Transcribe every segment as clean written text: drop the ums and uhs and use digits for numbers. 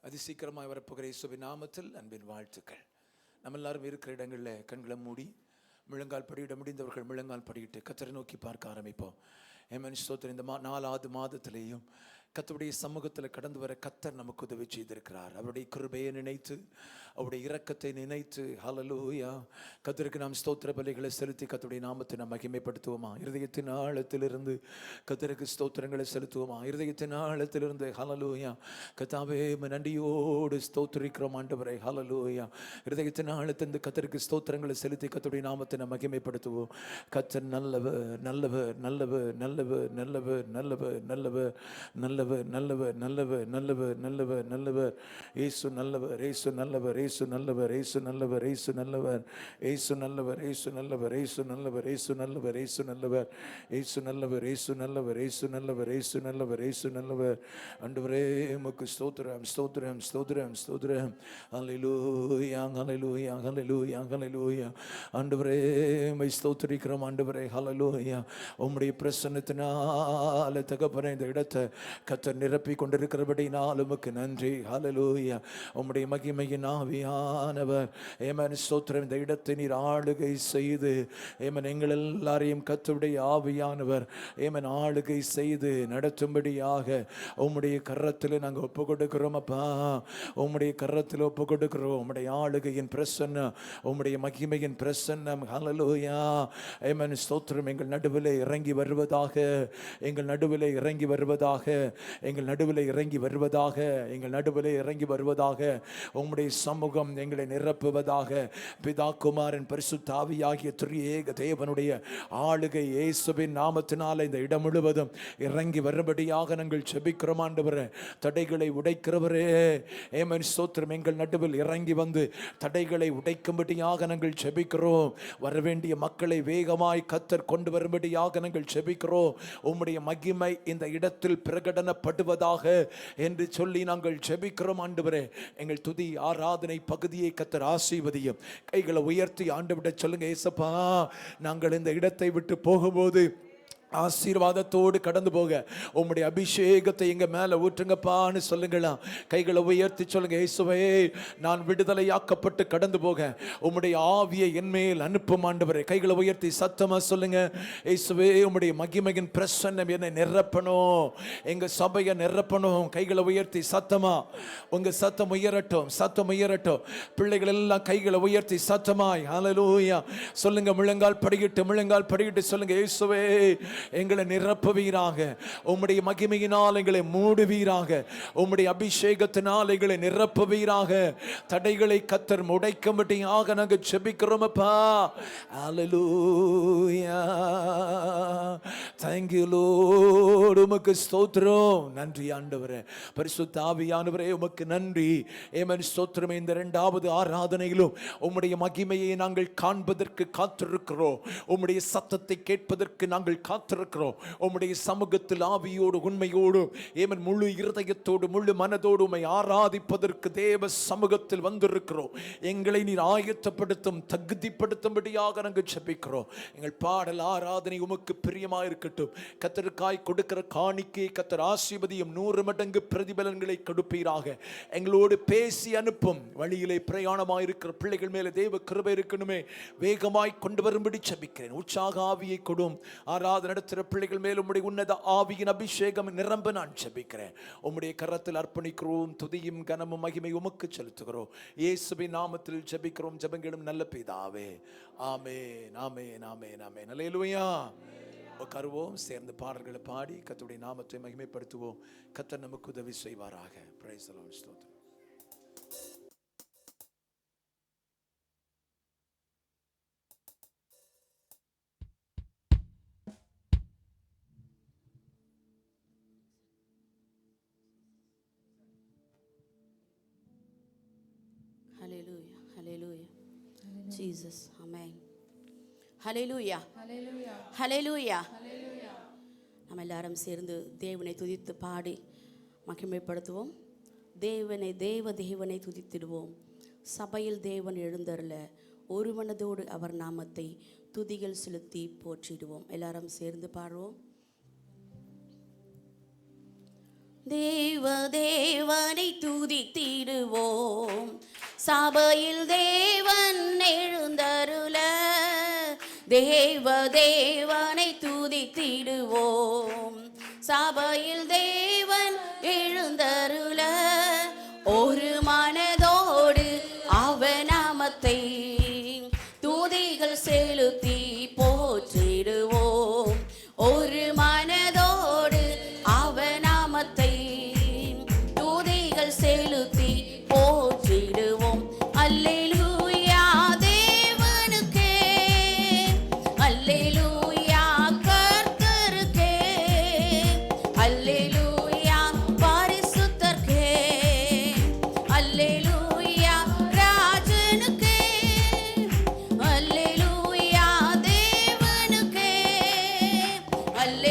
அதிசீக்கிரமாய் வரப்போகிற இயேசுவின் நாமத்தில் அன்பின் வாழ்த்துக்கள். நம்ம எல்லாரும் இருக்கிற இடங்களில் கண்களை மூடி முழங்கால் படியிட முடிந்தவர்கள் முழங்கால் படியிட்டு கர்த்தரை நோக்கி பார்க்க ஆரம்பிப்போம். ஆமென். ஸ்தோத்திரம். இந்த 4வது மாதத்திலேயும் கர்த்தருடைய சமூகத்தில் கடந்து வர கர்த்தர் நமக்கு உதவி செய்திருக்கிறார். அவருடைய கிருபையை நினைத்து, அவருடைய இரக்கத்தை நினைத்து, ஹல்லேலூயா, கர்த்தருக்கு நாம் ஸ்தோத்திர பலிகளை செலுத்தி கர்த்தருடைய நாமத்தை நாம் மகிமைப்படுத்துவோமா? இருதயத்தின் ஆழத்திலிருந்து கர்த்தருக்கு ஸ்தோத்திரங்களை செலுத்துவோமா? இருதயத்தின் ஆழத்திலிருந்து ஹல்லேலூயா, கர்த்தாவே நன்றியோடு ஸ்தோத்திரிக்கிறோம் ஆண்டவரே. ஹல்லேலூயா, இருதயத்தின் ஆழத்திலிருந்து கர்த்தருக்கு ஸ்தோத்திரங்களை செலுத்தி கர்த்தருடைய நாமத்தை நாம் மகிமைப்படுத்துவோம். கர்த்தர் நல்லவர், நல்லவர், நல்லவர், நல்லவர், நல்லவர், நல்லவர், நல்லவர், நல்லவர், நல்லவர், நல்லவர், நல்லவர், நல்லவர், நல்லவர். இயேசு நல்லவர், இயேசு நல்லவர், இயேசு நல்லவர், இயேசு நல்லவர், இயேசு நல்லவர், இயேசு நல்லவர், இயேசு நல்லவர், இயேசு நல்லவர், இயேசு நல்லவர், இயேசு நல்லவர், இயேசு நல்லவர், இயேசு நல்லவர், இயேசு நல்லவர், இயேசு நல்லவர், இயேசு நல்லவர். ஆண்டவரே உமக்கு ஸ்தோத்திரம், ஸ்தோத்திரம், ஸ்தோத்திரம், ஸ்தோத்திரம். ஹல்லேலூயா, ஹல்லேலூயா, ஹல்லேலூயா, ஹல்லேலூயா. ஆண்டவரே உம்மை ஸ்தோத்திரிக்கிறோம் ஆண்டவரே. ஹல்லேலூயா. உம்முடைய பிரசன்னத்தினால தகப்பனே இந்த இடத்தை கர்த்தர் நிரப்பி கொண்டிருக்கிறபடினால் உமக்கு நன்றி. ஹல்லேலூயா. உம்முடைய மகிமையின் ஆவியானவர் ஏமன் ஸ்தோத்திரம் இந்த இடத்தை நீர் ஆளுகை செய்து ஏமன் எங்கள் எல்லாரையும் கர்த்தருடைய ஆவியானவர் ஏமன் ஆளுகை செய்து நடத்தும்படியாக உம்முடைய கரத்தில் நாங்கள் ஒப்பு கொடுக்கிறோம் அப்பா. உம்முடைய கரத்தில் ஒப்பு கொடுக்கிறோம். உம்முடைய ஆளுகையின் பிரசன்னம், உம்முடைய மகிமையின் பிரசன்னம் ஹல்லேலூயா ஏமன் ஸ்தோத்திரம் எங்கள் நடுவிலே இறங்கி வருவதாக, எங்கள் நடுவிலே இறங்கி வருவதாக, எங்கள் நடுவிலே இறங்கி வருவதாக, எங்கள் நடுவிலே இறங்கி வருவதாக. உம்முடைய சமூகம் எங்களை நிரப்புவதாக. பிதா குமாரன் பரிசுத்த ஆவியாகிய திரியேக தேவனுடைய ஆளுகை இயேசுவின் நாமத்தினால இந்த இடம் முழுவதும் இறங்கி வரும்படியாக நாங்கள் ஜெபிக்கிறோம் ஆண்டவரே. தடைகளை உடைக்கிறவரே ஆமென் ஸ்தோத்திரம் எங்கள் நடுவில் இறங்கி வந்து தடைகளை உடைக்கும்படியாக நாங்கள் ஜெபிக்கிறோம். வரவேண்டிய மக்களை வேகமாய் கர்த்தர் கொண்டு வரும்படியாக நாங்கள் ஜெபிக்கிறோம். உம்முடைய மகிமை இந்த இடத்தில் பிரகடனப்படுவதாக என்று சொல்லி நாங்கள் ஜெபிக்கிறோம் ஆண்டவரே. எங்கள் துதி ஆராதனை பகுதியை கர்த்தர் ஆசீர்வதியும். கைகளை உயர்த்தி ஆண்டவரிட சொல்லுங்க, ஏசப்பா நாங்கள் இந்த இடத்தை விட்டு போகும்போது ஆசீர்வாதத்தோடு கடந்து போக உம்முடைய அபிஷேகத்தை எங்க மேல ஊற்றுங்கப்பான்னு சொல்லுங்களா. கைகளை உயர்த்தி சொல்லுங்க, இயேசுவே நான் விடுதலையாக்கப்பட்டு கடந்து போக உம்முடைய ஆவியை என் மேல் அனுப்பும் ஆண்டவரே. கைகளை உயர்த்தி சத்தமா சொல்லுங்க, இயேசுவே உம்முடைய மகிமையின் பிரசன்னம் என்னை நிரப்பணும், எங்க சபையை நிரப்பணும். கைகளை உயர்த்தி சத்தமா உங்க சத்தம் உயரட்டும், சத்தம் உயரட்டும். பிள்ளைகள் எல்லாம் கைகளை உயர்த்தி சத்தமாய் ஹல்லேலூயா சொல்லுங்க. முழங்கால் படியிட்டு, முழங்கால் படியிட்டு சொல்லுங்க, இயேசுவே எங்களை நிரப்புவீராக, உம்முடைய மகிமையினால் எங்களை மூடுவீராக, உம்முடைய அபிஷேகத்தினால் எங்களை நிரப்புவீராக. தடைகளை கர்த்தர் உடைக்கும்படியாக நாங்கள் ஜெபிக்கிறோம் அப்பா. ஹல்லேலூயா. Thank you Lord. உமக்கு ஸ்தோத்திரம். நன்றி ஆண்டவரே. பரிசுத்த ஆவியானவரே உமக்கு நன்றி. ஆமென் ஸ்தோத்திரம். இந்த 2வது ஆராதனையிலும் உம்முடைய மகிமையை நாங்கள் காண்பதற்கு காத்திருக்கிறோம். உம்முடைய சத்தத்தை கேட்பதற்கு நாங்கள் காத்திருக்கிறோம். உம்முடைய சமூகத்தில் ஆவியோடு உண்மையோடு ஏமன் முழு இருதயத்தோடு முழு மனதோடு உம்மை ஆராதிப்பதற்கு தேவ சமூகத்தில் வந்திருக்கிறோம். எங்களை நீர் ஆயத்தப்படுத்தும், தகுதிப்படுத்தும்படியாக நாங்கள் ஜெபிக்கிறோம். எங்கள் பாடல் ஆராதனை உமக்கு பிரியமாக இருக்கட்டும். கர்த்தருக்காய் கொடுக்கிற காணிக்கையை கர்த்தர் ஆசீர்வதியும். 100 மடங்கு பிரதிபலன்களை கொடுப்பீராக. எங்களோடு பேசி அனுப்பும். வழியிலே பிரயாணமாக இருக்கிற பிள்ளைகள் மேலே தேவ கிருபை இருக்கணுமே. வேகமாய் கொண்டு வரும்படி ஜெபிக்கிறேன். உற்சாக ஆவியை கொடும். ஆராதனை நடத்துகிற பிள்ளைகள் மேல் உம்முடைய உன்னத ஆவியின் அபிஷேகம் நிரம்ப நான் ஜெபிக்கிறேன். உம்முடைய கரத்தில் அர்ப்பணிக்கிறோம். துதியும் கனமும் மகிமை உமக்கு செலுத்துகிறோம். இயேசுவின் நாமத்தில் ஜெபிக்கிறோம். ஜெபங்களும் நல்ல பிதாவே. ஆமென், ஆமென், ஆமென், ஆமென். அல்லேலூயா. உட்காருவோம். சேர்ந்து பாடல்களை பாடி கர்த்தருடைய நாமத்தை மகிமைப்படுத்துவோம். கர்த்தர் நமக்கு உதவி செய்வாராக. Price the Lord. ஸ்தோத்திரம். Hallelujah, hallelujah, Jesus, amen. Hallelujah, hallelujah, hallelujah, hallelujah. நாம் எல்லாரும் சேர்ந்து தேவனை துதித்து பாடி மகிமைப்படுத்துவோம். தேவனை துதித்திடுவோம். சபையில் தேவன் எழுந்தருள ஒரு மனதோடு அவர் நாமத்தை துதிகள் செலுத்தி போற்றிடுவோம். எல்லாரும் சேர்ந்து பாடுவோம். தேவனை துதித்திடுவோம், சபையில் தேவன் எழுந்தருள. தேவனை துதித்திடுவோம், சபையில் தேவன் எழுந்தருள. ஒரு மனதோடு அவர் நாமத்தை துதிகள் செலுத்தி போற்றிடுவோம். ஒரு மனதோடு அவர் நாமத்தை துதிகள் செலுத்தி போற்றிடுவோம். அல்லேலூயா தேவனுக்கே, அல்லேலூயா கர்த்தருக்கே, அல்லேலூயா பரிசுத்தருக்கே, அல்லேலூயா ராஜனுக்கே, அல்லேலூயா தேவனுக்கே, அல்லேலூயா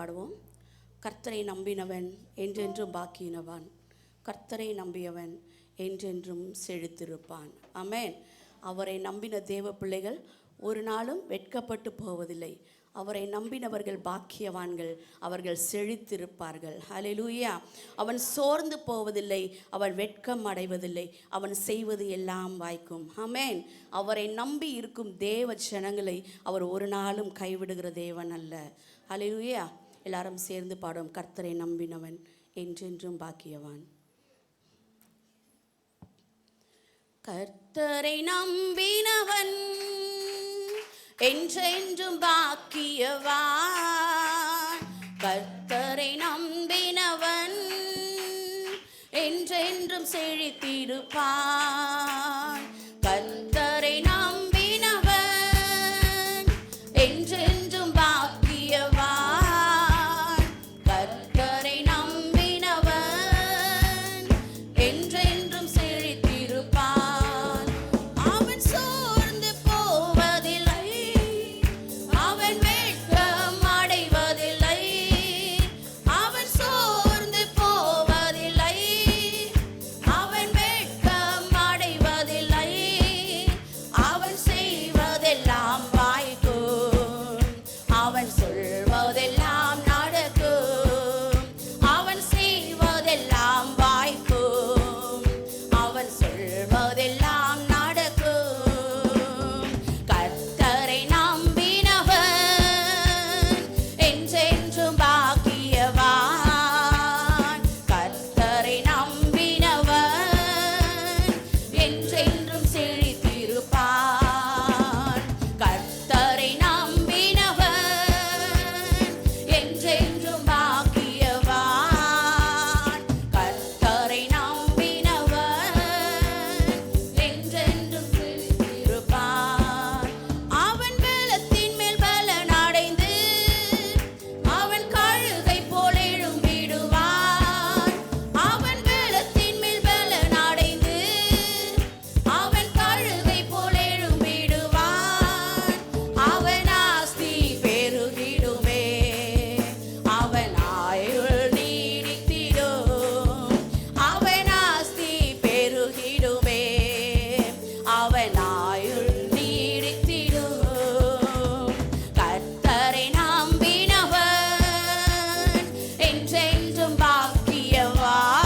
பாடுவோம். கர்த்தரை நம்பினவன் என்றென்றும் பாக்கியவான், கர்த்தரை நம்பியவன் என்றென்றும் செழித்திருப்பான். ஆமென். அவரை நம்பின தேவ பிள்ளைகள் ஒரு நாளும் வெட்கப்பட்டு போவதில்லை. அவரை நம்பினவர்கள் பாக்கியவான்கள், அவர்கள் செழித்திருப்பார்கள். ஹல்லேலூயா. அவன் சோர்ந்து போவதில்லை, அவன் வெட்கம் அடைவதில்லை, அவன் செய்வது எல்லாம் வாய்க்கும். ஆமென். அவரை நம்பி இருக்கும் தேவ ஜனங்களை அவர் ஒரு நாளும் கைவிடுகிற தேவன் அல்ல. ஹல்லேலூயா. எல்லாரும் சேர்ந்து பாடுவோம். கர்த்தரை நம்பினவன் என்றென்றும் பாக்கியவான். கர்த்தரை நம்பினவன் என்றென்றும் பாக்கியவான், கர்த்தரை நம்பினவன் என்றென்றும் செழித்திருப்பான். கர்த்தரை நம்பினவன் என்றென்றும் பாக்கியவான், கர்த்தரை நம்பினவன் என்றென்றும் செழித்திருப்பான். அவன் சோர்ந்து போவதில்லை, அவன் வெட்கம் அடைவதில்லை. அவன் சோர்ந்து போவதில்லை, அவன் வெட்கம் அடைவதில்லை. அவன் செய்வதெல்லாம் வாய்க்கும், அவன் சொல்வதெல்லாம் நடக்கும். அவன் செய்வதெல்லாம் வாய்க்கும், அவன் சொல்வதெல்லாம் நடக்கும். கர்த்தரை நம்பினவன் என்றென்றும் பாக்கியவான், கர்த்தரை நம்பினவன் என்றென்றும் செழித்திருப்பான். கர்த்தரை நம்பினவன் என்றென்றும் பாக்கியவான், கர்த்தரை நம்பினவன் என்றென்றும் செழித்திருப்பான். அவன் பலத்தின் மேல் பலன் அடைந்து, அவன் கழுகை போல் எழும்பிடுவான். அவன் பலத்தின் மேல் பலன் அடைந்து, அவன் கழுகை போல் எழும்பிடுவான். அவன் ஆஸ்தி பெருகிடுமே, அவன் ஆயுள் நீடித்திடும். அவன் ஆஸ்தி பெருகிடுமே, அவன் ஆயுள் நீடித்திடும். கர்த்தரை நம்பினவன் என்றென்றும் பாக்கியவான்,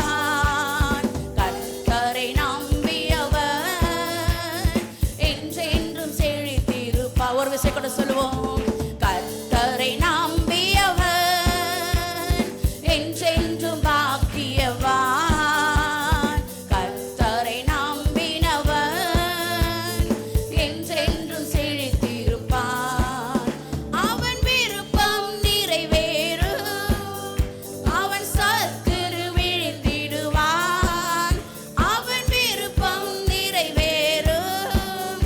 கர்த்தரை நம்பியவன் என்றென்றும் செழித்திருப்பான். ஒரு விஷயம் கூட சொல்லுவோம். கர்த்தரை நம்பியவன் என்றென்றும் பாக்கியவான், கர்த்தரை நம்பினவன் என்றென்றும் செழித்திருப்பான். அவன் விருப்பம் நிறைவேறும், அவன் சத்துரு வீழ்த்திடுவான். அவன் விருப்பம் நிறைவேறும்,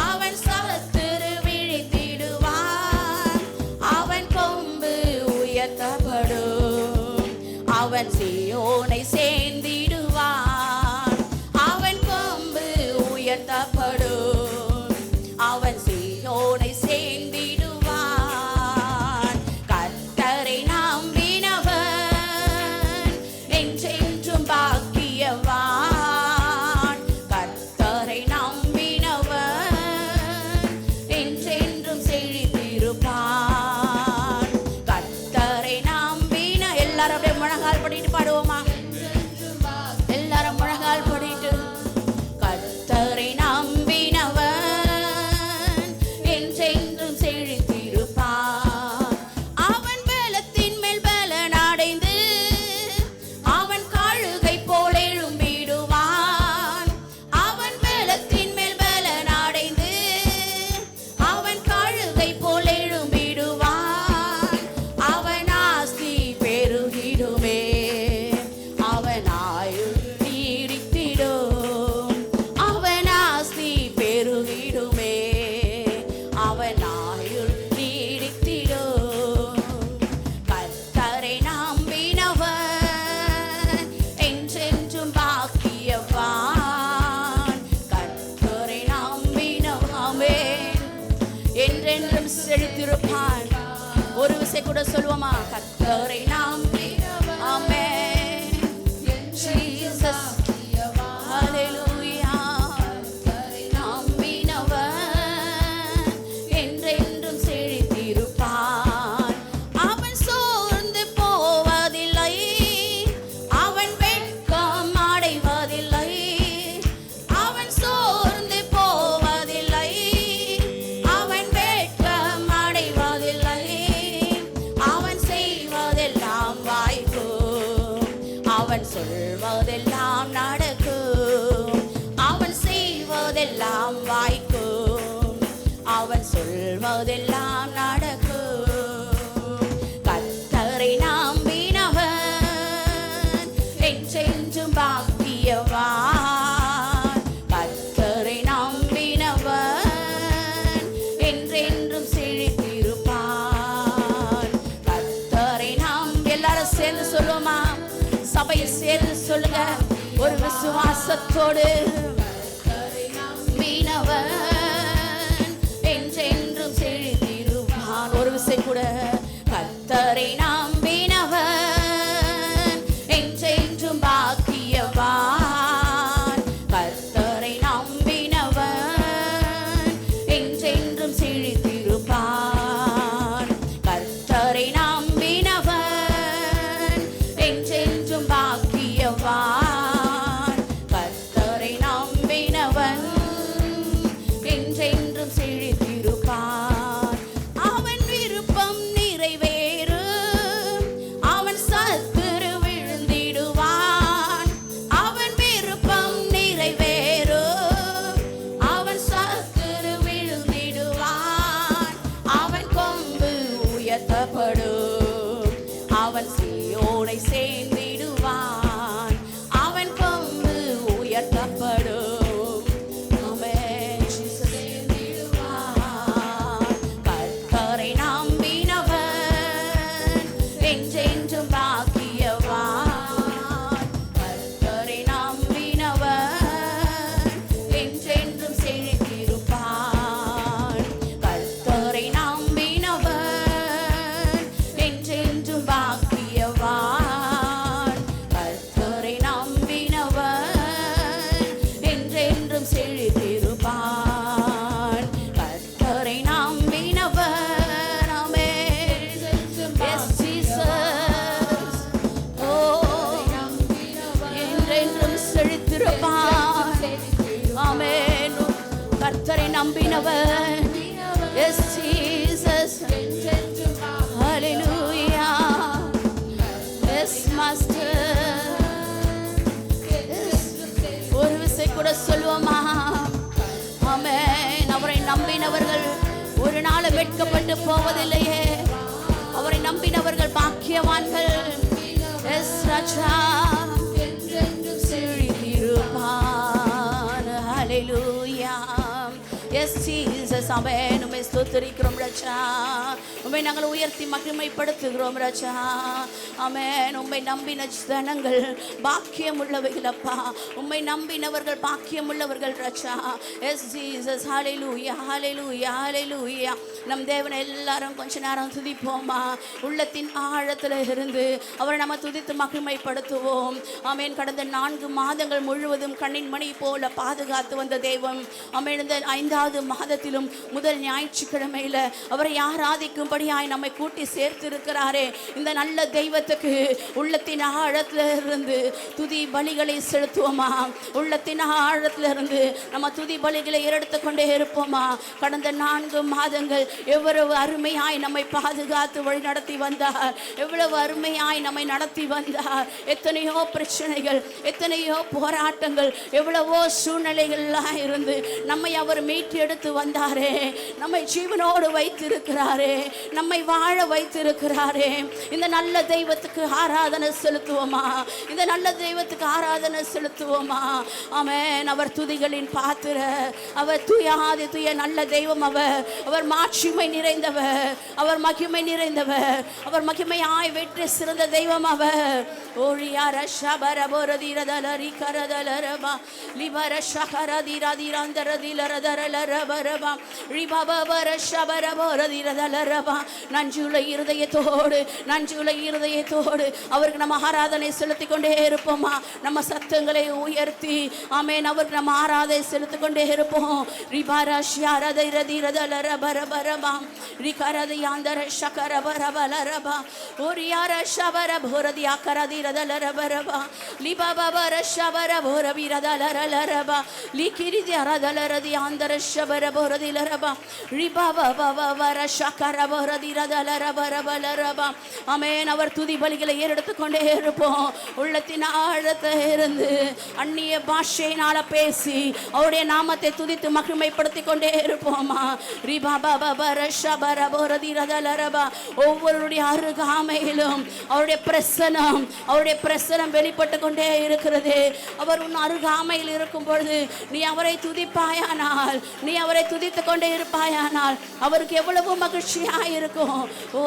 அவன் சத்துரு வீழ்த்திடுவான். அவன் கொம்பு உயர்த்தப்படும், அவன் சீயோனை சேர்ந்திடுவான். அவன் கொம்பு உயர்த்தப்படும், அவன் சீயோனை சேர்ந்திடுவான். கர்த்தரை நம்பினவன் என்றென்றும் பாக்கியவான், கர்த்தரை நம்பினவன் என்றென்றும் செழித்திருப்பான். கர்த்தரை நம்பின எல்லாரும் அப்படியே முழங்கால் படிட்டு பாடுவோமா? எல்லாரும் முழங்கால் படிட்டு. கர்த்தரை நம்பினவன் என்றென்றும் செழித்திருப்பான். அவன் பலத்தின் மேல் பலன் அடைந்து, அவன் கழுகை போல் எழும்பிடுவான். அவன் பலத்தின் மேல் பலன் அடைந்து, அவன் கழுகை போல் எழும்பிடுவான். அவன் ஆஸ்தி பெருகிடுமே, அவன் ஆயுள் நீடித்திடும். அவன் ஆஸ்தி பெருகிடுமே, அவன் ஆயுள் நீடித்திடும். கர்த்தரை நம்பினவன் என்றென்றும் பாக்கியவான், கர்த்தரை நம்பினவன் என்றென்றும் செழித்திருப்பான். ஒரு விசை கூட சொல்லுவோமா? கர்த்தரை கர்த்தரை நம்பினவன். ஆமென். Jesus. Hallelujah. கர்த்தரை நம்பினவன் என்றென்றும் செழித்திருப்பான். அவன் சோர்ந்து போவதில்லை, அவன் வெட்கம் அடைவதில்லை. அவன் சோர்ந்து போவதில்லை, அவன் வெட்கம் அடைவதில்லை. அவன் செய்வதெல்லாம் வாய்க்கும், அவன் சொல்வதெல்லாம் நடக்கும். அவன் செய்வதெல்லாம் வாய்க்கும், அவன் சொல்வதெல்லாம் நடக்கும். கர்த்தரை நம்பினவன் என்றென்றும் பாக்கியவான். கர்த்தரை நம்பினவன் என்றென்றும் செழித்திருப்பான். கர்த்தரை எல்லாரும் சேர்ந்து சொல்லுவோமா? சபையில் சேர்ந்து சொல்லுங்க ஒரு விசுவாசத்தோடு. நம்பினவன் என்றென்றும் செழித்திருப்பான். ஒரு விசை கூட. கர்த்தரை நம்பினவன் என்றென்றும் பாக்கியவான். கர்த்தரை நம்பினவன் என்றென்றும் செழித்திருப்பான். கர்த்தரை நம்பினவன் என்றென்றும் பாக்கியவான். கர்த்தரை நம்பினவன் என்றென்றும் செழித்திருப்பான். அவன் விருப்பம் நிறைவேறும், அவன் சத்துரு விழுந்திடுவான். அவன் விருப்பம் நிறைவேறும், அவன் சத்துரு விழுந்திடுவான். அவன் கொம்பு உயர்த்தப்படும், அவன் சீயோனை சேர்ந்திடுவான். அவன் கொம்பு உயர்த்தப்படும். ஆமென். Jesus. கர்த்தரை நம்பினவன் என்றென்றும் பாக்கியவான். கர்த்தரை நம்பினவன் என்றென்றும் செழித்திருப்பான். கர்த்தரை நம்பினவன் என்றென்றும் பாக்கியவான். கர்த்தரை நம்பினவன் என்றென்றும் செழித்திருப்பான். கர்த்தரை நம்பினவன். ஆமென். Yes, Jesus. Oh, என்றென்றும் செழித்திருப்பான். ஆமென். கர்த்தரை நம்பினவன். Yes, Jesus. Hallelujah. Yes, Master. Yes. ஒரு விசை கூட சொல்லுவோமா? ஆமென். அவரை நம்பினவர்கள் ஒரு நாள் வெட்கப்பட்டு போவதில்லையே. அவரை நம்பினவர்கள் பாக்கியவான்கள். எஸ் ராஜா செழித்திருப்பான். ஹல்லேலூயா. Yes Jesus. ஆமென். உம்மை ஸ்தோத்திரிக்கிறோம் ராஜா. உம்மை நாங்கள் உயர்த்தி மகிமைப்படுத்துகிறோம் ராஜா. ஆமென். உம்மை நம்பின ஜனங்கள் பாக்கியம் உள்ளவைகள் அப்பா. உம்மை நம்பினவர்கள் பாக்கியம் உள்ளவர்கள் ராஜா. S Jesus. ஹல்லேலூயா, ஹல்லேலூயா, ஹல்லேலூயா. நம் தேவனை எல்லாரும் கொஞ்ச நேரம் துதிப்போமா? உள்ளத்தின் ஆழத்தில் இருந்து அவரை நம்ம துதித்து மகிமைப்படுத்துவோம். ஆமென். கடந்த 4 மாதங்கள் முழுவதும் கண்ணின் மணி போல பாதுகாத்து வந்த தெய்வம். ஆமென். இந்த 5வது மாதத்திலும் முதல் ஞாயிற்றுக்கிழமையில அவரை ஆராதிக்கும்படியாய் நம்மை கூட்டி சேர்த்திருக்கிறாரே. இந்த நல்ல தெய்வத்துக்கு உள்ளத்தின் ஆழத்துல இருந்து துதி பலிகளை செலுத்துவோமா? உள்ளத்தின் ஆழத்துல இருந்து நம்ம துதி பலிகளை எடுத்து கொண்டே இருப்போமா? கடந்த 4 மாதங்கள் எவ்வளவு அருமையாய் நம்மை பாதுகாத்து வழி நடத்தி வந்தார். எவ்வளவு அருமையாய் நம்மை நடத்தி வந்தார். எத்தனையோ பிரச்சனைகள், எத்தனையோ போராட்டங்கள், எவ்வளவோ சூழ்நிலைகள்லாம் இருந்து நம்மை அவர் மீட்டு எடுத்து வந்தாரே. நம்மை ஜீவனோடு வைத்திருக்கிறாரே. நம்மை வாழ வைத்திருக்கிறாரே. இந்த நல்ல தெய்வத்துக்கு ஆராதனை செலுத்துவோமா? இந்த நல்ல தெய்வத்துக்கு ஆராதனை செலுத்துவோமா? ஆமென். அவர் துதிகளின் பாத்திர, அவர் துயாதி துய நல்ல தெய்வம். அவர் மாட்சிமை நிறைந்தவர், அவர் மகிமை நிறைந்தவர், அவர் மகிமையாய் வெற்றி சிறந்த தெய்வம் அவர். ஓழியார ஷபர போரதிரதலரி கரதலரபா லிபர ஷகரதிரதிரந்தரதிலரதரலரபரபா ரிபபர நஞ்சுள்ள இருதயத்தோடு அவருக்கு நம்ம ஆராதனை செலுத்திக் கொண்டே இருப்போமா? நம்ம சத்தங்களை உயர்த்தி ஆமென் அவருக்கு நம்ம ஆராதனை செலுத்திக் கொண்டே இருப்போம். ஆமென். அவர் துதி பலிகளை ஏறெடுத்துக் கொண்டே இருப்போம். உள்ளத்தின் ஆழத்தை இருந்து அந்நிய பாஷையினால பேசி அவருடைய நாமத்தை துதித்து மகிமைப்படுத்திக் கொண்டே இருப்போமா? ஒவ்வொருடைய அருகாமையிலும் அவருடைய பிரசனம் வெளிப்பட்டு கொண்டே இருக்கிறது. அவர் உன் அருகாமையில் இருக்கும் பொழுது நீ அவரை துதிப்பாயானால், நீ அவரை துதித்துக் கொண்டே இருப்பாயானால் அவருக்கு எவ்வளவு மகிழ்ச்சியாக இருக்கும். ஓ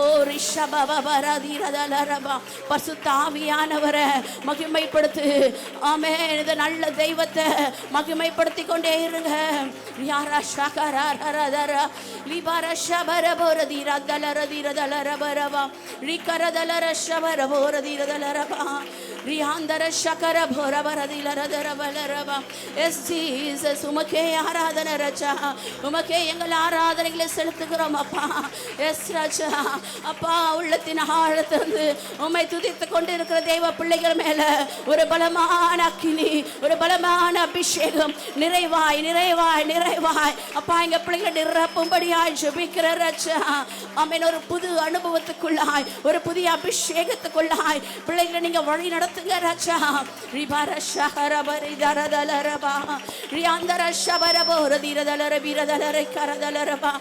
பரிசுத்த ஆவியானவரை மகிமைப்படுத்து. ஆமென். இந்த நல்ல தெய்வத்தை மகிமைப்படுத்தி கொண்டே இருங்க. யாரா ஷகரரரரரா லிபார ஷபரபோரதிரதலரதிரதலரபரபா ரிகரதலரஷபரபோரதிரதலரபா ரியாந்தர ஷகர போரபரதிலரதரபலரபா. எஸ் ஜீசஸ், உமக்கே ஆராதனை ராஜா, உமக்கே எங்கள் ஆராதனைகளை செலுத்துகிறோம் அப்பா. எஸ் ராஜா, அப்பா உள்ளத்தின் ஆழத்திலிருந்து உம்மை துதித்துக் கொண்டிருக்கிற தெய்வ பிள்ளைகள் மேல ஒரு பலமான அக்கினி, ஒரு பலமான அபிஷேகம் நிறைவாய் நிறைவாய் நிறைவாய் அப்பா எங்க பிள்ளைகளை நிரப்பும்படியாய் ஜெபிக்கிற ராஜா. ஆமென். ஒரு புது அனுபவத்துக்குள்ளாய், ஒரு புதிய அபிஷேகத்துக்குள்ளாய் பிள்ளைகளை நீங்க வழி நடத்துங்க ராஜா. ரிபார ஷஹரபரி தரதலரபா ரியாந்தர ஷபரபோரதிரதலரபிரதலரை கரதலரபா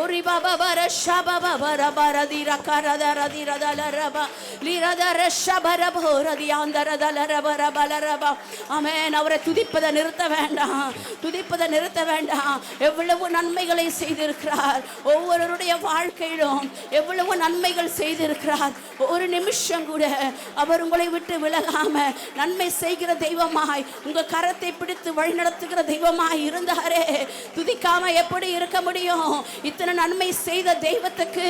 ஓரி பாபர ஷபபரபரதிர கரதரதிரதலரபா லிரதர ஷபரபோரதியாந்தரதலரபரபலரபா. ஆமென். அவரை துதிப்பதை நிறுத்த வேண்டாம், துதிப்பதை நிறுத்த வேண்டாம். எவ்வளவு நன்மைகளை செய்திருக்கிறார் ஒவ்வொருவருடைய வாழ்க்கையிலும், எவ்வளவு நன்மைகள் செய்திருக்கிறார். ஒரு நிமிஷம் கூட அவர் உங்களை விட்டு விலகாம நன்மை செய்கிற தெய்வமாய், உங்க கரத்தை பிடித்து வழி நடத்துகிற தெய்வமாய் இருந்தாரே. துதிக்காம எப்படி இருக்க முடியும்? இத்தனை நன்மை செய்த தெய்வத்துக்கு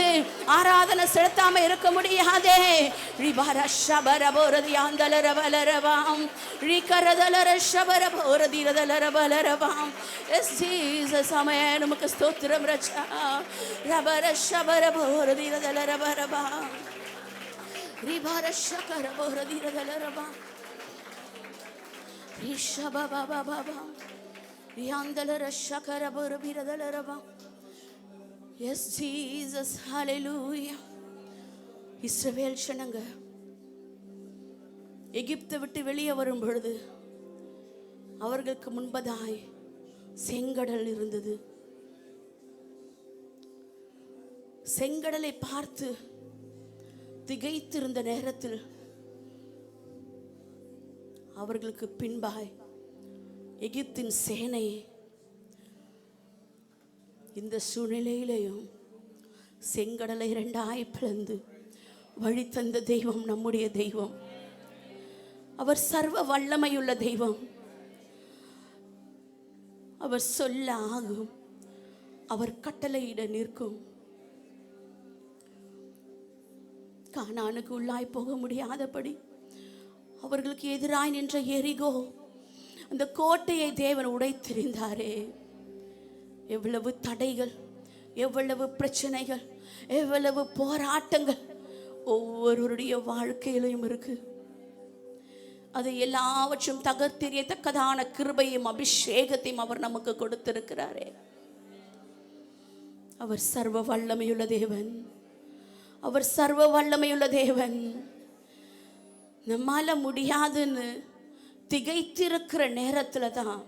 ஆராதனை செலுத்தாம இருக்க முடியாதே. ரிபார ஷபரபோரதியாந்தலரபலரபாம் ரிகரதலர ஷபரபோரதிரதலரபலரபாம். எஸ் ஜீசஸ், ஆமென். நமக்கு ஸ்தோத்திரம் ராஜா. ரபர ஷபரபோரதிரதலரபரபாம் ரிபார ஷகரபோரதிரதலரபாம் ரிஷபபபபபம் ரியாந்தலர ஷகரபோரபிரதலரபாம். எஸ் ஜீசஸ், ஹல்லேலூயா. இஸ்ரவேல் ஜனங்க எகிப்தை விட்டு வெளியே வரும் பொழுது அவர்களுக்கு முன்பதாய் செங்கடல் இருந்தது. செங்கடலை பார்த்து திகைத்திருந்த நேரத்தில் அவர்களுக்கு பின்பாய் எகிப்தின் சேனை. இந்த சூழ்நிலையிலையும் செங்கடலை இரண்டாய் பிளந்து வழி தந்த தெய்வம் நம்முடைய தெய்வம். அவர் சர்வ வல்லமையுள்ள தெய்வம். அவர் சொல்ல ஆகும், அவர் கட்டளையிட நிற்கும். கானானுக்கு உள்ளாய் போக முடியாதபடி அவர்களுக்கு எதிராய் நின்ற எரிகோ அந்த கோட்டையை தேவன் உடைத்தெறிந்தாரே. எவ்வளவு தடைகள், எவ்வளவு பிரச்சனைகள், எவ்வளவு போராட்டங்கள் ஒவ்வொருவருடைய வாழ்க்கையிலும் இருக்கு. அதை எல்லாவற்றும் தகர்த்தெறியத்தக்கதான கிருபையும் அபிஷேகத்தையும் அவர் நமக்கு கொடுத்திருக்கிறாரே. அவர் சர்வ வல்லமையுள்ள தேவன். அவர் சர்வ வல்லமையுள்ள தேவன். நம்மால முடியாதுன்னு திகைத்திருக்கிற நேரத்துல தான்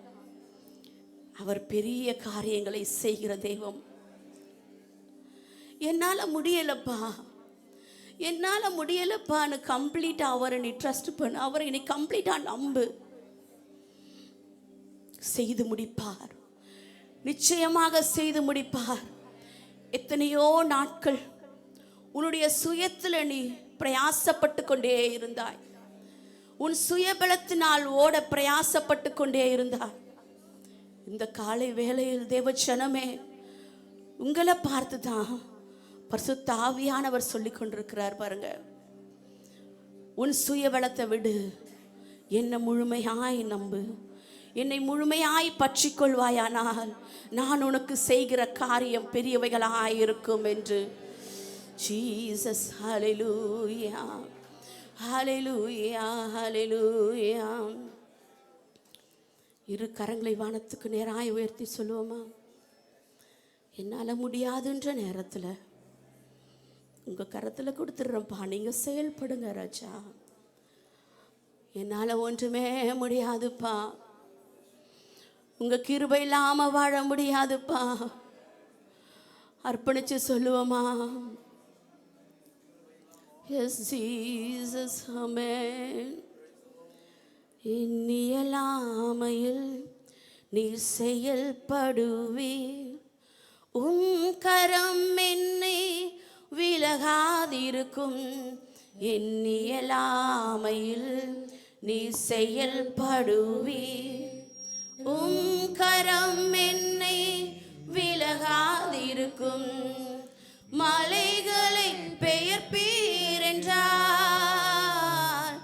அவர் பெரிய காரியங்களை செய்கிற தெய்வம். என்னால முடியலப்பா, என்னால முடியலப்பான்னு கம்ப்ளீட்டா அவரை நீ ட்ரஸ்ட் பண்ணு. அவரை நீ கம்ப்ளீட்டா நம்பு. செய்து முடிப்பார், நிச்சயமாக செய்து முடிப்பார். எத்தனையோ நாட்கள் உன்னுடைய சுயத்துல நீ பிரயாசப்பட்டு கொண்டே இருந்தாய். உன் சுயபலத்தினால் ஓட பிரயாசப்பட்டு கொண்டே இருந்தாய். இந்த காலை வேளையில் தேவ ஜனமே, உங்களை பார்த்து தான் பரிசுத்த ஆவியானவர் சொல்லி கொண்டிருக்கிறார் பாருங்க. உன் சுய பலத்தை விடு, என்னை முழுமையாய் நம்பு, என்னை முழுமையாய் பற்றி கொள்வாயானால் நான் உனக்கு செய்கிற காரியம் பெரியவைகளாயிருக்கும் என்று. ஜீசஸ், ஹல்லேலூயா, ஹல்லேலூயா, ஹல்லேலூயா. இரு கரங்களை வானத்துக்கு நேராய் உயர்த்தி சொல்லுவோமா? என்னால் முடியாதுன்ற நேரத்தில் உங்கள் கரத்தில் கொடுத்துட்றேன்ப்பா, நீங்கள் செயல்படுங்க ராஜா. என்னால் ஒன்றுமே முடியாதுப்பா, உங்கள் கிருபை இல்லாமல் வாழ முடியாதுப்பா. அர்ப்பணித்து சொல்லுவோமா? எஸ் ஜீசஸ், ஆமென். இந்நியலாமையில் நீ செயல்படுவீர், உம் கரம் என்னை விலகாதிருக்கும். எண்ணியலாமையில் நீ செயல்படுவீர், உம் கரம் என்னை விலகாதிருக்கும். மலைகளை பெயர்ப்பீர் என்றால்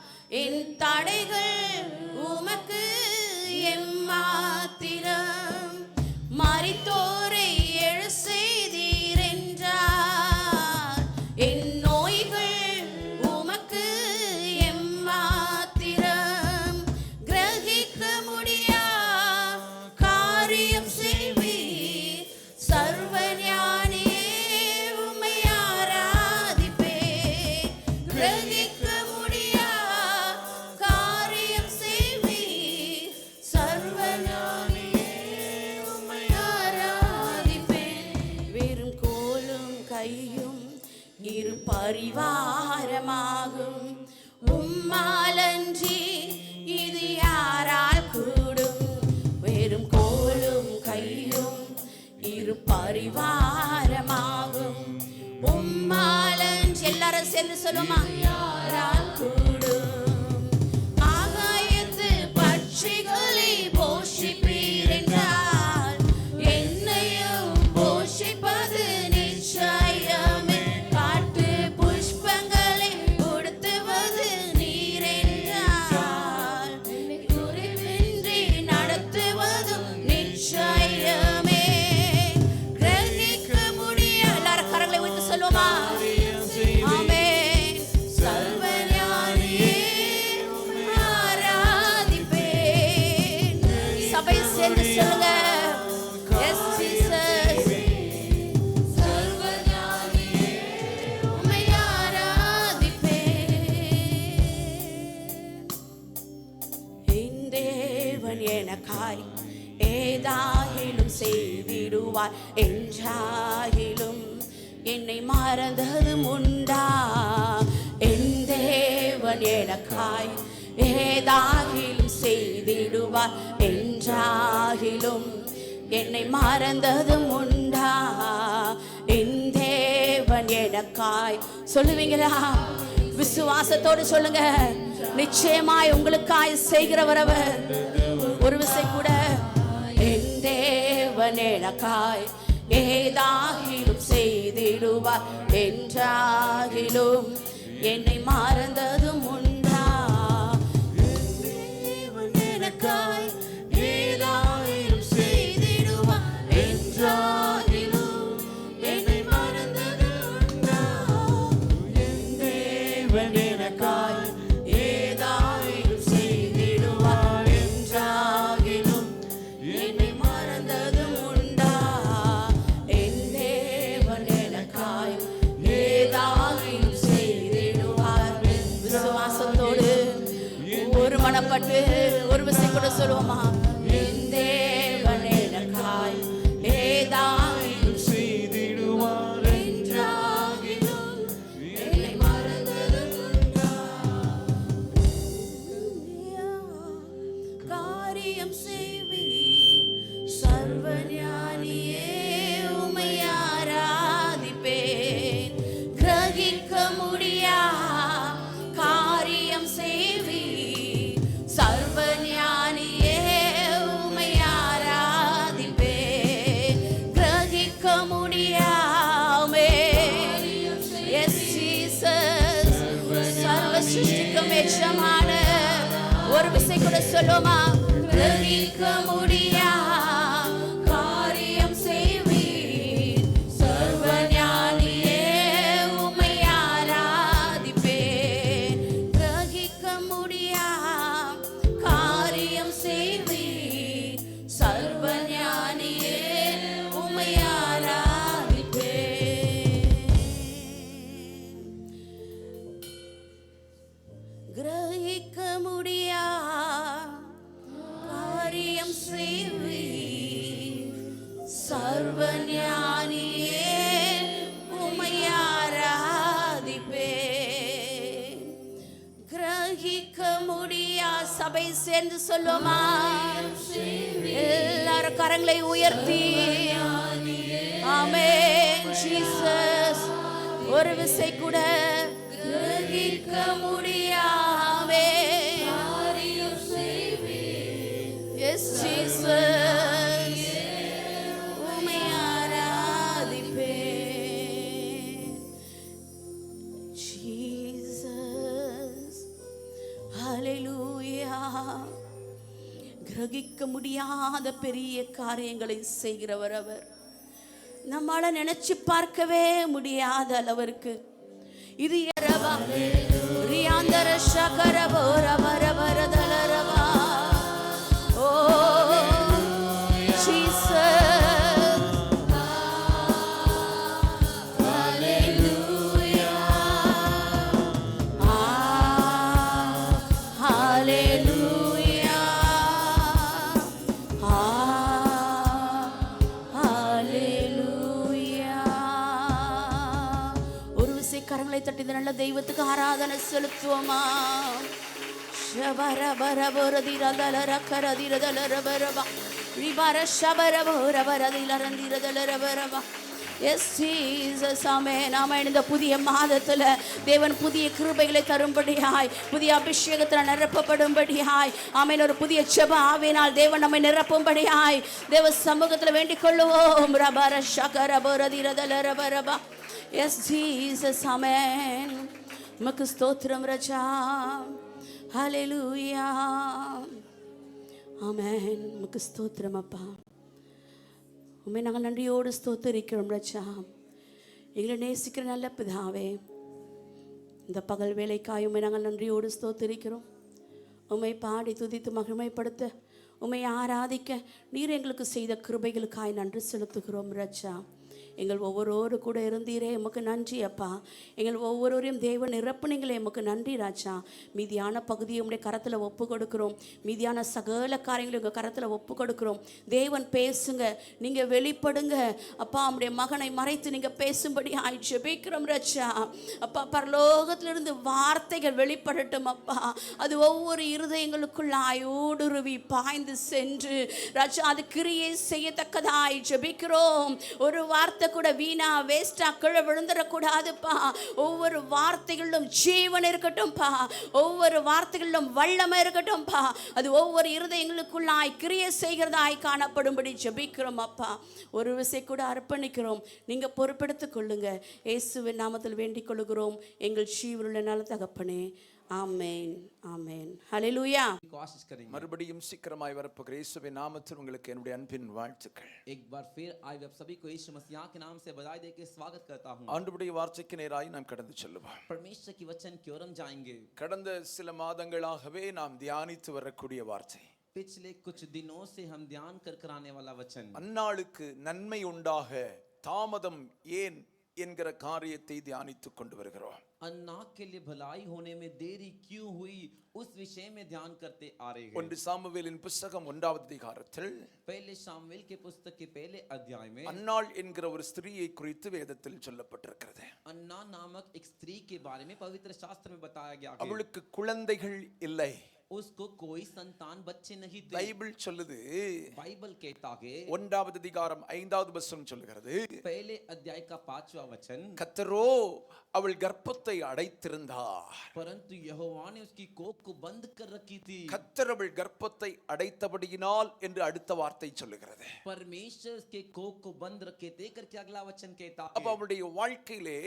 என் தடைகள் உமக்கு எம்மாத்திரம். மரித்தோரை எழு செய்தீர் என்றால் என் நோய்கள் உமக்கு எம்மாத்திரம். கிரகிக்க முடியா காரியம் செய்வீர், சர்வஞானியே உம்மை ஆராதிப்பேன். கிரகிக்க முடியா காரியம் செய்வீர், சர்வஞானியே உம்மை ஆராதிப்பேன். வெறும் கோலும் கையும் இரு பரிவாரமாகும், உம்மாலன்றி இது யாரால் கூடும். வெறும் கோலும் கையும் இரு பரிவாரமாகும், உம்மாலன்றி. எல்லாரும் சேர்ந்து சொல்லுமா? யாரால் கூடும். ஆகாயத்து பட்சிகளை போஷிப்பீர் என்றால் என்னையும் போஷிப்பது நிச்சயமே. காட்டு புஷ்பங்களை உடுத்துவது நீர் என்றால் குறைவின்றி நடத்துவதும் நிச்சயமே. கிரகிக்க முடியா. எல்லாரும் கரங்களை விட்டு சொல்லுவோமா? ஆமென். சர்வஞானியே ஆராதிப்பேன். சபை சேர்ந்து சொல்லுங்க. S Jesus. சர்வஞானியே உம்மை ஆராதிப்பேன். என் தேவன் எனக்காய் ஏதாகிலும் செய்திடுவார் என்றாகிலும் என்னை மறந்ததும் உண்டா. என் தேவன் எனக்காய் ஏதாகிலும் செய்திடுவார் என்றாகிலும் என்னை மறந்ததும் உண்டா. என் தேவன் எனக்காய். சொல்லுவீங்களா? விசுவாசத்தோடு சொல்லுங்க. நிச்சயமாய் உங்களுக்காய் செய்கிறவர் அவர். ஒரு விசை கூட. என் தேவன் எனக்காய் ஏதாகிலும் செய்திடுவார் என்றாகிலும் என்னை மறந்ததும் உண்டா. என் தேவன் எனக்காய் ஏதாகிலும் செய்திடுவார் என்றாகிலும் என்னை மறந்ததும் உண்டா. என் தேவன் எனக்காய் ஏதாகிலும் செய்திடுவார் என்றாகிலும் என்னை மறந்ததும் உண்டா. என் தேவன் எனக்காய் ஏதாகிலும் செய்திடுவார். விசுவாசத்தோடு ஒரு மனப்பட்டு ஒரு விசை கூட சொல்லுவோமா? என் தேவன் எனக்காய் ஏதாகிலும் செய்திடுவார் என்றாகிலும் என்னை மறந்ததும் உண்டா. காரியம் செய்வீர், சர்வஞானியே உம்மை ஆராதிப்பேன். கிரகிக்க முடியா காரியம் செய்வீர், சர்வஞானியே உம்மை ஆராதிப்பேன். கிரகிக்க முடியா சொல்லுமா, கிரகிக்க முடியா காரியம் செய்வீர், சர்வஞானியே உம்மை ஆராதிப்பேன். கிரகிக்க முடியா காரியம் செய்வீர், சர்வஞானியே உம்மை ஆராதிப்பேன். கிரகிக்க முடியா காரியம் செய்வீர், சர்வஞானியே உம்மை ஆராதிப்பேன். கிரகிக்க முடியா, சபை சேர்ந்து சொல்லுமா, எல்லாரும் கரங்களை உயர்த்தி ஆமென் ஜீசஸ். ஒரு விசை கூட கிரகிக்க முடியாமே. எஸ் ஜீசஸ், உம்மை ஆராதிப்பேன். ஜீசஸ் ஹல்லேலூயா. கிரகிக்க முடியாத பெரிய காரியங்களை செய்கிறவர் அவர். நம்மால நினைச்சு பார்க்கவே முடியாத அளவிற்கு இது இரவா ரியாந்தர சகரபோ ரபரபரதலரவா. ஓ ஜீசஸ் ஹல்லேலூயா. ஹல்லேலூயா. ஹல்லேலூயா. ஒரு விசை கரங்களை தட்டி இந்த நல்ல தெய்வத்துக்கு ஆராதனை செலுத்துவோமா. இந்த புதிய மாதத்துல தேவன் புதிய கிருபைகளை தரும்படியாய், புதிய அபிஷேகத்தில் நிரப்பப்படும்படியாய், ஆமென், ஒரு புதிய ஜெப ஆவியினால் தேவன் நம்மை நிரப்பும்படியாய் தேவ சமூகத்தில் வேண்டிக் கொள்ளுவோம். ரபர ஷகர போரதிரதலரபரபா. எஸ் ஜீசஸ், ஆமென். உமக்கு ஸ்தோத்திரம் ராஜா. ஹல்லேலூயா. ஆமென். உமக்கு ஸ்தோத்திரம் அப்பா. உம்மை நாங்கள் நன்றியோடு ஸ்தோத்திரிக்கிறோம் ராஜா. எங்களை நேசிக்கிற நல்ல பிதாவே, இந்த பகல் வேலைக்காய் உம்மை நாங்கள் நன்றியோடு ஸ்தோத்திரிக்கிறோம். உம்மை பாடி துதித்து மகிமைப்படுத்த, உம்மை ஆராதிக்க நீர் எங்களுக்கு செய்த கிருபைகளுக்காய் நன்றி செலுத்துகிறோம் ராஜா. எங்கள் ஒவ்வொருவரும் கூட இருந்தீரே, எமக்கு நன்றி அப்பா. எங்கள் ஒவ்வொருவரையும் தேவன் நிரப்புனீங்களே, எமக்கு நன்றி ராஜா. மீதியான பகுதியை உடைய கரத்தில் ஒப்பு கொடுக்கிறோம். மீதியான சகல காரியங்களை உங்கள் கரத்தில் ஒப்பு கொடுக்கிறோம். தேவன் பேசுங்க, நீங்கள் வெளிப்படுங்க அப்பா. உடைய மகனை மறைத்து நீங்கள் பேசும்படி ஜெபிக்கிறோம் ராஜா. அப்பா, பரலோகத்திலிருந்து வார்த்தைகள் வெளிப்படட்டும் அப்பா. அது ஒவ்வொரு இருதயங்களுக்குள்ளாய் ஊடுருவி பாய்ந்து சென்று ராஜா அது கிரியை செய்யத்தக்கதாய் ஜெபிக்கிறோம். ஒரு வார்த்தை கூட வீணா வேஸ்டா கீழே விழுந்துடக்கூடாதுப்பா. ஒவ்வொரு வார்த்தைகளிலும் ஜீவன் இருக்கட்டும்பா. ஒவ்வொரு வார்த்தைகளிலும் வல்லமை இருக்கட்டும்பா. அது ஒவ்வொரு இருதயங்களுக்குள்ளாய் கிரியை செய்கிறதாய் காணப்படும்படி ஜெபிக்கிறோம் அப்பா. ஒரு விசை கூட அர்ப்பணிக்கிறோம். நீங்க பொறுப்பெடுத்துக் கொள்ளுங்க. இயேசுவின் நாமத்தில் வேண்டிக் கொள்கிறோம் எங்கள் ஜீவனுள்ள நல்ல தகப்பனே. ஆமென், ஆமென். ஹல்லேலூயா. மறுபடியும் சீக்கிரமாய் வரப்போகிற இயேசுவின் நாமத்தில் உங்களுக்கு என்னுடைய அன்பின் வாழ்த்துக்கள். एक बार फिर आज आप सभी को यीशु मसीह के नाम से बधाई देके स्वागत करता हूं. ஆண்டவருடைய வார்த்தைக்கு நேராய் நாம் கடந்து செல்லுவோம். परमेश्वर की वचन की ओर हम जाएंगे. கடந்த சில மாதங்களாகவே நாம் தியானித்து வரக்கூடிய வார்த்தை, पिछले कुछ दिनों से हम ध्यान कर आने वाला वचन, அந்நாளுக்கு நன்மை உண்டாக தாமதம் ஏன் என்கிற காரியத்தை தியானித்துக் கொண்டு வருகிறோம். अन्नाक के लिए भलाई होने में देरी क्यों हुई, उस विषय में ध्यान करते आ रहे हैं. 1 சாமுவேலின் புத்தகம் 1வது அதிகாரத்தில் पहले शामुएल के पुस्तक के पहले अध्याय में அன்னாள் என்கிற ஒரு ஸ்திரீயை குறித்து வேதத்தில் சொல்லப்பட்டிருக்கிறது. अन्ना नामक एक स्त्री के बारे में पवित्र शास्त्र में बताया गया है. அவளுக்கு குழந்தைகள் இல்லை. उसको कोई संतान बच्चे नहीं थे. பைபிள் சொல்லுது, बाइबल कहता है 1வது அதிகாரம் 5வது வசனம் சொல்லுகிறது, पहले अध्याय का 5वां वचन, கர்த்தரோ அவள் கர்ப்பத்தை அடைத்திருந்தார். परंतु यहोवा ने उसकी कोख को बंद कर रखी थी. கர்த்தர் அவள் கர்ப்பத்தை அடைத்தபடியினால் என்று அடுத்த வார்த்தை சொல்லுகிறது. परमेश्वर उसके कोख को बंद रखे थे करके अगला वचन कहता அப்ப அவளுடைய வாழ்க்கையிலே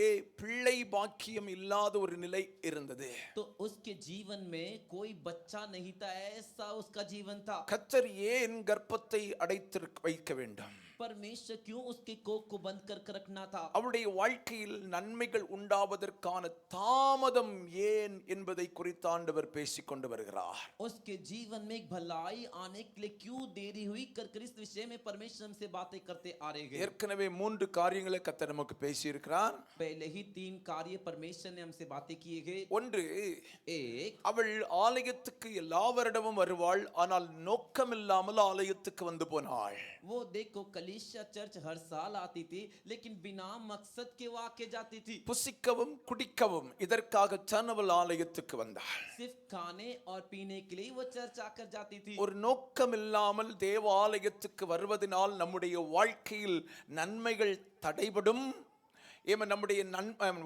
பிள்ளை பாக்கியம் இல்லாத ஒரு நிலை இருந்தது. तो उसके जीवन में कोई बच्चा बच्चा नहीं था, ऐसा उसका जीवन था। கர்த்தர் ஏன் கர்ப்பத்தை அடைத்து வைக்க வேண்டும்? परमेश्वर क्यों उसके कोख को बंद कर रखना था? அவருடைய வாழ்க்கையில் நன்மைகள் உண்டாவதற்கான தாமதம் ஏன் என்பதை குறித்து ஆண்டவர் பேசிக் கொண்டு வருகிறார். उसके जीवन में एक भलाई आने के लिए क्यों देरी हुई कर इस विषय में परमेश्वर हमसे बातें करते आ रहे हैं। ஏற்கனவே 3 காரியங்களை கர்த்தர் நமக்கு பேசி இருக்கிறார். पहले ही 3 कार्य परमेश्वर ने हमसे बातें किए गए। ஒன்று, एक, அவள் ஆலயத்துக்கு எல்லா வருடமும் வருவாள், ஆனால் நோக்கமில்லாமல் ஆலயத்துக்கு வந்து போனாள். वो देखो कलीसिया चर्च हर साल आती थी, लेकिन बिना मकसद के वो आके जाती थी। புசிக்கவும் குடிக்கவும் இதற்காகத்தான் அவள் ஆலயத்துக்கு வந்தாள். सिर्फ खाने और पीने के लिए वो चर्च आकर जाती थी। ஒரு நோக்கமில்லாமல் தேவாலயத்துக்கு வருவதனால் நம்முடைய வாழ்க்கையில் நன்மைகள் தடைபடும். நம்முடைய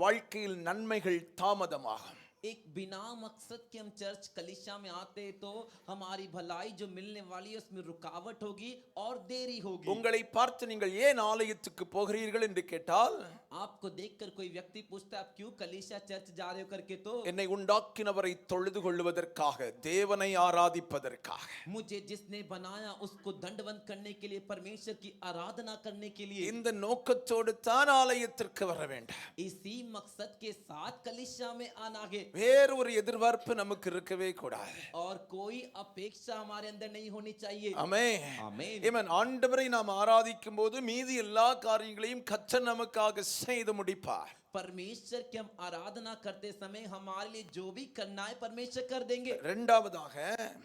வாழ்க்கையில் நன்மைகள் தாமதமாகும். एक बिना मकसद के हम चर्च कलीसिया में आते तो हमारी भलाई जो मिलने वाली है उसमें रुकावट होगी और देरी होगी। உங்களை பார்த்து நீங்கள் ஏன் ஆலயத்துக்கு போகிறீர்கள் என்று கேட்டால், आपको देखकर कोई व्यक्ति पूछता है आप क्यों कलीसिया चर्च जा रहे हो करके, तो என்னை உண்டாக்கினவரை தொழுது கொள்வதற்காக, தேவனை ஆராதிப்பதற்காக, मुझे जिसने बनाया उसको दंडवत करने के लिए, परमेश्वर की आराधना करने के लिए, இந்த நோக்கத்தோடு தான் ஆலயத்திற்கு வர வேண்டும். इसी मकसद के साथ कलीसिया में आना है। வேறு ஒரு எதிர்பார்ப்பு நமக்கு இருக்கவே கூடாது. और कोई अपेक्षा हमारे अंदर नहीं होनी चाहिए। ஆமென். आमीन। ஆமென். ஆண்டவரை நாம் ஆராதிக்கும் போது மீதி எல்லா காரியங்களையும் கர்த்தர் நமக்காக செய்து முடிப்பார். परमेश्वर की हम आराधना करते समय हमारे लिए जो भी करना है परमेश्वर कर देंगे। இரண்டாவதாக,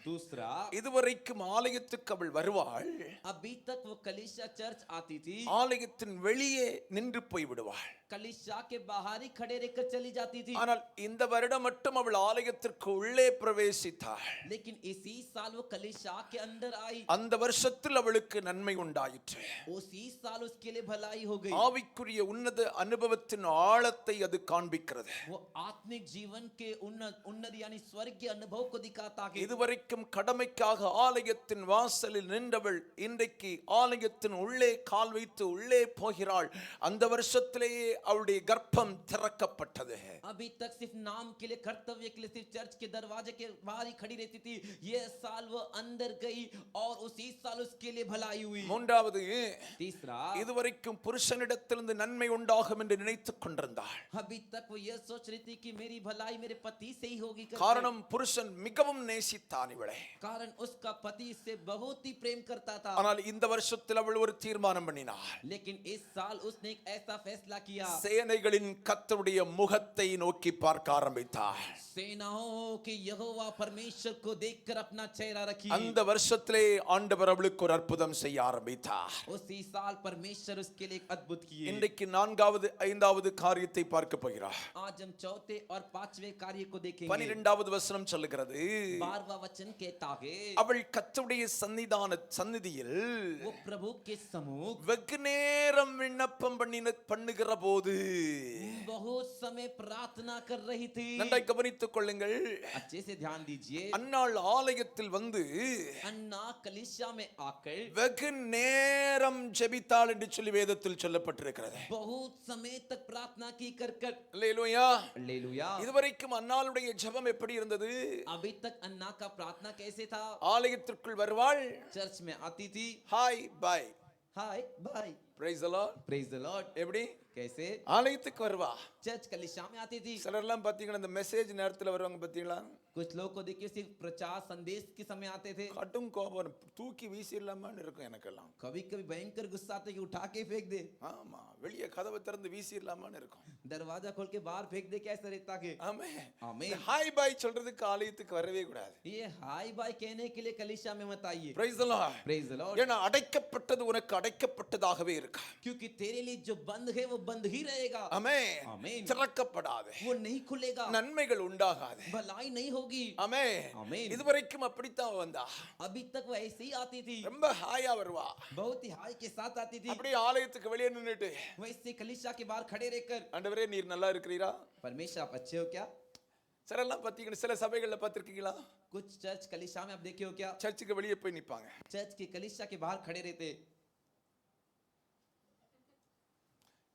दूसरा, இதுவரைக்கும் ஆலயத்துக்கு அவள் வருவாள், अभी तक वो कलीसिया चर्च आती थी, ஆலயத்தின் வெளியே நின்று போய் விடுவாள். कलीसिया के बाहर ही खड़े रहकर चली जाती थी। ஆனால் இந்த வருடம் மட்டும் அவள் ஆலயத்திற்கு உள்ளே பிரவேசித்தாள். लेकिन इसी साल वो कलीसिया के अंदर आई। அந்த வருஷத்தில் அவளுக்கு நன்மை உண்டாயிற்று. उसी साल उसके लिए भलाई हो गई। ஆவிக்குரிய உன்னத அனுபவத்தின் ஆழத்தை அது காண்பிக்கிறது. वो आत्मिक जीवन के उन्नत यानी स्वर्गीय अनुभव को दिखाता है। இதுவரைக்கும் கடமைக்காக ஆலயத்தின் வாசலில் நின்றவள் இன்றைக்கு ஆலயத்தின் உள்ளே கால் வைத்து உள்ளே போகிறாள். அந்த வருஷத்திலேயே அவளுடைய கர்ப்பம் திறக்கப்பட்டது. अभी तक सिर्फ नाम के लिए, कर्तव्य के लिए सिर्फ चर्च के दरवाजे के बाहर ही खड़ी रहती थी। ये साल वो अंदर गई और उसी साल उसके लिए भलाई हुई। மூன்றாவது, तीसरा, இதுவரைக்கும் புருஷனிடத்திலிருந்து நன்மை உண்டாகும் என்று நினைத்துக் கொண்டிருந்தாள். अभी तक वो ये सोच रही थी कि मेरी भलाई मेरे पति से ही होगी करके। காரணம், புருஷன் மிகவும் நேசித்தான் இவளை. कारण उसका पति इससे बहुत ही प्रेम करता था। ஆனால் இந்த வருஷத்தில் அவள் ஒரு தீர்மானம் பண்ணினாள். लेकिन इस साल उसने एक ऐसा फैसला किया, சேனைகளின் கர்த்தருடைய முகத்தை நோக்கி பார்க்க ஆரம்பித்தாள். सेनाओं के यहोवा परमेश्वर को देखकर अपना चेहरा रखी। அந்த வருஷத்திலே ஆண்டவர் அவளுக்கு ஒரு அற்புதம் செய்ய ஆரம்பித்தார். उसी साल परमेश्वर उसके लिए एक अद्भुत किए। இன்றைக்கு 4வது 5வது காரியத்தை பார்க்க போகிறார். आज हम चौथे और पांचवे कार्य को देखेंगे। 12வது வசனம் சொல்லுகிறது, 12वां वचन कहता है, அவள் கர்த்தருடைய சந்நிதியில் वो प्रभु के सम्मुख வெகு நேரம் விண்ணப்பம் பண்ணுகிற போது, बहुत समय प्रार्थना कर रही थी। நன்றாய் கவனித்துக் கொள்ளுங்கள். अच्छे से ध्यान दीजिए। அன்னாள் ஆலயத்தில் வந்து अन्ना कलीसिया में आकर வெகு நேரம் ஜெபித்தாள் என்று சொல்லி வேதத்தில் சொல்லப்பட்டிருக்கிறது. बहुत समय तक प्रार्थना की कर कर। அல்லேலூயா. हालेलुया। இதுவரைக்கும் அன்னாளுடைய ஜெபம் எப்படி இருந்தது? अभी तक अन्ना का प्रार्थना कैसे था? ஆலயத்திற்குள் வருவாள், चर्च में आती थी, hi bye, hi bye, praise the lord. Praise the lord. எப்படி कैसे? ஆலயத்துக்கு வருவா? चर्च कलीसिया में आती थी। சிலர்லாம் பாத்தீங்கன்னா இந்த மெசேஜ் நேரத்துல வருவாங்க பாத்தீங்களா? कुछ लोग को देखिए सिर्फ प्रचार संदेश के समय आते थे। கடும் கோபம், தூக்கி வீசிடலாமான்னு இருக்கும் எனக்கெல்லாம். कभी कभी भयंकर गुस्सा आते कि उठा के फेंक दे, ஆமா, வெளியே கதவை திறந்து வீசிடலாமான்னு இருக்கும். दरवाजा खोल के बाहर फेंक दे, कैसा रहता के। ஆமென். आमीन। ஹாய் பை சொல்றதுக்கு ஆலயத்துக்கு வரவே கூடாது. ये हाय बाय कहने के लिए कलीसिया में मत आइए। Price the lord. Praise the Lord. ஏன்னா அடைக்கப்பட்டது உனக்கு அடைக்கப்பட்டதாகவே இருக்கு. क्योंकि तेरे लिए जो बंद है वो बंद ही रहेगा। ஆமென். आमीन। திறக்கப்படாது, वो नहीं खुलेगा, நன்மைகள் உண்டாகாது. भलाई नहीं होगी। ஆமென். आमीन। இதுவரைக்கும் அப்படித்தான் வந்தா, अभी तक वो ऐसे ही आती थी, ரொம்ப ஹாயா வருவா. बहुत ही हाय के साथ आती थी। அப்படியே ஆலயத்துக்கு வெளியே நின்னுட்டு, वैसे कलीसिया के बाहर खड़े रहकर, ஆண்டவரே நீர் நல்லா இருக்கிறீரா? परमेश्वर आप अच्छे हो क्या? சிலர்லாம் பாத்தீங்கன்னா சில சபைகள்ல பார்த்திருக்கீங்களா? कुछ चर्च कलीसिया में आप देखे हो क्या? சர்ச்சுக்கு வெளியே போய் நிப்பாங்க. चर्च के कलीसिया के बाहर खड़े रहते।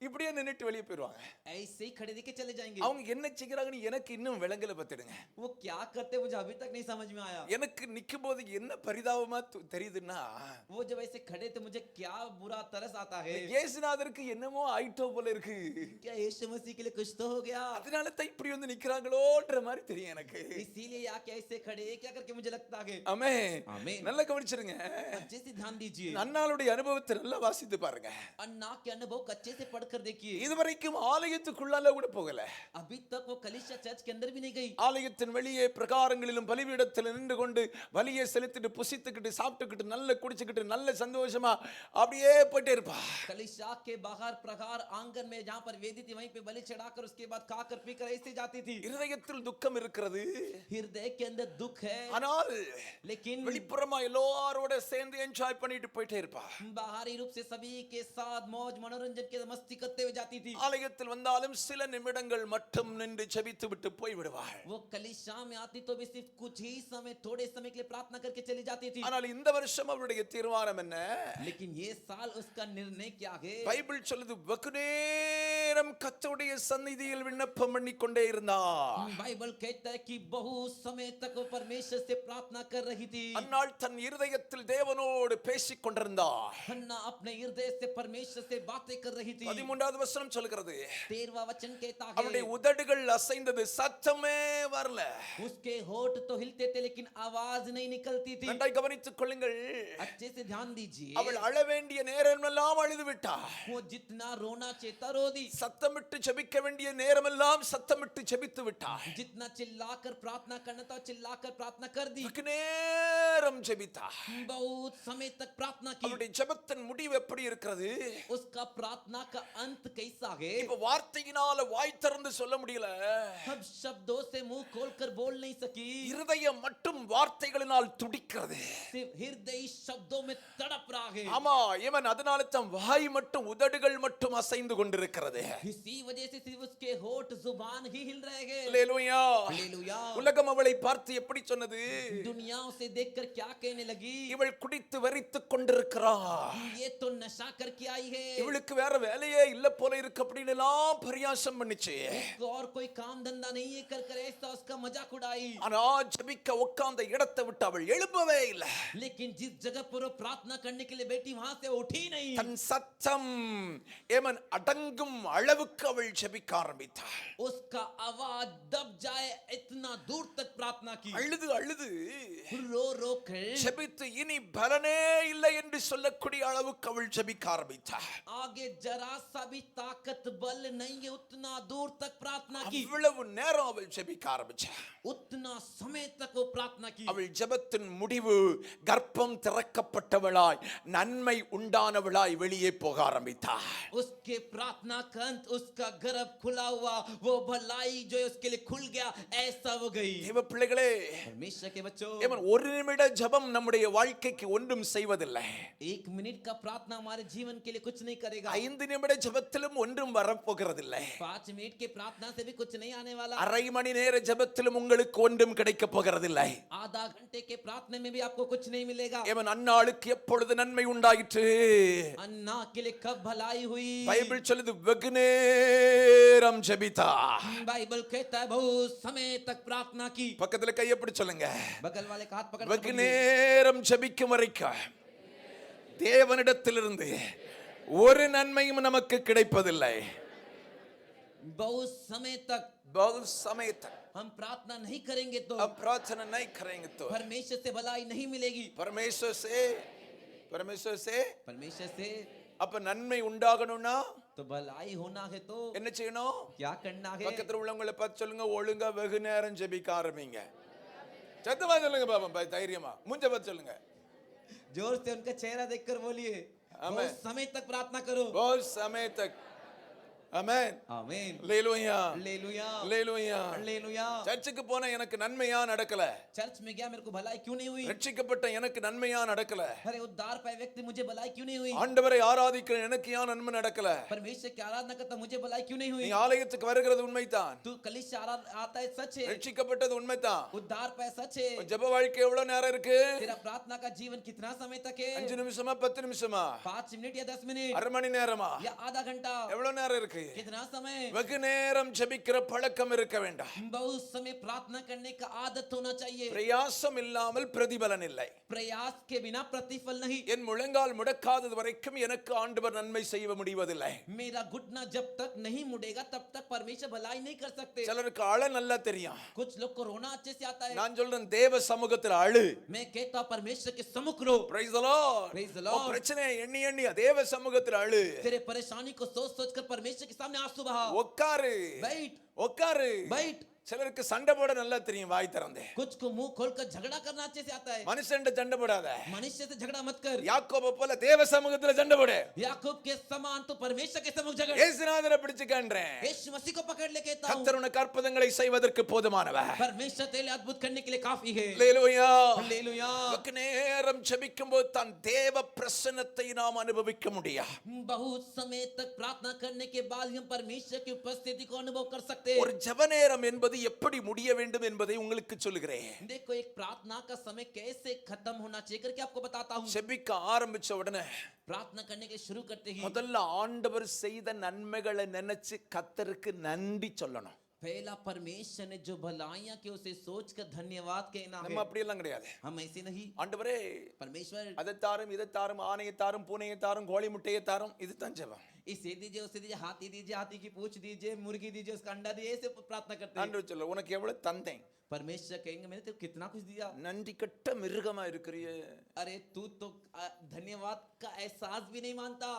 இப்படியே நின்னுட்டு வெளியே போயிருவாங்க. ऐसे ही खड़े देके चले जाएंगे। அவங்க என்ன செய்கிறாங்கன்னு எனக்கு இன்னும் விளங்கல பத்திடுங்க. वो क्या करते मुझे अभी तक नहीं समझ में आया। எனக்கு நிக்கும் போது என்ன பரிதாபமா தெரியுதுன்னா, वो जब ऐसे खड़े थे मुझे क्या बुरा तरस आता है। இயேசுநாதருக்கு என்னமோ ஆயிட்டோ போல இருக்கு. क्या यीशु मसीह के लिए कुछ तो हो गया। அதனால தான் இப்படி வந்து நிக்கறாங்களோன்ற மாதிரி தெரியும் எனக்கு. इसीलिए आके ऐसे खड़े क्या करके मुझे लगता है। ஆமென். आमीन। நல்லா கவனிச்சிருங்க. अच्छे से ध्यान दीजिए। அன்னாளுடைய அனுபவத்தை நல்லா வாசித்து பாருங்க. अन्ना के अनुभव को अच्छे से पढ़कर देखिए। இதுவரைக்கும் ஆலயத்துக்குள்ளால கூட போகல. अभी तक वो कलीसिया चर्च के अंदर भी नहीं गई। ஆலயத்தின் வெளியே பிரகாரங்களிலும் பலிபீடத்தில் நின்று கொண்டு பலியை செலுத்திட்டு புசித்துக்கிட்டு சாப்பிட்டுக்கிட்டு நல்ல குடிச்சுக்கிட்டு நல்ல சந்தோஷமா அப்படியே போயிட்டே இருப்பா. कलीसिया के बाहर प्रकार आंगन में जहाँ पर वेदी थी वहीं पे बलि चढ़ाकर उसके बाद खाकर पीकर ऐसे जाती थी। இருதயத்தில் துக்கம் இருக்கிறது. हृदय के अंदर दुख है। ஆனால் लेकिन வெளிப்புறமா எல்லாரோட சேர்ந்து என்ஜாய் பண்ணிட்டு போயிட்டே இருப்பா. बाहरी रूप से सभी के साथ मौज मनोरंजन के मस्ती करते हुए जाती थी। ஆலயத்தில் வந்தாலும் சில நிமிடங்கள் மட்டும் நின்று ஜெபித்து விட்டு போய் விடுவாள். वो कलीसिया में आती तो भी सिर्फ कुछ ही समय थोड़े समय के लिए प्रार्थना करके चली जाती थी। ஆனால் இந்த வருஷம் அவருடைய தீர்மானம் என்ன? लेकिन ये साल उसका निर्णय क्या है? பைபிள் சொல்லுது வெகு நேரம் கர்த்தருடைய சந்நிதியில் விண்ணப்பம் பண்ணிக்கொண்டே இருந்தார். बाइबल कहता है कि बहुत समय तक वो परमेश्वर से प्रार्थना कर रही थी। அன்னாள் தன் இருதயத்தில் தேவனோடு பேசிக் கொண்டிருந்தார். हन्ना अपने हृदय से परमेश्वर से बातें कर रही थी। 13வது வசனம் சொல்கிறது, 13वां वचन कहता है அவருடைய உதடுகள் அசைந்தது, சத்தமே வரல. उसके होठ तो हिलते थे लेकिन आवाज नहीं निकलती थी। நன்றாய் கவனித்துக் கொள்ளுங்கள். अच्छे से ध्यान दीजिए। அவள் அழ வேண்டிய நேரமெல்லாம் அழுது விட்டாள். वो जितना रोना चेता रो दी। சத்தமிட்டு ஜெபிக்க வேண்டிய நேரமெல்லாம் சத்தமிட்டு ஜெபித்து விட்டாள். जितना चिल्लाकर प्रार्थना करना था चिल्लाकर प्रार्थना कर दी। வெகு நேரம் ஜெபித்தாள். बहुत समय तक प्रार्थना की। அவளுடைய ஜெபத்தின் முடிவு எப்படி இருக்கிறது? उसका प्रार्थना का अंत कैसा है? இப்ப வார்த்தையினால வாய் திறந்து சொல்ல முடியல. अब शब्दों से मुंह खोलकर बोल नहीं सकी। இருதயம் மட்டும் வார்த்தைகளினால் துடிக்கிறது. सिर्फ हृदय शब्दों में तड़प रहा है। ஆமா, இவன் அதனால தான் வாய் மட்டும் உதடுகள் மட்டும் அசைந்து கொண்டிருக்கிறது. इसी वजह से सिर्फ उसके होठ जुबान ही हिल रहे हैं। அல்லேலூயா. हालेलुया। உலகம் அவளை பார்த்து எப்படி சொன்னது? दुनिया उसे देखकर क्या कहने लगी? இவள் குடித்து வெறித்துக் கொண்டிருக்கிறாள். ये तो नशा करके आई है। இவளுக்கு வேற வேலையே இல்ல போல இருக்கு அப்படின்னு எல்லாம் பரியாசம் பண்ணிச்சு. इसको और कोई काम धंधा नहीं है कर ऐसा उसका मजाक उड़ाई। ஆனா ஜெபிக்க உட்கார்ந்த இடத்தை விட்டு அவள் எழும்பவே இல்லை. लेकिन जिस जगह पर वो प्रार्थना करने के लिए बैठी वहां से उठी नहीं। தன் சத்தம் ஏமன் அடங்கும் அளவுக்கு அவள் ஜெபிக்க ஆரம்பித்தாள். उसका आवाज दब जाए इतना दूर तक प्रार्थना की। அழுது அழுது रो रो कर ஜெபித்து இனி பலனே இல்லை என்று சொல்லக்கூடிய அளவுக்கு அவள் ஜெபிக்க ஆரம்பித்தாள். आगे जरा सा भी ताकत बल नहीं है उतना दूर तक प्रार्थना की। அவ்வளவு நேரம் அவள் ஜெபிக்க ஆரம்பிச்சாள். उतना समय तक वो प्रार्थना की। அவள் ஜெபத்தின் முடிவு கர்ப்பம் திறக்கப்பட்டவளாய் நன்மை உண்டானவளாய் வெளியே போக ஆரம்பித்தாள். उसके प्रार्थना का अंत उसका गर्भ खुला हुआ वो भलाई जो है उसके लिए खुल गया ऐसा वो गई। தேவ பிள்ளைகளே, परमेश्वर के बच्चों, ஏமன் ஒரு நிமிட ஜெபம் நம்முடைய வாழ்க்கைக்கு ஒன்றும் செய்வதில்லை. 1 मिनट का प्रार्थना हमारे जीवन के लिए कुछ नहीं करेगा। 5 நிமிட ஜெபத்திலும் ஒன்றும் வரப்போகிறதில்லை. 5 मिनट के प्रार्थना से भी कुछ नहीं आने वाला। அரை மணி நேர ஜெபத்திலும் உங்களுக்கு ஒன்றும் கிடைக்க போகிறதில்லை. आधा घंटे के प्रार्थना में भी आपको कुछ नहीं मिलेगा। ஏமன் அன்னாளுக்கு எப்பொழுது நன்மை உண்டாயிற்று? अन्ना के लिए कब भलाई हुई? பைபிள் சொல்லுது வெகு நேரம் ஜெபித்தா. बाइबल कहता है बहुत समय तक प्रार्थना की। பக்கத்துல கையை பிடிச்சு சொல்லுங்க, बगल वाले का हाथ पकड़ வெகு நேரம் ஜெபிக்கும் வரைக்கும் தேவனிடத்திலிருந்து ஒரு நன்மையும் நமக்கு கிடைப்பதில்லை. बहुत समय तक बहुत समय तक हम प्रार्थना नहीं करेंगे तो अब प्रार्थना नहीं करेंगे तो परमेश्वर से भलाई नहीं मिलेगी। परमेश्वर से परमेश्वर से அப்ப நன்மை உண்டாகணும்னா तो भलाई होना है तो என்ன செய்யணும்? क्या करना है? பக்கத்துல உள்ளவங்களை பார்த்து சொல்லுங்க, ஒழுங்கா வெகு நேரம் ஜெபிக்க ஆரம்பிங்க. சத்தமா சொல்லுங்க பாப்பா, தைரியமா மூஞ்ச பார்த்து சொல்லுங்க. जोर से उनका चेहरा देखकर बोलिए बहुत समय तक प्रार्थना करो। बहुत समय तक ஆமென். आमीन அல்லேலூயா. हालेलुया அல்லேலூயா. हालेलुया சர்ச்சுக்கு போன எனக்கு நன்மையா நடக்கல. चर्च में गया मेरे को भलाई क्यों नहीं हुई ரட்சிக்கப்பட்ட எனக்கு நன்மையா நடக்கல. अरे उद्धार पाए व्यक्ति मुझे भलाई क्यों नहीं हुई ஆண்டவரை ஆராதிக்கிற எனக்கு ஏன் நன்மை நடக்கல? परमेश्वर की आराधना करता मुझे भलाई क्यों नहीं நீ हुई ஆலயத்துக்கு வருகிறது உண்மைதான். तू कलीसिया आता है सच है ரட்சிக்கப்பட்டது உண்மைதான். उद्धार पाए सच है ஜெப வாழ்க்கை எவ்வளவு நேரம் இருக்கு? तेरा प्रार्थना का जीवन कितना समय तक है 5 நிமிஷமா 10 நிமிஷமா 5 मिनट या 10 मिनट அரை மணி நேரமா या आधा घंटा எவ்வளவு நேரம் இருக்கு? कितना समय வெகு நேரம் ஜெபிக்கிற பழக்கம் இருக்க வேண்டாம். बहुत समय प्रार्थना करने का आदत होना चाहिए பிரயாசம் இல்லாமல் பிரதிபலன் இல்லை. प्रयास के बिना प्रतिफल नहीं என் முழங்கால் முடக்காதது வரைக்கும் எனக்கு ஆண்டவர் நன்மை செய்ய முடிவதில்லை. मेरा घुटना जब तक नहीं मुड़ेगा तब तक परमेश्वर भलाई नहीं कर सकते சிலருக்கு அழ நல்லா தெரியும். कुछ लोग को रोना अच्छे से आता है நான் சொல்றேன் தேவ சமூகத்தில் அழு. मैं कहता हूं परमेश्वर के सम्मुख रो Praise the Lord. Praise the உன் Lord பிரச்சனை எண்ணி எண்ணி தேவ சமூகத்தில் அழு. तेरे परेशानी को सोच सोच कर परमेश्वर के सामने आंसू बहा உட்காரு बैठ உட்காரு. बैठ சிலருக்கு சண்டை போட நல்லா தெரியும் வாய் திறந்தே. कुछ को मुंह खोलकर झगड़ा करना अच्छे से आता है மனுஷன்ட சண்டை போடாத. मनुष्य से झगड़ा मत कर யாக்கோபு போல தேவ சமூகத்துல சண்டை போடு. याकूब के समान तो परमेश्वर के सम्मुख झगड़ இயேசுநாதரை பிடிச்சுக்கன்றேன். यीशु मसीह को पकड़ ले कहता हूं கர்த்தர் உனக்கு அற்புதங்களை செய்வதற்கு போதுமானவர். परमेश्वर तेरे लिए अद्भुत करने के लिए काफी है அல்லேலூயா. हालेलुया வெகு நேரம் ஜெபிக்கும்போது தான் தேவ பிரசன்னத்தை நாம் அனுபவிக்க முடியும். बहुत समय तक प्रार्थना करने के बाद हम परमेश्वर की उपस्थिति को अनुभव कर सकते हैं ஒரு ஜெப நேரம் என்பது எப்படி முடிய வேண்டும் என்பதை உங்களுக்கு சொல்லுகிறேன். देखो एक प्रार्थना का समय कैसे खत्म होना चाहिए करके आपको बताता हूं ஜெபிக்க ஆரம்பிச்ச உடனே प्रार्थना करने के शुरू करते ही முதல்ல ஆண்டவர் செய்த நன்மைகளை நினைச்சு கர்த்தருக்கு நன்றி சொல்லணும். पहला परमेश्वर ने जो भलाइयां की उसे सोचकर धन्यवाद कहना நம்ம है அப்படி எல்லாம் கிடையாது. हम ऐसे नहीं ஆண்டவரே परमेश्वर அதை தாரும் இதை தாரும் ஆணையை தாரும் பூனையை தாரும் கோழி முட்டையை தாரும் இதுதான் ஜெபம். इसे दीजिए उसे दीजिए हाथी की पूंछ दीजिए मुर्गी दीजिए उसका अंडा दीजिए ऐसे प्रार्थना करते हैं ஆண்டவர் சொல்ல உனக்கு எவ்வளவு தந்தேன். परमेश्वर कहेंगे मैंने तेरे को कितना कुछ दिया நன்றி கெட்ட மிருகமா இருக்கிறியே. अरे तू तो धन्यवाद का एहसास भी नहीं मानता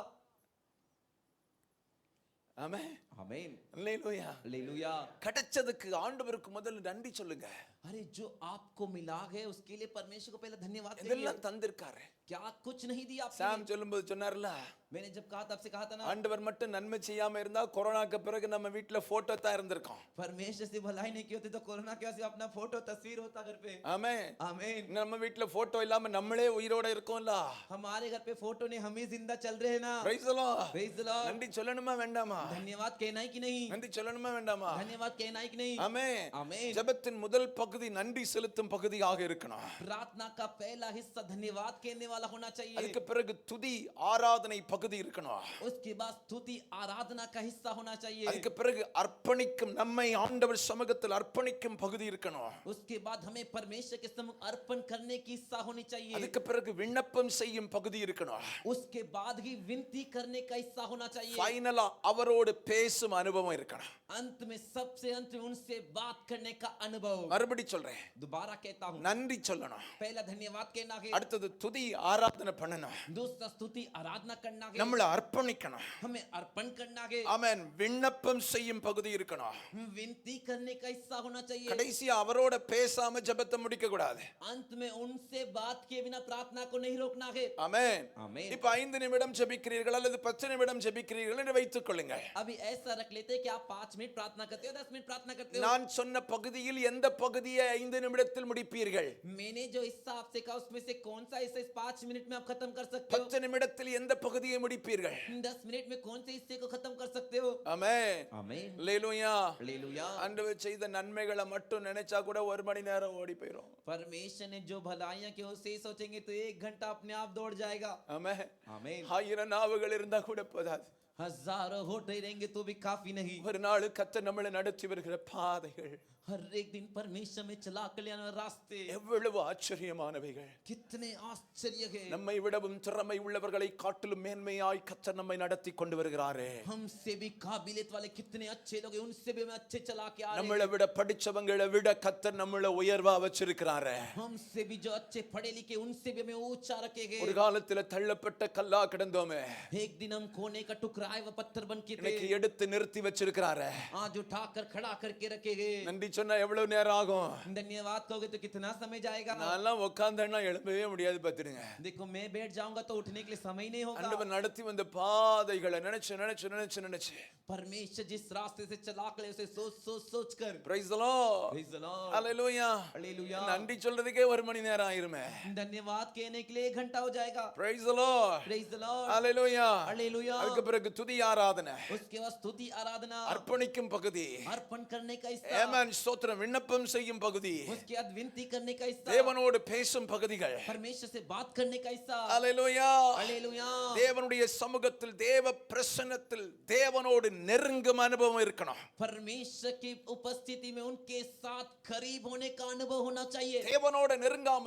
ஆமென். आमीन அல்லேலூயா. हालेलुया கிடைச்சதுக்கு ஆண்டவருக்கு முதல்ல நன்றி சொல்லுங்க. अरे जो आपको मिला है उसके लिए परमेश्वर को पहले धन्यवाद करिए இதெல்லாம் தந்திருக்காரு. क्या कुछ नहीं दिया आपको சாம் சொல்லும்போது சொன்னார்ல, मैंने जब कहा था आपसे कहा था ना ஆண்டவர் மட்டும் நன்மை செய்யாம இருந்தா கொரோனாக்கு பிறகு நம்ம வீட்ல போட்டோ தான் இருந்திருக்கும். परमेश्वर से भलाई नहीं की होती तो कोरोना के वजह से अपना फोटो तस्वीर होता घर पे ஆமென். आमीन நம்ம வீட்ல போட்டோ இல்லாம நம்மளே உயிரோட இருக்கோம்ல. हमारे घर पे फोटो नहीं हम ही जिंदा चल रहे हैं ना Praise the Lord. Praise the Lord நன்றி சொல்லணுமா வேண்டாமா? धन्यवाद कहना है कि नहीं நன்றி சொல்லணுமா வேண்டாமா? धन्यवाद कहना है कि नहीं ஆமென். आमीन ஜெபத்தின் முதல் பகுதி நன்றி செலுத்தும் பகுதியாக இருக்கணும். प्रार्थना का पहला हिस्सा धन्यवाद कहने वाला होना चाहिए அதுக்கு பிறகு துதி ஆராதனை பகுதி இருக்கணும். उसके बाद स्तुति आराधना का हिस्सा होना चाहिए அதுக்கு பிறகு அர்ப்பணிக்கும் நம்மை ஆண்டவர் சமூகத்தில் அர்ப்பணிக்கும் பகுதி இருக்கணும். उसके बाद हमें परमेश्वर के सम्मुख अर्पण करने की हिस्सा होनी चाहिए அதுக்கு பிறகு விண்ணப்பம் செய்யும் பகுதி இருக்கணும். उसके बाद ही विनती करने का हिस्सा होना चाहिए ஃபைனலா அவரோடு பேசும் அனுபவம் இருக்கணும். अंत में सबसे अंत में उनसे बात करने का अनुभव மறுபடி சொல்றேன், दोबारा कहता हूँ நன்றி சொல்லணும். पहला धन्यवाद कहना है அடுத்தது துதி ஆராதனை பண்ணணும். दूसरा स्तुति आराधना करना है நம்மள அர்ப்பணிக்கணும். हमें अर्पण करना है ஆமென். விண்ணப்பம் செய்யும் பகுதி இருக்கணும். विनती करने का हिस्सा होना चाहिए கடைசியா அவரோட பேசாம ஜெபத்தை முடிக்க கூடாது. अंत में उनसे बात किए बिना प्रार्थना को नहीं रोकना है ஆமென். आमीन இப்ப 5 நிமிடம் ஜெபிக்கிறீர்கள் அல்லது 10 நிமிடம் ஜெபிக்கிறீர்கள் என்று வைத்துக் கொள்ளுங்கள். अभी ऐसा रख लेते हैं कि आप 5 मिनट प्रार्थना करते हो 10 मिनट प्रार्थना करते हो நான் சொன்ன பகுதியில் எந்த பகுதியை 5 நிமிடத்தில் முடிப்பீர்கள்? मैंने जो हिस्सा आपसे कहा उसमें से कौन सा हिस्सा इस 5 मिनट में आप खत्म कर सकते हो 10 நிமிடத்தில் எந்த பகுதியை முடிப்பீர்கள்? 10 मिनट में कौन से हिस्से को खत्म कर सकते हो ஆமென். आमीन அல்லேலூயா. हालेलुया ஆண்டவர் செய்த நன்மைகளை மட்டும் நினைச்சா கூட 1 மணி நேரம் ஓடி போயிடும். परमेश्वर ने जो भलाइयां की उसे सोचेंगे तो 1 घंटा अपने आप दौड़ जाएगा ஆமென். आमीन 1000 நாவுகள் இருந்தா கூட போதாது. हजारों होठे रहेंगे तो भी काफी नहीं ஒரு நாள் கர்த்தர் நம்மளை நடத்தி வருகிற பாதைகள் हर एक दिन परमेश्वर में चला कर ले आने वाले रास्ते எவ்வளவு ஆச்சரியமானவைகள். कितने आश्चर्य है நம்மை விடவும் திறமை உள்ளவர்களை காட்டிலும் மேன்மையாய் கர்த்தர் நம்மை நடத்தி கொண்டு வருகிறாரே. हमसे भी काबिलियत वाले कितने अच्छे लोग हैं उनसे भी हमें अच्छे चला के आ रहे நம்மளை விட படிச்சவங்களை விட கர்த்தர் நம்மள உயர்வா வச்சிருக்கிறாரே. हैं हमसे भी जो अच्छे पढ़े लिखे उनसे भी हमें ऊंचा रखेंगे ஒரு காலத்துல தள்ளப்பட்ட கல்லா கிடந்தோமே, एक दिन हम कोने का टुकड़ा ठुकराए व पत्थर बन के இன்னைக்கு थे, எடுத்து நிறுத்தி வச்சிருக்கிறாரு. आज उठाकर खड़ा करके रखे गए। நன்றி சொன்னா எவ்வளவு நேரம் ஆகும்? धन्यवाद कहोगे तो कितना समय जाएगा? நான்லாம் உட்கார்ந்தேன்னா எழும்பவே முடியாது பாத்துடுங்க. देखो मैं बैठ जाऊंगा तो उठने के लिए समय नहीं होगा। ஆண்டவர் நடத்தி வந்த பாதைகளை நினைச்சு நினைச்சு நினைச்சு நினைச்சு परमेश्वर जिस रास्ते से चला कर उसे सोच सोच सोच कर। Price the Lord. Praise the Lord. Hallelujah. Hallelujah. நன்றி சொல்றதுக்கே ஒரு மணி நேரம் ஆயிருமே. धन्यवाद कहने के लिए 1 घंटा हो जाएगा। Price the Lord. Praise the Lord. Hallelujah. Hallelujah. அதுக்கு பிறகு துதி ஆராதனை, उसके बाद स्तुति आराधना, அர்ப்பணிக்கும் பகுதி, अर्पण करने का हिस्सा, ஆமென் ஸ்தோத்திரம், விண்ணப்பம் செய்யும் பகுதி, उसके बाद विनती करने का हिस्सा, தேவனோடு பேசும் பகுதிகள். परमेश्वर से बात करने का हिस्सा। ஹalleluya. हालेलुया। தேவனுடைய சமூகத்தில் தேவ பிரசன்னத்தில் தேவனோடு நெருங்கும் அனுபவம் இருக்கணும். परमेश्वर की उपस्थिति में उनके साथ करीब होने का अनुभव होना चाहिए। தேவனோடு நெருங்காம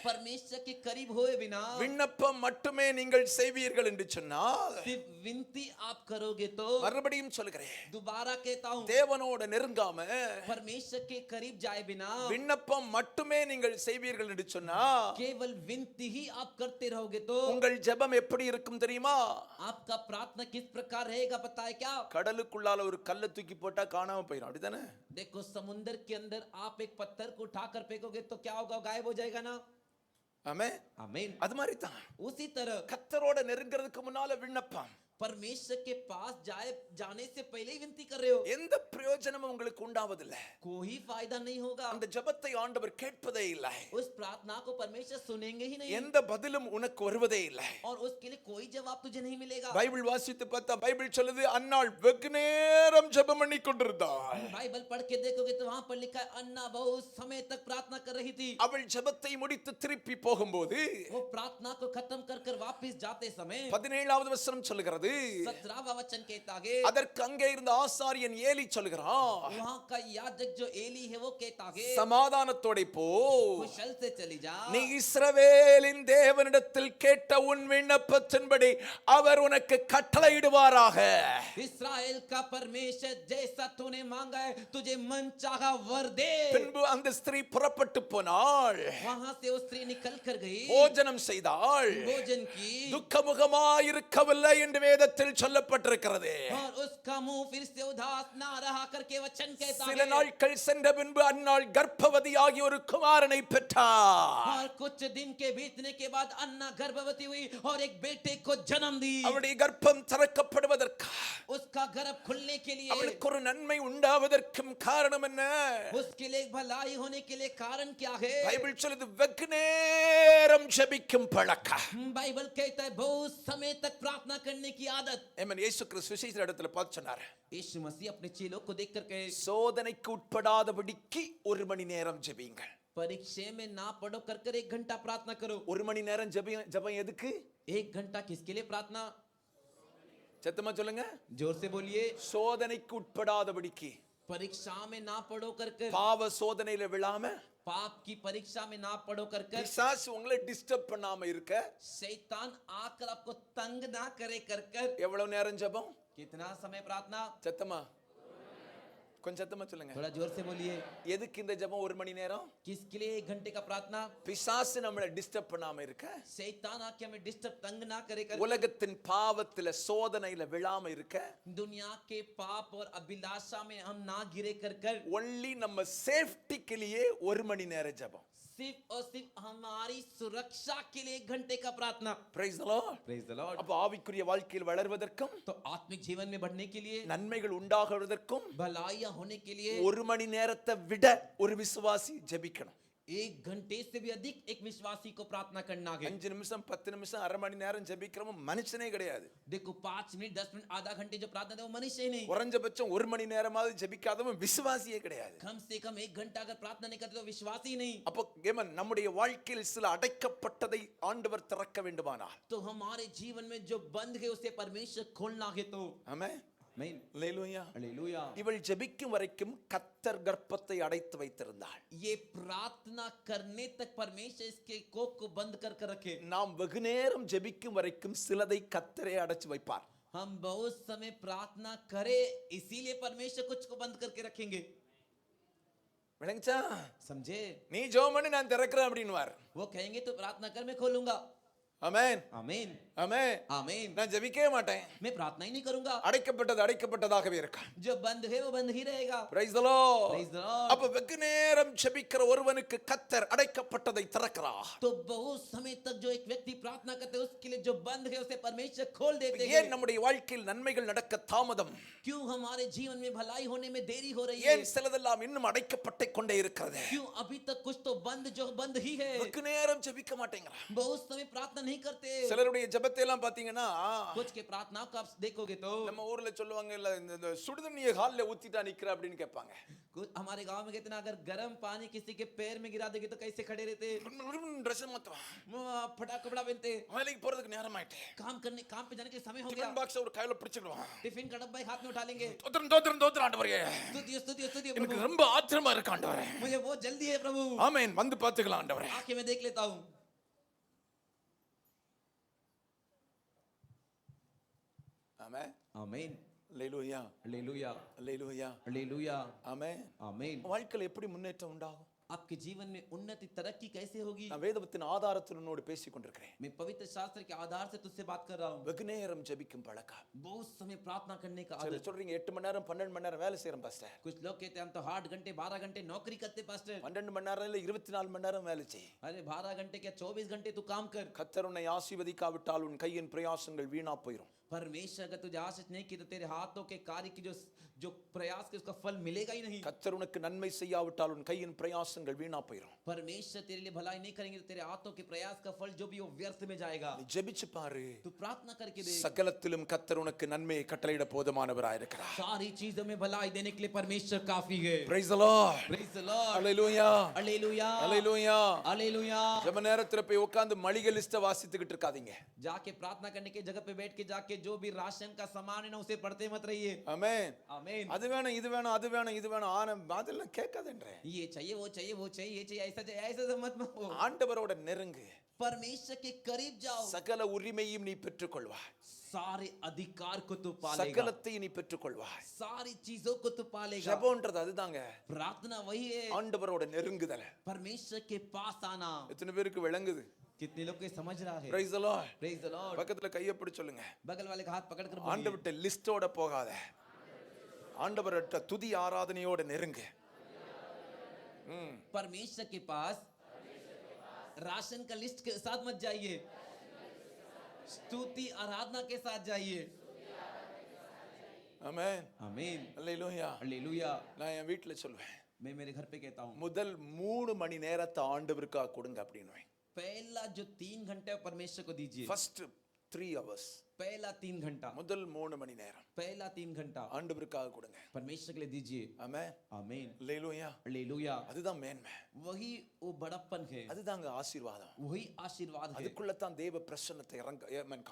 परमेश्वर के करीब हुए बिना விண்ணப்பம் மட்டுமே நீங்கள் செய்வீர்கள் என்று சொன்னால், सिर्फ विनती आप करोगे तो, மறுபடியும் சொல்கிறேன், दोबारा कहता हूँ, தேவனோடு நெருங்காம परमेश्वर के करीब जाए बिना விண்ணப்பம் மட்டுமே நீங்கள் செய்வீர்கள் என்று சொன்னால், केवल विनती ही आप करते रहोगे तो உங்கள் ஜெபம் எப்படி இருக்கும் தெரியுமா? आपका प्रार्थना किस प्रकार रहेगा पता है क्या? கடலுக்குள்ளால ஒரு கல்லை தூக்கி போட்டா காணாம போயிடும், அப்படிதானே? देखो समुद्र के अंदर आप एक पत्थर को उठाकर फेंकोगे तो क्या होगा? गायब हो जाएगा ना? ஆமென். आमीन। அது மாதிரி தான் उसी तरह கர்த்தரோட நெருங்கிறதுக்கு முன்னால விண்ணப்பம். परमेश्वर के पास जाने से पहले ही विनती कर रहे हो, எந்த பிரயோஜனமும் உங்களுக்கு உண்டாவதில்லை. कोई फायदा नहीं होगा। அந்த ஜெபத்தை ஆண்டவர் கேட்பதே இல்லை. उस प्रार्थना को परमेश्वर सुनेंगे ही नहीं, எந்த பதிலும் உனக்கு வருவதே இல்லை. और उसके लिए कोई जवाब तुझे नहीं मिलेगा। பைபிள் வாசித்து பார்த்தா பைபிள் சொல்லுது, அன்னாள் வெகு நேரம் ஜெபம் பண்ணி கொண்டிருந்தாள். बाइबल पढ़ के देखोगे तो वहां पर लिखा है अन्ना बहुत समय तक प्रार्थना कर रही थी। அவள் ஜெபத்தை முடித்து திருப்பி போகும்போது वो प्रार्थना को खत्म कर कर वापस जाते समय 17வது வசனம் சொல்லுகிறது, 17वां वचन कहता है, அதற்கு அங்கே இருந்த ஆசாரியன் ஏலி சொல்கிறான், वहां का याजक जो एली है वो कहता है, சமாதானத்தோட போ, कुशल से चली जा। நீ இஸ்ரவேலின் தேவனிடத்தில் கேட்ட உன் விண்ணப்பத்தின்படி அவர் உனக்கு கட்டளையிடுவாராக. इस्राएल का परमेश्वर जैसा तूने मांगा है तुझे मन चाहा वर दे। பின்பு அந்த ஸ்திரீ புறப்பட்டு போனாள், वहां से वो स्त्री निकल कर गई, போஜனம் செய்தாள், भोजन की, துக்கமுகமாயிருக்கவில்லை என்று வேதத்தில் சொல்லப்பட்டிருக்கிறது. और उसका मुंह फिर से उदास ना रहा करके वचन कहता சில है। நாட்கள் சென்ற பின்பு அன்னாள் கர்ப்பவதியாகி ஒரு குமாரனை பெற்றார். और कुछ दिन के बीतने के बाद अन्ना गर्भवती हुई और एक बेटे को जन्म दी। அவளுடைய கர்ப்பம் திறக்கப்படுவதற்கு, उसका गर्भ खुलने के लिए, அவளுக்கு ஒரு நன்மை உண்டாவதற்கும் காரணம் என்ன? उसके लिए भलाई होने के लिए कारण क्या है? பைபிள் சொல்லுது, வெகு நேரம் ஜெபிக்கும் பழக்கம். बाइबल कहता है बहुत समय तक प्रार्थना करने की आदत। ஆமென். இயேசு கிறிஸ்து விசேஷ இடத்துல பார்த்து சொன்னார், यीशु मसीह अपने चेलों को देख कर कहे, சோதனைக்கு உட்படாதபடிக்கு 1 மணி நேரம் ஜெபியுங்கள். परीक्षा में ना पढ़ो कर कर 1 घंटा प्रार्थना करो। 1 மணி நேரம் ஜெபம் எதுக்கு? 1 घंटा किसके लिए प्रार्थना? சத்தமா சொல்லுங்க. जोर से बोलिए। சோதனைக்கு உட்படாதபடிக்கு, परीक्षा में ना पढ़ो कर कर, பாவ சோதனையில விழாம, पाप की परीक्षा में ना पढ़ो कर कर, பிசாசு உங்களை டிஸ்டர்ப் பண்ணாம இருக்க शैतान आकर आपको तंग ना करे कर कर எவ்வளவு நேரம் ஜெபம்? कितना समय प्रार्थना? சத்தமா கொஞ்சம் சத்தமா சொல்லுங்க. थोड़ा जोर से बोलिए। எதுக்கு இந்த ஜெபம் 1 மணி நேரம்? किसके लिए 1 घंटे का प्रार्थना? பிசாசு நம்மளை டிஸ்டர்ப் பண்ணாம இருக்க, शैतान आके हमें डिस्टर्ब तंग ना करे कर, உலகத்தின் பாவத்தில சோதனையில விழாம இருக்க, दुनिया के पाप और अभिलाषा में हम ना गिरे कर कर, ஒன்லி நம்ம சேஃப்டிக்கு लिए 1 மணி நேரம் ஜெபம். सिर्फ और सिर्फ हमारी सुरक्षा के लिए 1 घंटे का प्रार्थना। Praise the Lord. Praise the Lord। அப்ப ஆவிக்குரிய வாழ்க்கையில் வளர்வதற்கும், तो आत्मिक जीवन में बढ़ने के लिए, நன்மைகள் உண்டாகுவதற்கும் भलाइयां होने के लिए 1 மணி நேரத்தை விட ஒரு விசுவாசி ஜெபிக்கணும். 1 घंटे से भी अधिक एक विश्वासी को प्रार्थना करना है। 5 நிமிஷம் 10 நிமிஷம் அரை மணி நேரம் ஜெபிக்கிறவன் மனுஷனே கிடையாது. देखो 5 मिनट 10 मिनट आधा घंटे जो प्रार्थना है वो मनुष्य ही नहीं। குறைஞ்சபட்சம் 1 மணி நேரமாவது ஜெபிக்காதவன் விசுவாசியே கிடையாது. कम से कम 1 घंटा अगर प्रार्थना नहीं करते तो विश्वासी ही नहीं। அப்போ ஏமன் நம்முடைய வாழ்க்கையில் சில அடைக்கப்பட்டதை ஆண்டவர் திறக்க வேண்டுமானால், तो हमारे जीवन में जो बंद है उसे परमेश्वर खोलना है। तो ஆமென். आमीन। அல்லேலூயா. हालेलुया। இவள் ஜெபிக்கும் வரைக்கும் கர்த்தர் கர்ப்பத்தை அடைத்து வைத்திருந்தாள். ये प्रार्थना करने तक परमेश्वर इसके कोख को बंद कर कर रखे। நாம் வெகு நேரம் ஜெபிக்கும் வரைக்கும் சிலதை கர்த்தரே அடைச்சு வைப்பார். हम बहुत समय प्रार्थना करें इसीलिए परमेश्वर कुछ को बंद करके रखेंगे। விளங்குச்சா? समझे? நீ ஜெபம் பண்ணி நான் திறக்கிறேன் அப்படின்னுவார். वो कहेंगे तो प्रार्थना कर मैं खोलूंगा। ஆமென். आमीन। ஆமென். आमीन। நான் ஜெபிக்கவே மாட்டேன். मैं प्रार्थना ही नहीं करूंगा, அடைக்கப்பட்டது அடைக்கப்பட்டதாகவே இருக்கும். जो बंद है वो बंद ही रहेगा। Praise the Lord. Praise the Lord। அப்ப வெகு நேரம் ஜெபிக்கிற ஒருவனுக்கு கர்த்தர் அடைக்கப்பட்டதை திறக்கிறார். तो बहुत समय तक जो एक व्यक्ति प्रार्थना करते है उसके लिए जो बंद है उसे परमेश्वर खोल देते हैं। ஏன் நம்முடைய வாழ்க்கையில் நன்மைகள் நடக்க தாமதம்? क्यों हमारे जीवन में भलाई होने में देरी हो रही है? ஏன் சிலதெல்லாம் இன்னும் அடைக்கப்பட்டே கொண்டே இருக்கிறது? क्यों अभी तक कुछ तो बंद जो बंद ही है? வெகு நேரம் ஜெபிக்க மாட்டேங்கிறான். बहुत समय प्रार्थना नहीं करते। சிலருடைய ஜெபத்தை எல்லாம் பாத்தீங்கன்னா कुछ के प्रार्थनाओं को आप देखोगे तो நம்ம ஊர்ல சொல்லுவாங்க இல்ல இந்த சுடுதண்ணியை கால்ல ஊத்திட்டா நிக்கிற அப்படின்னு கேட்பாங்க. कुछ हमारे गांव में कहते ना, अगर गर्म पानी किसी के पैर में गिरा देगे तो कैसे खड़े रहते? ட்ரெஸ் மாத்துவான். फटा कपड़ा पहनते, வேலைக்கு போறதுக்கு நேரம் ஆயிட்டு. काम पे जाने के समय हो गया। டிஃபன் பாக்ஸ் ஒரு கையில பிடிச்சிடுவான். टिफिन का डब्बा एक हाथ में उठा लेंगे। தோத்திரம் தோத்திரம் தோத்திரம் ஆண்டவரே. स्तुति स्तुति स्तुति எனக்கு प्रभु, ரொம்ப ஆத்திரமா இருக்கு ஆண்டவரே. मुझे बहुत जल्दी है प्रभु। ஆமென். வந்து பாத்துக்கலாம் ஆண்டவரே. आंखें में देख लेता हूँ। ஆமென். आमीन। அல்லேலூயா. हालेलुया। அல்லேலூயா. हालेलुया। ஆமென். आमीन। வாழ்க்கையில எப்படி முன்னேற்றம் உண்டாகும்? आपके जीवन में उन्नति तरक्की कैसे होगी? நான் வேதத்தின் ஆதாரத்தில் உன்னோடு பேசிக் கொண்டிருக்கிறேன். मैं पवित्र शास्त्र के आधार से तुझसे बात कर रहा हूँ। வெகு நேரம் ஜெபிக்கும் பழக்கம். बहुत समय प्रार्थना करने का சிலர் आदत। சொல்றீங்க 8 மணி நேரம் 12 மணி நேரம் வேலை செய்யறோம் பாஸ்டர். कुछ लोग कहते हैं हम तो 8 घंटे 12 घंटे नौकरी करते पास्टर। 12 மணி நேரம் இல்ல 24 மணி நேரம் வேலை செய். अरे 12 घंटे क्या 24 घंटे तू काम कर। கர்த்தர் உன்னை ஆசீர்வதிக்காவிட்டால் உன் கையின் பிரயாசங்கள் வீணா போயிடும். परमेश्वर अगर तुझे आशीष नहीं की तो तेरे हाथों के कार्य की जो प्रयास के उसका फल मिलेगा ही नहीं। கர்த்தர் உனக்கு நன்மை செய்யாவிட்டால் உன் கையின் பிரயாசங்கள் வீணா போயிடும். परमेश्वर तेरे लिए भलाई नहीं करेंगे तो तेरे हाथों के प्रयास का फल जो भी वो व्यर्थ में जाएगा। நீ ஜெபிச்சு பாரு. तू प्रार्थना करके देख। சகலத்திலும் கர்த்தர் உனக்கு நன்மையை கட்டளையிட போதுமானவராய் இருக்கிறார். सारी चीजों में भलाई देने के लिए परमेश्वर काफी है। Praise the Lord. Praise the Lord। Hallelujah. Hallelujah. Hallelujah. Hallelujah. ஜெப நேரத்துல போய் உட்கார்ந்து மளிகை லிஸ்ட வாசித்துக்கிட்டு இருக்காதீங்க. जाके प्रार्थना करने की जगह पे बैठ के जाके जो भी राशन का सामान है ना उसे पढ़ते मत रहिए। ஆமென். आमीन। அது வேணும் இது வேணும் அது வேணும் இது வேணும் ஆனா அதெல்லாம் கேட்காதேன்றேன். ये चाहिए वो चाहिए वो चाहिए ये चाहिए ऐसा मत हो। ஆண்டவரோட நெருங்கு. परमेश्वर के करीब जाओ। சகல உரிமையும் நீ பெற்றுக்கொள்வாய். सारे अधिकार को तू पालेगा। சகலத்தை நீ பெற்றுக்கொள்வாய். सारी चीजों को तू पालेगा। ஜெபம்ன்றது அதுதாங்க. प्रार्थना वही है। ஆண்டவரோட நெருங்குதல். परमेश्वर के पास आना। எத்தனை பேருக்கு விளங்குது? कितने लोग को समझ रहा है? Praise the Lord. Praise the Lord। பக்கத்துல கையை பிடிச்சு சொல்லுங்க. बगल वाले का हाथ पकड़ कर बोलिए। ஆண்டவர்ட்ட லிஸ்டோட போகாத. ஆண்டவர்ட்ட துதி ஆராதனையோட நெருங்கு. परमेश्वर के पास राशन का लिस्ट के साथ मत जाइए, स्तुति आराधना के साथ जाइए। ஆமென். आमीन। அல்லேலூயா. हालेलुया। நான் என் வீட்ல சொல்வேன். मैं मेरे घर पे कहता हूँ முதல் 3 மணி நேரத்தை ஆண்டவருக்காக கொடுங்க அப்படின்னுவேன். पहला जो 3 घंटे परमेश्वर को दीजिए। First 3 hours. पहला 3 घंटा। முதல் 3 மணி நேரம் पहला 3 घंटा ஆண்டவருக்காக கொடுங்க. परमेश्वर के लिए दीजिए। ஆமென். आमीन। அல்லேலூயா. हालेलुया। அதுதான் மேன்மை. वही वो बड़प्पन है, அதுதாங்க ஆசீர்வாதம். वही आशीर्वाद है। அதுக்குள்ள தான் தேவ பிரசன்னத்தை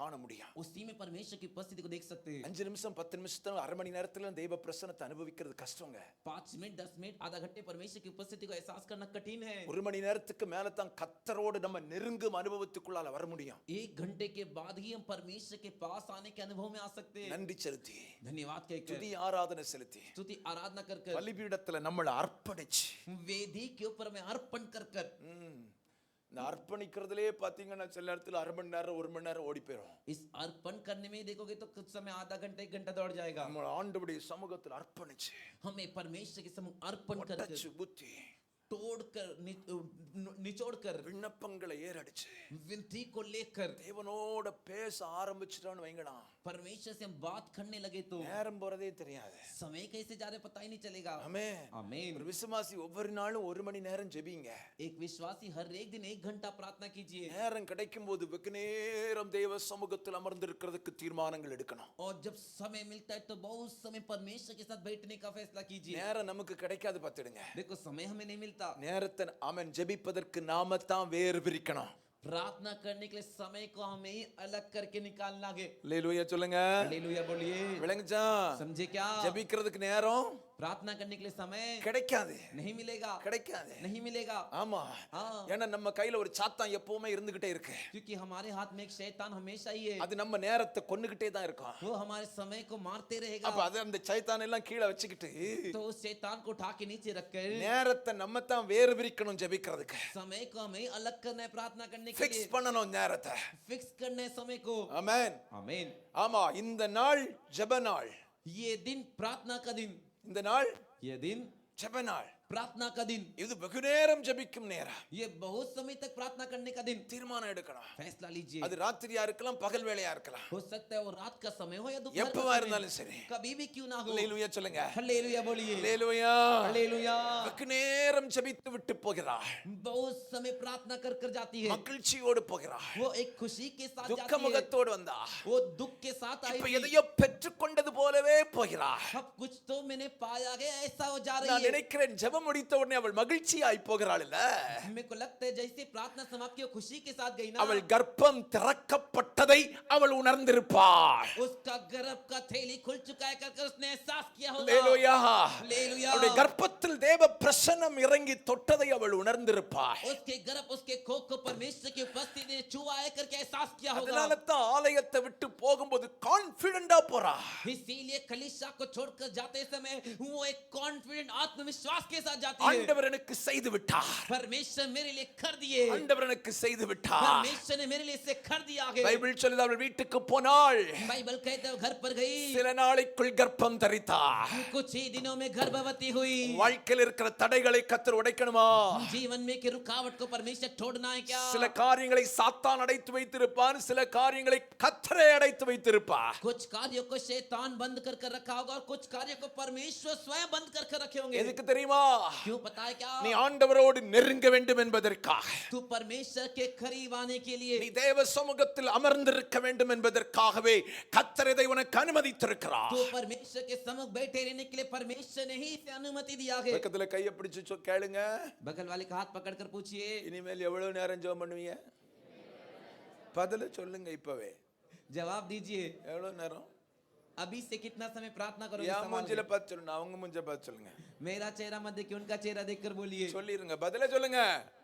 காண முடியும். उसी में परमेश्वर की उपस्थिति को देख सकते हैं। 5 நிமிஷம் 10 நிமிஷத்துல அரை மணி நேரத்துல தேவ பிரசன்னத்தை அனுபவிக்கிறது கஷ்டங்க. 5 मिनट 10 मिनट आधा घंटे परमेश्वर की उपस्थिति को एहसास करना कठिन है। 1 மணி நேரத்துக்கு மேல தான் கர்த்தரோடு நம்ம நெருங்கும் அனுபவத்துக்குள்ளால வர முடியும். 1 घंटे के बाद ही हम परमेश्वर के पास आने के अनुभव में आ सकते हैं। நன்றி செலுத்தி धन्यवाद कहकर, துதி ஆராதனை செலுத்தி स्तुति आराधना कर कर, பலிபீடத்துல நம்மளை அர்ப்பணிச்சு वेदी के ऊपर में अर्पण कर कर। இந்த அர்ப்பணிக்கிறதுலே பாத்தீங்கன்னா சில நேரத்துல அரை மணி நேரம் 1 மணி நேரம் ஓடி போயிடும். इस अर्पण करने में देखोगे तो कुछ समय आधा घंटा 1 घंटा दौड़ जाएगा। நம்ம ஆண்டவருடைய சமூகத்துல அர்ப்பணிச்சு हमें परमेश्वर के सम्मुख अर्पण कर कर, ஒட்டச்சு புத்தி तोड़ कर, निचोड़ कर, விண்ணப்பங்களை ஏறடிச்சு विनती को लेकर தேவனோட பேச ஆரம்பிச்சிட்டோம்னு வைங்களா, परमेश्वर से हम बात करने लगे तो நேரம் போறதே தெரியாது. समय कैसे जा रहे पता ही नहीं चलेगा। ஆமென். आमीन। ஒரு விசுவாசி ஒவ்வொரு நாளும் 1 மணி நேரம் ஜெபிங்க. एक विश्वासी हर एक दिन 1 घंटा प्रार्थना कीजिए। நேரம் கிடைக்கும் போது வெகு நேரம் தேவ சமூகத்தில் அமர்ந்திருக்கிறதுக்கு தீர்மானங்கள் எடுக்கணும். और जब समय मिलता है तो बहुत समय परमेश्वर के साथ बैठने का फैसला कीजिए। நேரம் நமக்கு கிடைக்காது பார்த்துடுங்க. देखो समय हमें नहीं मिलता। நேரத்தை ஆமென் ஜெபிப்பதற்கு நாம தான் வேறு பிரிக்கணும். प्रार्थना करने के लिए समय को हमें ही अलग करके निकालना है। அல்லேலூயா சொல்லுங்க. हालेलुया बोलिए। விளங்குச்சா? समझे क्या? ஜெபிக்கிறதுக்கு நேரம் प्रार्थना करने के लिए समय கிடைக்காது, नहीं मिलेगा, கிடைக்காது. नहीं मिलेगा। ஆமா, हाँ, ஏன்னா நம்ம கையில ஒரு சாத்தான் எப்பவுமே இருந்துகிட்டே இருக்கு. क्योंकि हमारे हाथ में एक शैतान हमेशा ही है, அது நம்ம நேரத்தை கொன்னுகிட்டே தான் இருக்கும். वो हमारे समय को मारते அப்ப रहेगा। அது அந்த சைத்தான் எல்லாம் கீழே வச்சுக்கிட்டு तो उस शैतान को उठा के नीचे रखकर நேரத்தை நம்ம தான் வேறு விரிக்கணும் ஜெபிக்கிறதுக்கு. समय को हमें अलग करना है प्रार्थना करने के ஃபிக்ஸ் लिए, பண்ணணும் நேரத்தை. फिक्स करना है समय को। ஆமென். आमीन। ஆமா, இந்த நாள் ஜெப நாள். ये दिन प्रार्थना का दिन, இந்த நாள் ये दिन ஜெப நாள். प्रार्थना का दिन, இது வெகு நேரம் ஜெபிக்கும் நேரம். ये बहुत समय तक प्रार्थना करने का दिन। தீர்மானம் எடுக்கணும். फैसला लीजिए, அது ராத்திரியா இருக்கலாம், பகல் வேளையா இருக்கலாம், हो सकता है वो रात का समय हो या दोपहर எப்பவா का समय, இருந்தாலும் சரி. कभी भी क्यों ना हो। அல்லேலூயா சொல்லுங்க. हालेलुया बोलिए, அல்லேலூயா. हालेलुया। வெகு நேரம் ஜெபித்து விட்டு போகிறார், बहुत समय प्रार्थना कर कर जाती है, மகிழ்ச்சியோடு போகிறார், वो एक खुशी के साथ துக்க जाती है, முகத்தோடு வந்தா, वो दुख के साथ आई இப்ப थी। எதையோ பெற்றுக்கொண்டது போலவே போகிறார். अब कुछ तो मैंने पाया गया, ऐसा हो जा நான் रही है। நினைக்கிறேன் ஜெபம் முடித்த உடனே அவள் மகிழ்ச்சியாய் போகிறாள் இல்ல, मेरे को लगता है जैसे प्रार्थना समाप्त की, वो खुशी के साथ गई ना, அவள் கர்ப்பம் திறக்கப்பட்டதை அவள் உணர்ந்திருப்பாள். उसका गर्भ का थैली खुल चुका है कर उसने एहसास किया होगा। அல்லேலூயா. हालेलुया। அவளுடைய கர்ப்பத்தில் தேவ பிரசன்னம் இறங்கி தொட்டதை அவள் உணர்ந்திருப்பாள். उसके गर्भ उसके कोख को परमेश्वर की उपस्थिति ने छुआ है करके एहसास किया होगा। அதனால தான் ஆலயத்தை விட்டு போகும்போது கான்ஃபிடென்ட்டா போறா. इसीलिए कलीसिया को छोड़कर जाते समय वो एक कॉन्फिडेंट आत्मविश्वास के साथ जाती है। ஆண்டவர் எனக்கு செய்து விட்டார், परमेश्वर मेरे लिए कर दिए, ஆண்டவர் எனக்கு செய்து விட்டார். परमेश्वर ने मेरे लिए इसे कर दिया है। பைபிள் சொல்லுது அவள் வீட்டுக்கு போனாள், बाइबल कहता है वो घर पर गई, சில நாளைக்குள் கர்ப்பம் தரித்தாள். कुछ ही दिनों में गर्भवती हुई। வாழ்க்கையில் இருக்கிற தடைகளை கர்த்தர் உடைக்கணுமா? जीवन में के रुकावट को परमेश्वर छोड़ना है क्या? சில காரியங்களை சாத்தான் அடைத்து வைத்திருப்பான், சில காரியங்களை கர்த்தரே அடைத்து வைத்திருப்பார். कुछ कार्यों को शैतान बंद कर कर रखा होगा और कुछ कार्यों को परमेश्वर स्वयं बंद कर कर रखे होंगे। எதுக்கு தெரியுமா? क्यों पता है क्या? நீ ஆண்டவரோடு நெருங்க வேண்டும் என்பதற்காக, तू परमेश्वर के करीब आने के लिए, நீ தேவ சமூகத்தில் அமர்ந்திருக்க வேண்டும் என்பதற்காகவே கர்த்தர் இதை உனக்கு அனுமதித்திருக்கிறார். तू परमेश्वर के सम्मुख बैठे रहने के लिए परमेश्वर ने ही इसे अनुमति दिया है। பக்கத்துல கையை பிடிச்சு கேளுங்க, बगल वाले का हाथ पकड़ कर पूछिए, இனிமேல் எவ்வளவு நேரம் ஜெபம் பண்ணுவீங்க? பதில சொல்லுங்க இப்பவே. जवाब दीजिए, எவ்வளவு நேரம்? अभी से कितना समय प्रार्थना करोगे? யா सवाल மூஞ்சில है। பார்த்து சொல்லுங்க, அவங்க மூஞ்சில பார்த்து சொல்லுங்க. मेरा चेहरा मत देखिए, उनका चेहरा देखकर बोलिए। சொல்லிருங்க, பதில சொல்லுங்க.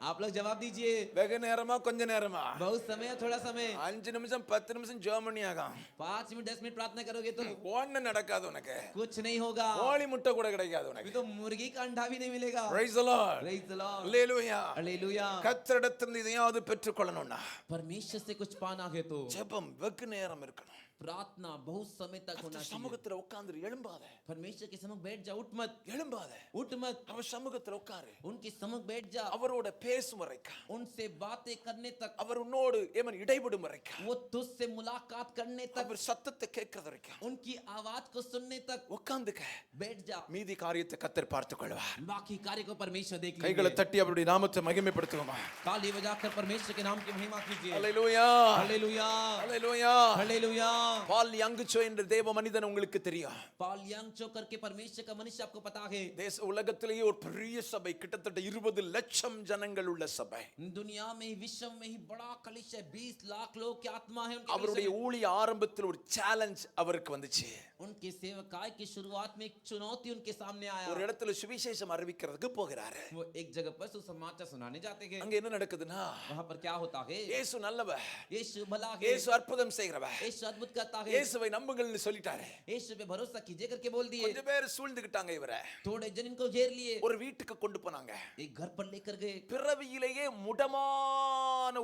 आप लोग जवाब दीजिए, வெகு நேரமா கொஞ்ச நேரமா? बहुत समय या थोड़ा समय? 5 நிமிஷம் 10 நிமிஷம் ஜெபம் பண்ணியாகும், 5 मिनट 10 मिनट प्रार्थना करोगे तो ஒண்ணு நடக்காது உனக்கு. कुछ नहीं होगा, கோழி முட்டை கூட கிடைக்காது अभी உனக்கு. तो मुर्गी का अंडा भी नहीं मिलेगा। Praise the Lord. Praise the Lord. Hallelujah. Hallelujah. கர்த்தரிடத்திலிருந்து இதையாவது பெற்றுக்கொள்ளணும்னா परमेश्वर से कुछ पाना है तो ஜெபம் வெகு நேரம் இருக்கணும். प्रार्थना बहुत समय तक होना கர்த்தர் चाहिए। சமூகத்துல உட்கார்ந்து எழும்பாத, परमेश्वर के सम्मुख बैठ जा, उठ मत, எழும்பாத. उठ मत, அவர் சமூகத்துல உட்காரு, उनके सम्मुख बैठ जा, அவரோட பேசும் வரைக்கும், उनसे बातें करने तक, அவர் உன்னோடு ஏமன் இடைபடும் வரைக்கும், वो तुझसे मुलाकात करने तक, அவர் சத்தத்தை கேட்கறது வரைக்கும் उनकी आवाज को सुनने तक உட்கார்ந்துக்க. बैठ जा। மீதி காரியத்தை கர்த்தர் பார்த்துக் கொள்வார். बाकी कार्य को परमेश्वर देख கைகளை लीजिए। தட்டி அவருடைய நாமத்தை மகிமைப்படுத்துவோமா? ताली बजाकर परमेश्वर के नाम की महिमा कीजिए। அல்லேலூயா, हालेलुया, அல்லேலூயா. हालेलुया। பால் யங்குச்சோ என்ற தேவ மனிதன் உங்களுக்கு தெரியும். पॉल यंगचो करके परमेश्वर का मनुष्य आपको पता है। தேச உலகத்திலேயே ஒரு பெரிய சபை, கிட்டத்தட்ட 20 லட்சம் ஜனங்கள் உள்ள சபை. दुनिया में ही, विश्व में ही बड़ा कलीसिया, 20 लाख लोग की आत्मा है उनके அவருடைய कलीसिया में। ஊழிய ஆரம்பத்தில் ஒரு சேலஞ்ச் அவருக்கு வந்துச்சு. उनके सेवकाई की शुरुआत में एक चुनौती उनके सामने आया। ஒரு இடத்துல சுவிசேஷம் அறிவிக்கிறதுக்கு போகிறாரு. वो एक जगह पर सुसमाचार सुनाने जाते हैं। அங்க என்ன நடக்குதுன்னா, वहां पर क्या होता है? இயேசு நல்லவர், यीशु भला है, இயேசு அற்புதம் செய்கிறவர், यीशु अद्भुत करता है, இயேசுவை நம்புங்கள்னு சொல்லிட்டாரு. यीशु पे भरोसा कीजिए करके बोल दिए। கொஞ்சம் பேர் சூழ்ந்துகிட்டாங்க இவரை. थोड़े जन इनको घेर लिए, ஒரு வீட்டுக்கு கொண்டு போனாங்க. एक घर पर लेकर गए। பிறவியிலேயே முடமான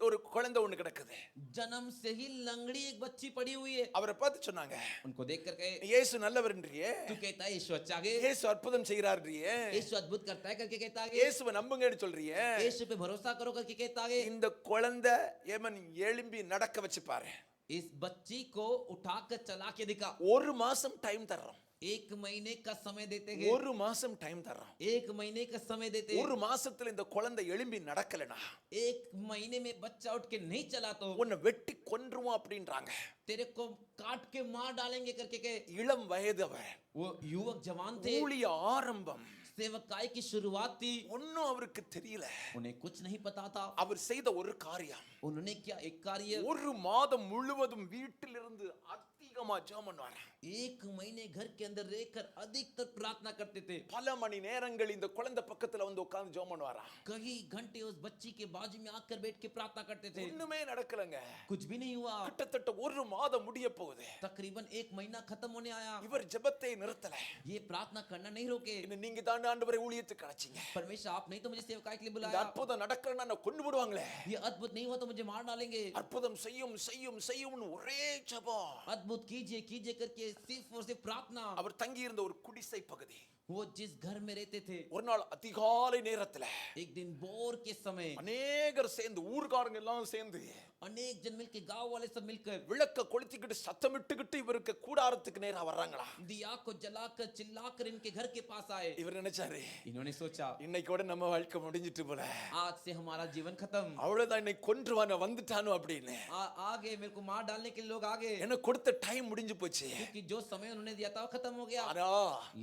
ஒரு குழந்தை ஒண்ணு கிடக்குது. जन्म से ही लंगड़ी एक बच्ची पड़ी हुई है। அவரை பார்த்து சொன்னாங்க, उनको देख कर कहे, இயேசு நல்லவர்ன்றியே, तू कहता है यीशु अच्छा है, இயேசு அற்புதம் செய்கிறார்ன்றியே, यीशु अद्भुत करता है करके कहता है, இயேசுவை நம்புங்கன்னு சொல்றியே, यीशु पे भरोसा करो करके कहता है। இந்த குழந்தை ஏமன் எழும்பி நடக்க வச்சு பாரு. इस बच्ची को उठाकर चला के दिखा। ஒரு மாசம் டைம் தர்றோம், 1 महीने का समय देते हैं, ஒரு மாசம் டைம் தர்றோம். 1 महीने का समय देते हैं। ஒரு மாசத்துல இந்த குழந்தை எழும்பி நடக்கலனா 1 महीने में बच्चा उठ के नहीं चला तो உன்னை வெட்டி கொன்றுவோம் அப்படின்றாங்க. तेरे को काट के मार डालेंगे करके कहे। இளம் वयது அவர், वो युवक जवान थे, ஊழிய ஆரம்பம், सेवकाई की शुरुआत थी, ஒன்னும் அவருக்கு தெரியல. उन्हें कुछ नहीं पता था। அவர் செய்த ஒரு காரியம், उन्होंने क्या एक कार्य, ஒரு மாதம் முழுவதும் வீட்டிலிருந்து அதிகமா ஜெபம் பண்ணுவார். एक महीने घर के अंदर रहकर अधिकतर प्रार्थना करते थे। பல மணி நேரங்கள் இந்த குழந்தை பக்கத்துல வந்து உட்கார்ந்து ஜெபம் பண்ணுவாரா. कई घंटे उस बच्ची के बाजू में आकर बैठ के प्रार्थना करते थे। ஒண்ணுமே நடக்கலங்க. कुछ भी नहीं हुआ। கிட்டத்தட்ட ஒரு மாதம் முடிய போகுது. तकरीबन एक महीना खत्म होने आया। இவர் ஜெபத்தை நிறுத்தல. ये प्रार्थना करना नहीं रोके। இன்னும் நீங்க தான் ஆண்டவரை ஊழியத்துக்கு அழைச்சீங்க. परमेश्वर आप नहीं तो मुझे सेवकाई के लिए இந்த बुलाया। அற்புதம் நடக்கலன்னா என்ன கொண்டு விடுவாங்களே. ये अद्भुत नहीं हुआ तो मुझे मार डालेंगे। அற்புதம் செய்யும் செய்யும் செய்யும்னு ஒரே ஜெபம். अद्भुत कीजिए कीजिए करके सिर्फ और सिर्फ प्रार्थना। அவர் தங்கி இருந்த ஒரு குடிசை பகுதி. वो जिस घर में रहते थे, ஒரு நாள் அதிகாலை நேரத்துல एक दिन भोर के समय அநேகர் சேர்ந்து ஊர்காரங்க எல்லாம் சேர்ந்து अनेक जन मिलकर, गांव वाले सब मिलकर விளக்க கொளுத்திக்கிட்டு சத்தமிட்டுக்கிட்டு இவருக்கு கூடாரத்துக்கு நேரா வர்றாங்களா. दिया को जलाकर चिल्लाकर इनके घर के पास आए। இவர் நினைச்சாரு इन्होंने सोचा இன்னைக்கோட நம்ம வாழ்க்கை முடிஞ்சிட்டு போல, आज से हमारा जीवन खत्म। அவ்வளவுதான், இன்னைக்கு கொன்றுவான வந்துட்டானோ அப்படின்னு. आगे मेरे को मार डालने के लिए लोग आगे, எனக்கு கொடுத்த டைம் முடிஞ்சு போச்சு. क्योंकि जो समय उन्होंने दिया था वो खत्म हो गया। ஆனா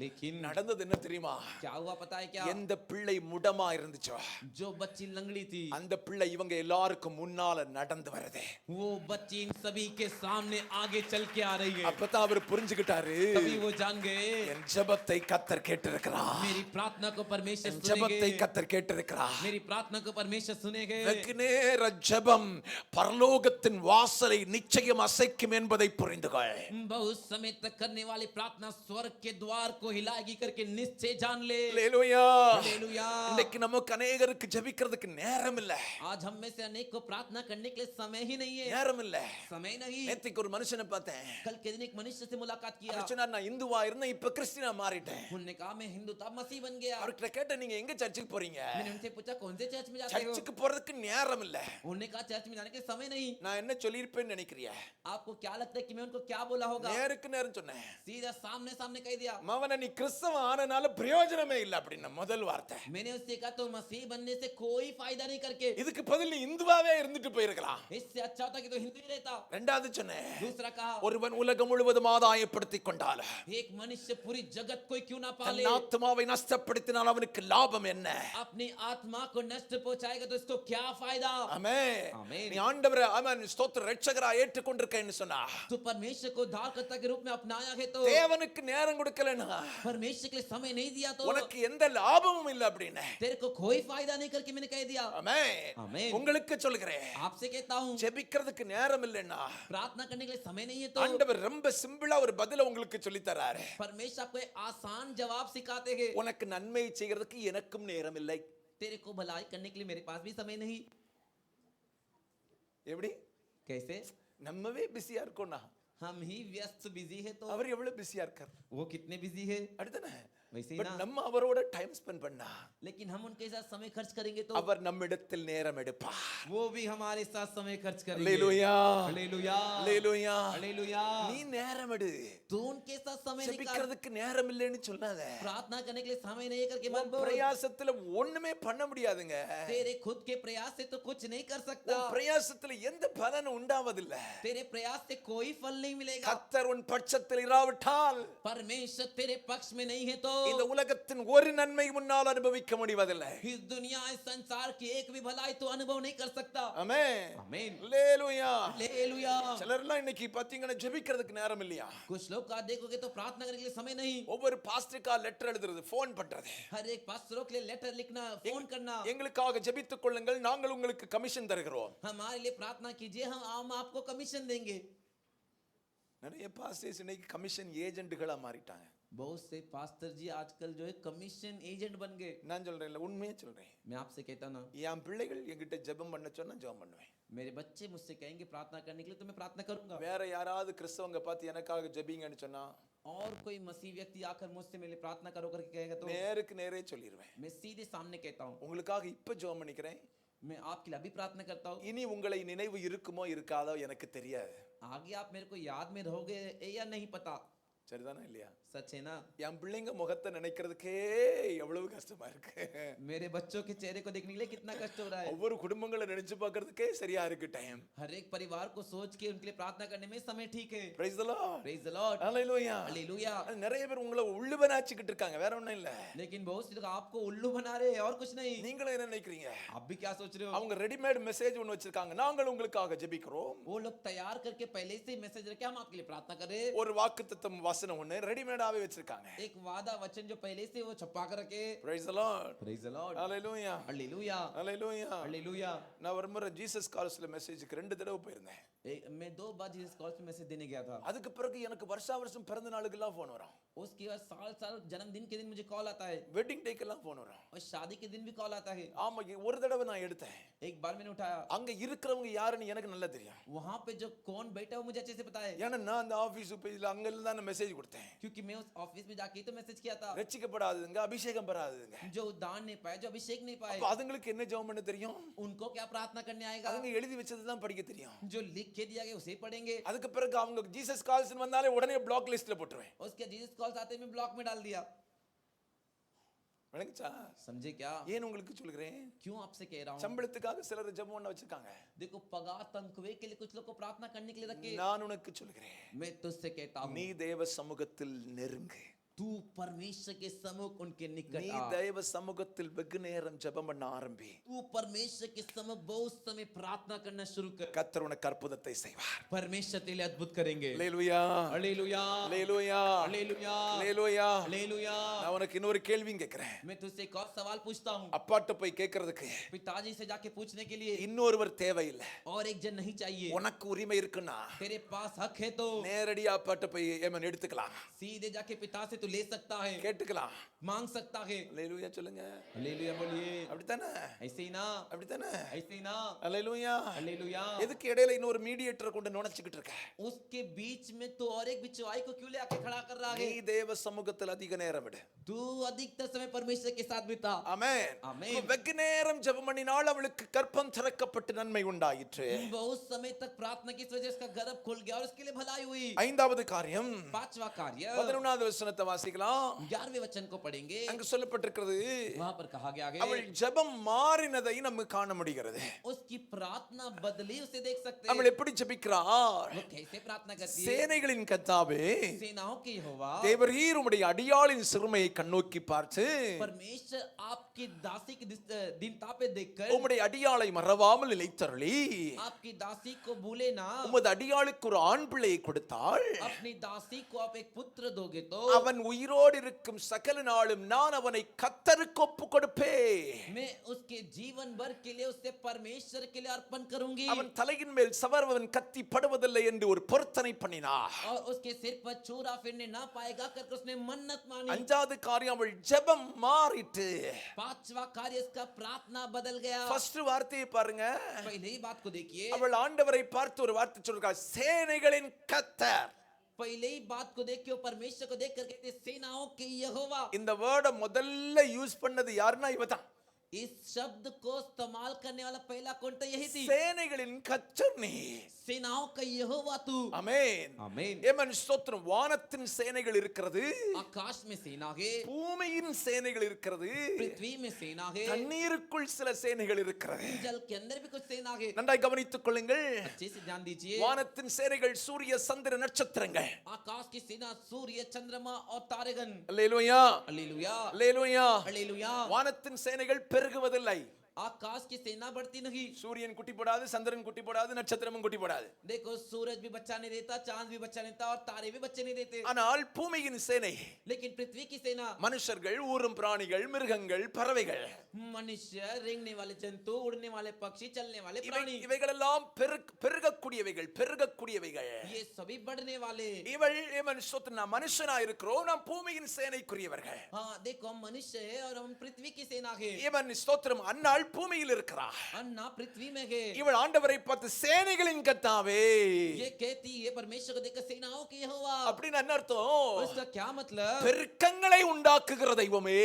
लेकिन நடந்தது என்ன தெரியுமா? क्या हुआ पता है क्या? எந்த பிள்ளை முடமா இருந்துச்சோ जो बच्ची लंगड़ी थी, அந்த பிள்ளை இவங்க எல்லாருக்கும் முன்னால நடந்து வருது. वो बच्ची इन सभी के सामने आगे चल के आ रही है। அப்பதான் அவர் புரிஞ்சுக்கிட்டாரு, तभी वो जान गए என் ஜெபத்தை கர்த்தர் கேட்டிருக்கிறார். मेरी प्रार्थना को परमेश्वर என் ஜெபத்தை सुनेंगे। கர்த்தர் கேட்டிருக்கிறார். मेरी प्रार्थना को परमेश्वर सुनेंगे। வெகு நேர ஜெபம் பரலோகத்தின் வாசலை நிச்சயம் அசைக்கும் என்பதை புரிந்துகொள். बहुत समय तक करने वाली प्रार्थना स्वर्ग के द्वार को हिलाएगी करके निश्चय जान ले। அல்லேலூயா. हालेलुया। இன்னைக்கு நமக்கு अनेகருக்கு ஜெபிக்கிறதுக்கு நேரம் இல்ல. आज हम में से अनेक को प्रार्थना करने के लिए समय ही नहीं है। நேரம் இல்ல. समय नहीं। நேத்திக்கு ஒரு மனுஷனை பார்த்தேன். कल के दिन एक मनुष्य से मुलाकात किया। அவர் சொன்னார், நான் இந்துவா இருந்தேன், இப்ப கிறிஸ்டியனா மாறிட்டேன். उन्होंने कहा मैं हिंदू था, मसीह बन गया। அவர்கிட்ட கேட்டேன், நீங்க எங்க சர்ச்சுக்கு போறீங்க? मैंने उनसे पूछा कौन से चर्च में जाते हो? சர்ச்சுக்கு போறதுக்கு நேரம் இல்ல. उन्होंने कहा चर्च में जाने के समय नहीं। நான் என்ன சொல்லிருப்பேன்னு நினைக்கிறியா? आपको क्या लगता है कि मैं उनको क्या बोला होगा? நேருக்கு நேரம் சொன்னேன். सीधा सामने सामने कह दिया। மவன நீ கிறிஸ்தவன் ஆனனால பிரயோஜனமே இல்ல அப்படின முதல் வார்த்தை. मैंने उससे कहा तो मसीह बनने से कोई फायदा नहीं करके, இதுக்கு பதில் நீ இந்துவாவே இருந்துட்டு போயிருக்கலாம். इससे अच्छा होता कि तो हिंदू ही रहता। ரெண்டாவது சொன்னேன், दूसरा कहा ஒருவன் உலகம் முழுவதும் ஆதாயப்படுத்திக் கொண்டால் एक मनुष्य पूरी जगत को क्यों ना தன் पाले, ஆத்மாவை நஷ்டப்படுத்தினால் அவனுக்கு லாபம் என்ன? अपनी आत्मा को नष्ट पहुंचाएगा तो इसको क्या फायदा? ஆமென். ஆமென். நீ ஆண்டவரை ஆமென் ஸ்தோத்திர ரட்சகரா ஏற்றுக்கொண்டிருக்கேன்னு சொன்னா, तो परमेश्वर को उद्धारकर्ता के रूप में अपनाया है तो, தேவனுக்கு நேரம் கொடுக்கலனா परमेश्वर के लिए समय नहीं दिया तो, உனக்கு எந்த லாபமும் இல்ல அப்படினே. तेरे को कोई फायदा नहीं करके मैंने कह दिया। ஆமென். ஆமென். உங்களுக்கு சொல்கிறேன், आपसे कहता हूँ ஜெபிக்கிறதுக்கு நேரம் இல்லைன்னா प्रार्थना करने के लिए समय नहीं है तो, ஆண்டவர் ரொம்ப சிம்பிளா ஒரு பதில உங்களுக்கு சொல்லி தராரு. परमेश्वर आपको एक आसान जवाब सिखाते हैं। உனக்கு நன்மை செய்கிறதுக்கு எனக்கும் நேரம் இல்லை. तेरे को भलाई करने के लिए मेरे पास भी समय नहीं। எப்படி? कैसे? நம்மவே பிஸியா இருக்கோம்னா हम ही व्यस्त बिजी है तो, அவர் எவ்வளவு பிஸியா இருக்கார் वो कितने बिजी है। அடுத்தன. वैसे ही பட் ना, நம்ம அவரோட டைம் ஸ்பெண்ட் பண்ணா लेकिन हम उनके साथ समय खर्च करेंगे तो அவர் நம்மிடத்தில் நேரம் எடுப்பார். वो भी हमारे साथ समय खर्च करेंगे। அல்லேலூயா. हालेलुया। அல்லேலூயா. हालेलुया। நீ நேரம் எடு. तू उनके साथ समय निकाल। ஜெபிக்கிறதுக்கு நேரம் இல்லைன்னு சொல்லாத. प्रार्थना करने के लिए समय नहीं है करके मत உன் बोल। பிரயாசத்துல ஒண்ணுமே பண்ண முடியாதுங்க. तेरे खुद के प्रयास से तो कुछ नहीं कर सकता। உன் பிரயாசத்துல எந்த பலனும் உண்டாவதில்ல. तेरे प्रयास से कोई फल नहीं मिलेगा। கர்த்தர் உன் பட்சத்தில் இராவிட்டால் परमेश्वर तेरे पक्ष में नहीं है तो, இந்த உலகத்தின் ஒரு நன்மை முன்னால் அனுபவிக்க முடிவதில்லை. इस दुनिया इस संसार की एक भी भलाई तो अनुभव नहीं कर सकता। ஆமென். आमीन। அல்லேலூயா. हालेलुया। சிலர்லாம் இன்னைக்கு பாத்தீங்கன்னா ஜெபிக்கிறதுக்கு நேரம் இல்லையா? कुछ लोग का देखोगे तो प्रार्थना करने के लिए समय नहीं। ஒவ்வொரு பாஸ்டருக்கா லெட்டர் எழுதுறது, ஃபோன் பண்றது, हर एक पास्टरों के लिए लेटर लिखना, फोन करना, எங்களுக்காக ஜெபித்துக் கொள்ளுங்கள், நாங்கள் உங்களுக்கு கமிஷன் தருகிறோம். हमारे लिए प्रार्थना कीजिए, हम आपको कमीशन देंगे। நிறைய பாஸ்டர்ஸ் இன்னைக்கு கமிஷன் ஏஜென்ட்களா மாறிட்டாங்க. बहुत से पास्टर जी आजकल जो है कमीशन एजेंट बन गए। நான் சொல்றேன் இல்ல, உண்மையே சொல்றேன். मैं आपसे कहता ना, என் பிள்ளைகள் என்கிட்ட ஜெபம் பண்ண சொன்னா ஜெபம் பண்ணுவேன். मेरे बच्चे मुझसे कहेंगे प्रार्थना करने के लिए तो मैं प्रार्थना करूंगा। வேற யாராவது கிறிஸ்தவங்க பார்த்து எனக்காக ஜெபிங்கன்னு சொன்னா और कोई मसीह व्यक्ति आकर मुझसे मेरे लिए प्रार्थना करो करके कहेगा तो நேருக்கு நேரே சொல்லிடுவேன். मैं सीधे सामने कहता हूँ, உங்களுக்காக இப்ப ஜெபம் பண்ணிக்கிறேன். मैं आपके लिए अभी प्रार्थना करता हूँ। இனி உங்களை நினைவு இருக்குமோ இருக்காதோ எனக்கு தெரியாது. आगे आप मेरे को याद में रहोगे या नहीं पता। சரிதானா இல்லையா? सच है ना? என் பிள்ளைங்க முகத்தை நினைக்கிறதுக்கே எவ்வளவு கஷ்டமா இருக்கு. मेरे बच्चों के चेहरे को देखने के लिए कितना कष्ट हो रहा है। ஒவ்வொரு குடும்பங்களை நினைச்சு பார்க்கிறதுக்கே சரியா இருக்கு டைம். हर एक परिवार को सोच के उनके लिए प्रार्थना करने में समय ठीक है। Praise the Lord. Praise the Lord. Hallelujah. Hallelujah. நிறைய பேர் உங்களை உள்ளுவனாச்சிக்கிட்டு இருக்காங்க, வேற ஒண்ணும் இல்ல. लेकिन बहुत से लोग आपको उल्लू बना रहे हैं और कुछ नहीं। நீங்களும் என்ன நினைக்கிறீங்க? आप भी क्या सोच रहे हो? அவங்க ரெடிமேட் மெசேஜ் ஒன்னு வச்சிருக்காங்க, நாங்கள் உங்களுக்காக ஜெபிக்கிறோம். वो लोग तैयार करके पहले से मैसेज रखे, हम आपके लिए प्रार्थना कर रहे हैं। ஒரு வாக்குத்தத்தம் வசனம் ஒன்னு ரெடிமேடாவே வச்சிருக்காங்க. एक वादा वचन जो पहले से वो छपा कर रखे। Praise the Lord. Praise the Lord. Hallelujah. Hallelujah. Hallelujah. Hallelujah. நான் ஒரு முறை ஜீசஸ் கால்ஸ்ல மெசேஜ்க்கு 2 தடவை போயிருந்தேன். मैं 2 बार जीसस कॉल पे मैसेज देने गया था। அதுக்கு பிறகு எனக்கு வருஷா வருஷம் பிறந்த நாளுக்கெல்லாம் ஃபோன் வரும். उसके बाद साल साल जन्मदिन के दिन मुझे कॉल आता है வெட்டிங் டேக்கெல்லாம் ஃபோன் வரும். और शादी के दिन भी कॉल आता है। ஆமா, ஒரு தடவை நான் எடுத்தேன். एक बार मैंने उठाया, அங்க இருக்கிறவங்க யாருன்னு எனக்கு நல்லா தெரியும். वहां पे जो कौन बैठा है वो मुझे अच्छे से पता है, ஏன்னா நான் அந்த ஆபீஸ் பேஜ்ல அங்க இருந்து தான் மெசேஜ் கொடுத்தேன். क्योंकि मैं उस ऑफिस में जाके ही तो मैसेज किया था। ரட்சிக்கப்படாதவங்க, அபிஷேகம் பெறாதவங்க, जो दान नहीं पाए, जो अभिषेक नहीं पाए, அப்ப அதுங்களுக்கு என்ன ஜெபம் பண்ண தெரியும்? उनको क्या प्रार्थना करने आएगा? அவங்க எழுதி வச்சதுதான் படிக்க தெரியும். जो लिख के दिया गया उसे पढ़ेंगे। அதுக்கு பிறகு அவங்க ஜீசஸ் கால்ஸ் வந்தாலே உடனே பிளாக் லிஸ்ட்ல போட்டுருவேன். उसके जीसस कॉल्स आते ही मैं ब्लॉक में डाल दिया। விளங்குச்சா? समझे क्या? ஏன் உங்களுக்கு சொல்கிறேன்? क्यों आपसे कह रहा हूँ? சம்பளத்துக்காக சிலர் ஜெபம் பண்ண வச்சிருக்காங்க. देखो पगार तनख्वाह के लिए कुछ लोग को प्रार्थना करने के लिए रखे। நான் உனக்கு சொல்கிறேன், मैं तुझसे कहता हूँ, நீ தேவ சமூகத்தில் நெருங்கு. तू परमेश्वर के सम्मुख उनके निकट நீ आ। தேவ சமூகத்தில் வெகு நேரம் ஜெபம் பண்ண ஆரம்பி. तू परमेश्वर के सम्मुख बहुत समय प्रार्थना करना शुरू कर। கர்த்தர் உனக்கு அற்புதத்தை செய்வார். परमेश्वर तेरे लिए अद्भुत करेंगे। அல்லேலூயா, हालेलुया, அல்லேலூயா, हालेलुया, அல்லேலூயா. हालेलुया। நான் உனக்கு இன்னொரு கேள்வியும் கேட்கிறேன். मैं तुझसे एक और सवाल पूछता हूँ। அப்பாட்ட போய் கேட்கிறதுக்கு पिताजी से जाके पूछने के लिए இன்னொருவர் தேவையில்லை. और एक जन नहीं चाहिए। உனக்கு உரிமை இருக்குன்னா तेरे पास हक है तो நேரடியா அப்பாட்ட போய் ஏமன் எடுத்துக்கலாம், सीधे जाके पिता से तू ले सकता है, கேட்டுக்கலாம். मांग सकता है। அல்லேலூயா சொல்லுங்க. हालेलुया बोलिए। அப்படித்தானே? ऐसे ही ना, அப்படித்தானே? ऐसे ही ना। அல்லேலூயா. हालेलुया। எதுக்கு இடையில இன்னொரு மீடியேட்டரை கொண்டு நுழைச்சிக்கிட்டு இருக்க? उसके बीच में तो और एक बिचवाई को क्यों ले आके खड़ा कर रहा நீ है? தேவ சமூகத்தில் அதிக நேரம் விடு. तू अधिकतर समय परमेश्वर के साथ बिता। ஆமென். ஆமென். வெகு நேரம் ஜெபம் பண்ணினால் அவளுக்கு கற்பம் திறக்கப்பட்டு நன்மை உண்டாயிற்று. बहुत समय तक प्रार्थना की वजह से उसका गर्भ खुल गया और उसके लिए भलाई हुई। ஐந்தாவது காரியம், 5वां कार्य 11வது வசனத்தை வாசிக்கலாம். 11वें वचन को पढ़ेंगे। அங்கு சொல்லப்பட்டிருக்கிறது, वहां पर कहा गया அவள் है ஜெபம் மாறினதை நம்ம காண முடிகிறது. उसकी प्रार्थना बदली उसे देख सकते அவள் हैं। எப்படி ஜெபிக்கிறார்? वो कैसे प्रार्थना करती है? சேனைகளின் கர்த்தாவே, सेनाओं के यहोवा, தேவரீர் உம்முடைய அடியாளின் சிறுமையை கண்ணோக்கி பார்த்து परमेश्वर आपकी दासी की दीनता पे देखकर உம்முடைய அடியாளை மறவாமல் நிலைத்தருளி आपकी दासी को भूले ना। உமது அடியாளுக்கு ஒரு ஆண் பிள்ளையை கொடுத்தாள். अपनी दासी को आप एक पुत्र दोगे तो அவன் உயிரோடு இருக்கும் சகல நாளும் நான் அவனை கர்த்தருக்கு ஒப்பு கொடுப்பேன். मैं उसके जीवन भर के लिए उससे परमेश्वर के लिए अर्पण करूंगी। அவன் தலையின் மேல் சவரவன் கத்தி படுவதில்லை என்று ஒரு பொருத்தனை பண்ணினார். और उसके सिर पर चूरा फिरने ना पाएगा करके उसने मन्नत मानी। அஞ்சாவது காரியம், அவள் ஜெபம் மாறிட்டு. 5वां कार्य इसका प्रार्थना बदल गया। ஃபர்ஸ்ட் வார்த்தையை பாருங்க. पहले ही बात को देखिए। அவள் ஆண்டவரை பார்த்து ஒரு வார்த்தை சொல்றாள், சேனைகளின் கர்த்தர். पहले ही बात को देख के वो परमेश्वर को देख कर कहते सेनाओं के यहोवा। இந்த வேர்டை முதல்ல யூஸ் பண்ணது யாருன்னா இவதான். इस शब्द को इस्तेमाल करने वाला पहला कौन था? यही थी। சேனைகளின் கர்த்தர் நீ. सेनाओं का यहोवा तू। ஆமென். आमीन। ஏமன் ஸ்தோத்திரம். வானத்தின் சேனைகள் இருக்கிறது, आकाश में सेना है, பூமியின் சேனைகள் இருக்கிறது, पृथ्वी में सेना है, தண்ணீருக்குள் சில சேனைகள் இருக்கிறது. जल के अंदर भी कुछ सेना है। நன்றாய் கவனித்துக் கொள்ளுங்கள். अच्छे से ध्यान दीजिए। வானத்தின் சேனைகள் சூரிய சந்திர நட்சத்திரங்கள். आकाश की सेना सूर्य चंद्रमा और तारेगण। அல்லேலூயா, हालेलुया, அல்லேலூயா. हालेलुया। வானத்தின் சேனைகள் பெருகுவதில்லை. आकाश की सेना बढ़ती नहीं। சூரியன் குட்டி போடாது, சந்திரன் குட்டி போடாது, நட்சத்திரமும் குட்டி போடாது. देखो सूरज भी बच्चा नहीं देता, चांद भी बच्चा नहीं देता और तारे भी बच्चे नहीं देते। ஆனால் பூமியின் சேனை, लेकिन पृथ्वी की सेना, மனுஷர்கள், ஊரும் பிராணிகள், மிருகங்கள், பறவைகள், मनुष्य, रेंगने वाले जंतु, उड़ने वाले पक्षी, चलने वाले प्राणी, இவைகளெல்லாம் பெருகக்கூடியவைகள், பெருகக்கூடியவைகள். ये सभी बढ़ने वाले। இவள் இவன் சொத்து, நாம் மனுஷனா இருக்கிறோம், நாம் பூமியின் சேனைக்குரியவர்கள். हाँ देखो हम मनुष्य है और हम पृथ्वी की सेना है। இவன் ஸ்தோத்திரம். அந்நாள் பூமியில் இருக்கிறார். अन्ना पृथ्वी में है. இவள் ஆண்டவரை பார்த்து சேனைகளின் கர்த்தாவே. ये कहती है परमेश्वर को देखकर सेनाओं की यहोवा. அப்படின்னு என்ன அர்த்தம்? उसका क्या मतलब? பெருக்கங்களை உண்டாக்குகிற தெய்வமே,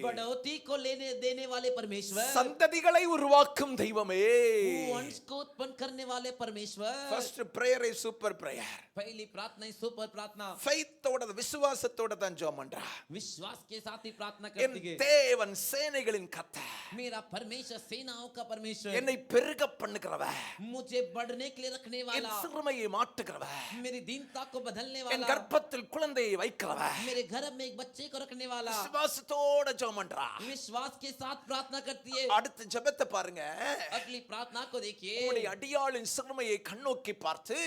बढ़ोतरी को लेने देने वाले परमेश्वर, சந்ததிகளை உருவாக்கும் தெய்வமே. वंश को उत्पन्न करने वाले परमेश्वर. First prayer is super prayer. पहली प्रार्थना ही सुपर प्रार्थना. ஃபெய்த்தோட விசுவாசத்தோட தான் ஜெபம் பண்றா. विश्वास के साथ ही प्रार्थना என் करती है. தேவன் சேனைகளின் கர்த்தர், मेरा परमेश्वर सेनाओं का परमेश्वर, என்னை பெருக பண்ணுகிறவர், मुझे बढ़ने के लिए रखने என் वाला, சிறுமையை மாற்றுகிறவர், मेरी दीनता को बदलने என் वाला, கர்ப்பத்தில் குழந்தையை வைக்கிறவர். मेरे घर में एक बच्चे को रखने वाला. விசுவாசத்தோட ஜெபம் பண்றா. विश्वास के साथ प्रार्थना करती है. அடுத்த ஜெபத்தை பாருங்க. अगली प्रार्थना को देखिए. உம்முடைய அடியாளின் சிறுமையை கண்ணோக்கி பார்த்து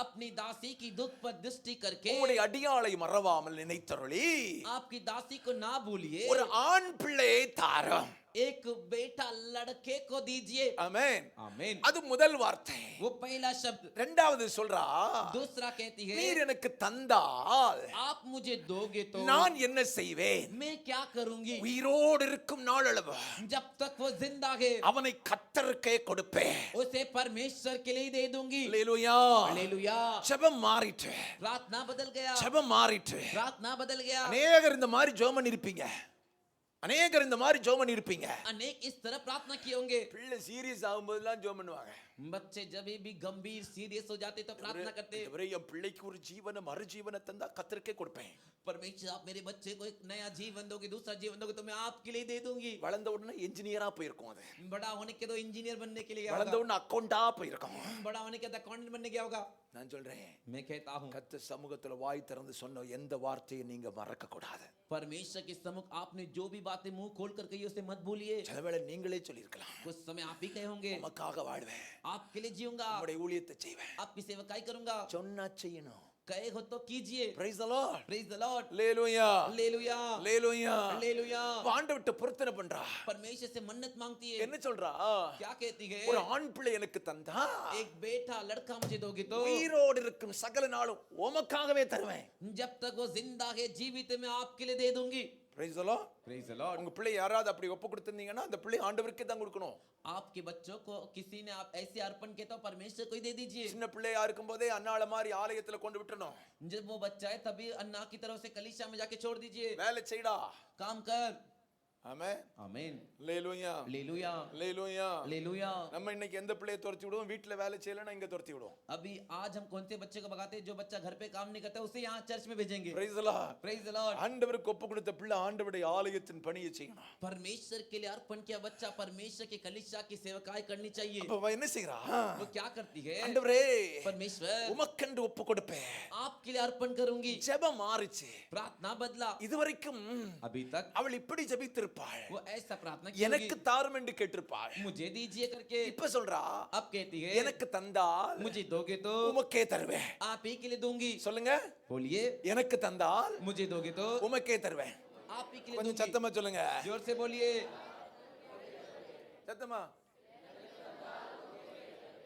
अपनी दासी की दुख पर दृष्टि करके உம்முடைய அடியாளை மறவாமல் நினைத்தருளி आपकी दासी को ना भूलिए. ஒரு ஆண் பிள்ளையை தாரும். एक बेटा लड़के को दीजिए. ஆமென். आमीन. அது முதல் வார்த்தை. वो पहला शब्द. இரண்டாவது சொல்றா, दूसरा कहती है, நீர் எனக்கு தந்தால் आप मुझे दोगे तो நான் என்ன செய்வேன்? मैं क्या करूंगी? உயிரோடு இருக்கும் நாளளவு जब तक वो जिंदा है அவனை கர்த்தருக்கே கொடுப்பேன். उसे परमेश्वर के लिए दे दूंगी. அல்லேலூயா. हालेलुया. ஜெபம் மாறிட்டு, प्रार्थना बदल गया. ஜெபம் மாறிட்டு. प्रार्थना बदल गया. அநேகர் இந்த மாதிரி ஜெபம் பண்ணிருப்பீங்க. அநேகர் இந்த மாதிரி ஜெபம் பண்ணிருப்பீங்க. अनेक इस तरह प्रार्थना किए होंगे. பிள்ளை சீரியஸ் ஆகும்போதெல்லாம் ஜெபம் பண்ணுவாங்க. बच्चे जब भी गंभीर सीरियस हो जाते तो प्रार्थना करते, இவரே என் பிள்ளைக்கு ஒரு ஜீவன மறுஜீவனை தந்தா கர்த்தருக்கே கொடுப்பேன். परमेश्वर आप मेरे बच्चे को एक नया जीवन दोगे, दूसरा जीवन दोगे तो मैं आपके लिए दे दूंगी. வளர்ந்த உடனே என்ஜினியரா போயிருக்கும். அது बड़ा होने के तो इंजीनियर बनने के लिए गया வளர்ந்த होगा. உடனே அக்கௌண்டா போயிருக்கும். बड़ा होने के बाद अकाउंटेंट बनने गया होगा. நான் சொல்றேன், मैं कहता हूँ கர்த்தர் சமூகத்துல வாய் திறந்து சொன்ன எந்த வார்த்தையை நீங்க மறக்க கூடாது. परमेश्वर के सम्मुख आपने जो भी बातें मुंह खोल कर कही उसे मत भूलिए. சிலவேளை நீங்களே சொல்லியிருக்கலாம், कुछ समय आप ही कहे होंगे, உமக்காக வாழ்வேன், आपके लिए जीऊंगा, உம்முடைய ஊழியத்தை செய்வேன். आपकी सेवकाई करूंगा. சொன்னா செய்யணும். कहे हो तो कीजिए. Praise the Lord. Praise the Lord. Hallelujah. Hallelujah. Hallelujah. Hallelujah. ஆண்டவர்ட்ட பொருத்தனை பண்றா. परमेश्वर से मन्नत मांगती है. என்ன சொல்றா? क्या कहती है? ஒரு ஆண் பிள்ளை எனக்கு தந்தா एक बेटा लड़का मुझे दोगे तो உயிரோடு இருக்கும் சகல நாளும் உமக்காகவே தருவேன். जब तक वो जिंदा है जीवित में आपके लिए दे दूंगी. Praise the Lord. Praise the Lord. உங்க பிள்ளை யாராவது அப்படி ஒப்பு கொடுத்திருந்தீங்கன்னா அந்த பிள்ளை ஆண்டவருக்கே தான் கொடுக்கணும். आपके बच्चों को किसी ने आप ऐसे अर्पण किया तो परमेश्वर को ही दे दीजिए. சின்ன பிள்ளையா இருக்கும்போதே அன்னாள மாதிரி ஆலயத்துல கொண்டு விட்டுறணும். जब वो बच्चा है तभी अन्ना की तरफ से कलीसिया में जाके छोड़ दीजिए. வேலை செய்டா. काम कर. ஆமென். आमीन. ஹalleluya. हालेलुया. ஹalleluya. हालेलुया. நம்ம இன்னைக்கு எந்த பிள்ளையை துரத்தி விடுவோம்? வீட்ல வேலை செய்யலனா இங்க துரத்தி விடுவோம். अभी आज हम कौन से बच्चे को भगाते हैं? जो बच्चा घर पे काम नहीं करता उसे यहाँ चर्च में भेजेंगे. Praise the Lord. Praise the Lord. ஆண்டவருக்கு ஒப்பு கொடுத்த பிள்ளை ஆண்டவருடைய ஆலயத்தின் பணியை செய்யணும். परमेश्वर के लिए अर्पण किया बच्चा परमेश्वर के कलीसिया की सेवकाई करनी चाहिए. அப்ப அவ என்ன செய்றா? वो क्या करती है? ஆண்டவரே परमेश्वर உமக்கென்று ஒப்பு கொடுப்பேன். आपके लिए अर्पण करूंगी. ஜெபம் மாறிச்சு. प्रार्थना बदला. இதுவரைக்கும் अभी तक அவள் இப்படி ஜெபித்திருப்பாள். वो ऐसा प्रार्थना की எனக்கு होगी, தாரும் என்று கேட்டிருப்பாள். मुझे दीजिए करके. இப்ப சொல்றா, अब कहती है எனக்கு தந்தால் मुझे दोगे तो உமக்கே தருவேன். आप ही के लिए दूंगी. சொல்லுங்க, बोलिए எனக்கு தந்தால் मुझे दोगे तो உமக்கே தருவேன். आप ही के लिए கொஞ்சம் दूंगी. சத்தமா சொல்லுங்க. जोर से बोलिए. சத்தமா.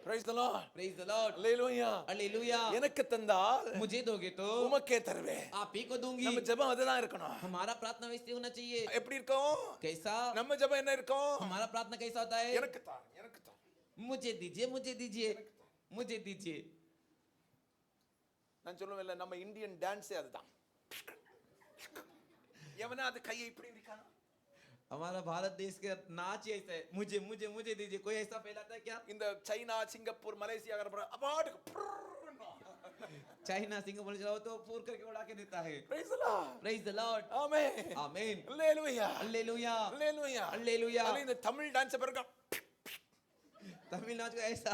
Praise the Lord. Praise the Lord. Hallelujah. Hallelujah. எனக்கு தந்தால் मुझे दोगे तो உமக்கே தருவேன். आप ही को दूंगी. நம்ம ஜெபம் அதுதான் இருக்கணும். हमारा प्रार्थना वैसे होना चाहिए. எப்படி இருக்கும்? कैसा? நம்ம ஜெபம் என்ன இருக்கும்? हमारा प्रार्थना कैसा होता है? எனக்கு தான், எனக்கு தான். मुझे दीजिए मुझे दीजिए मुझे दीजिए. நான் சொல்லுவேன்ல, நம்ம இந்தியன் டான்ஸே அதுதான். எவனா அது கையை இப்படி விரிக்கானோ? हमारा भारत देश के नाच ही ऐसा है. मुझे मुझे मुझे दीजिए. कोई ऐसा फैलाता है क्या? இந்த சைனா, சிங்கப்பூர், மலேசியா அபாட்டுக்கு चाइना सिंगापुर जाओ तो फूर करके उड़ा के देता है. Praise the Lord. Praise the Lord. Amen. Amen. Hallelujah. Hallelujah. Hallelujah. Hallelujah. அதுல இந்த தமிழ் டான்ஸ் பாருங்க. तमिलनाडु का ऐसा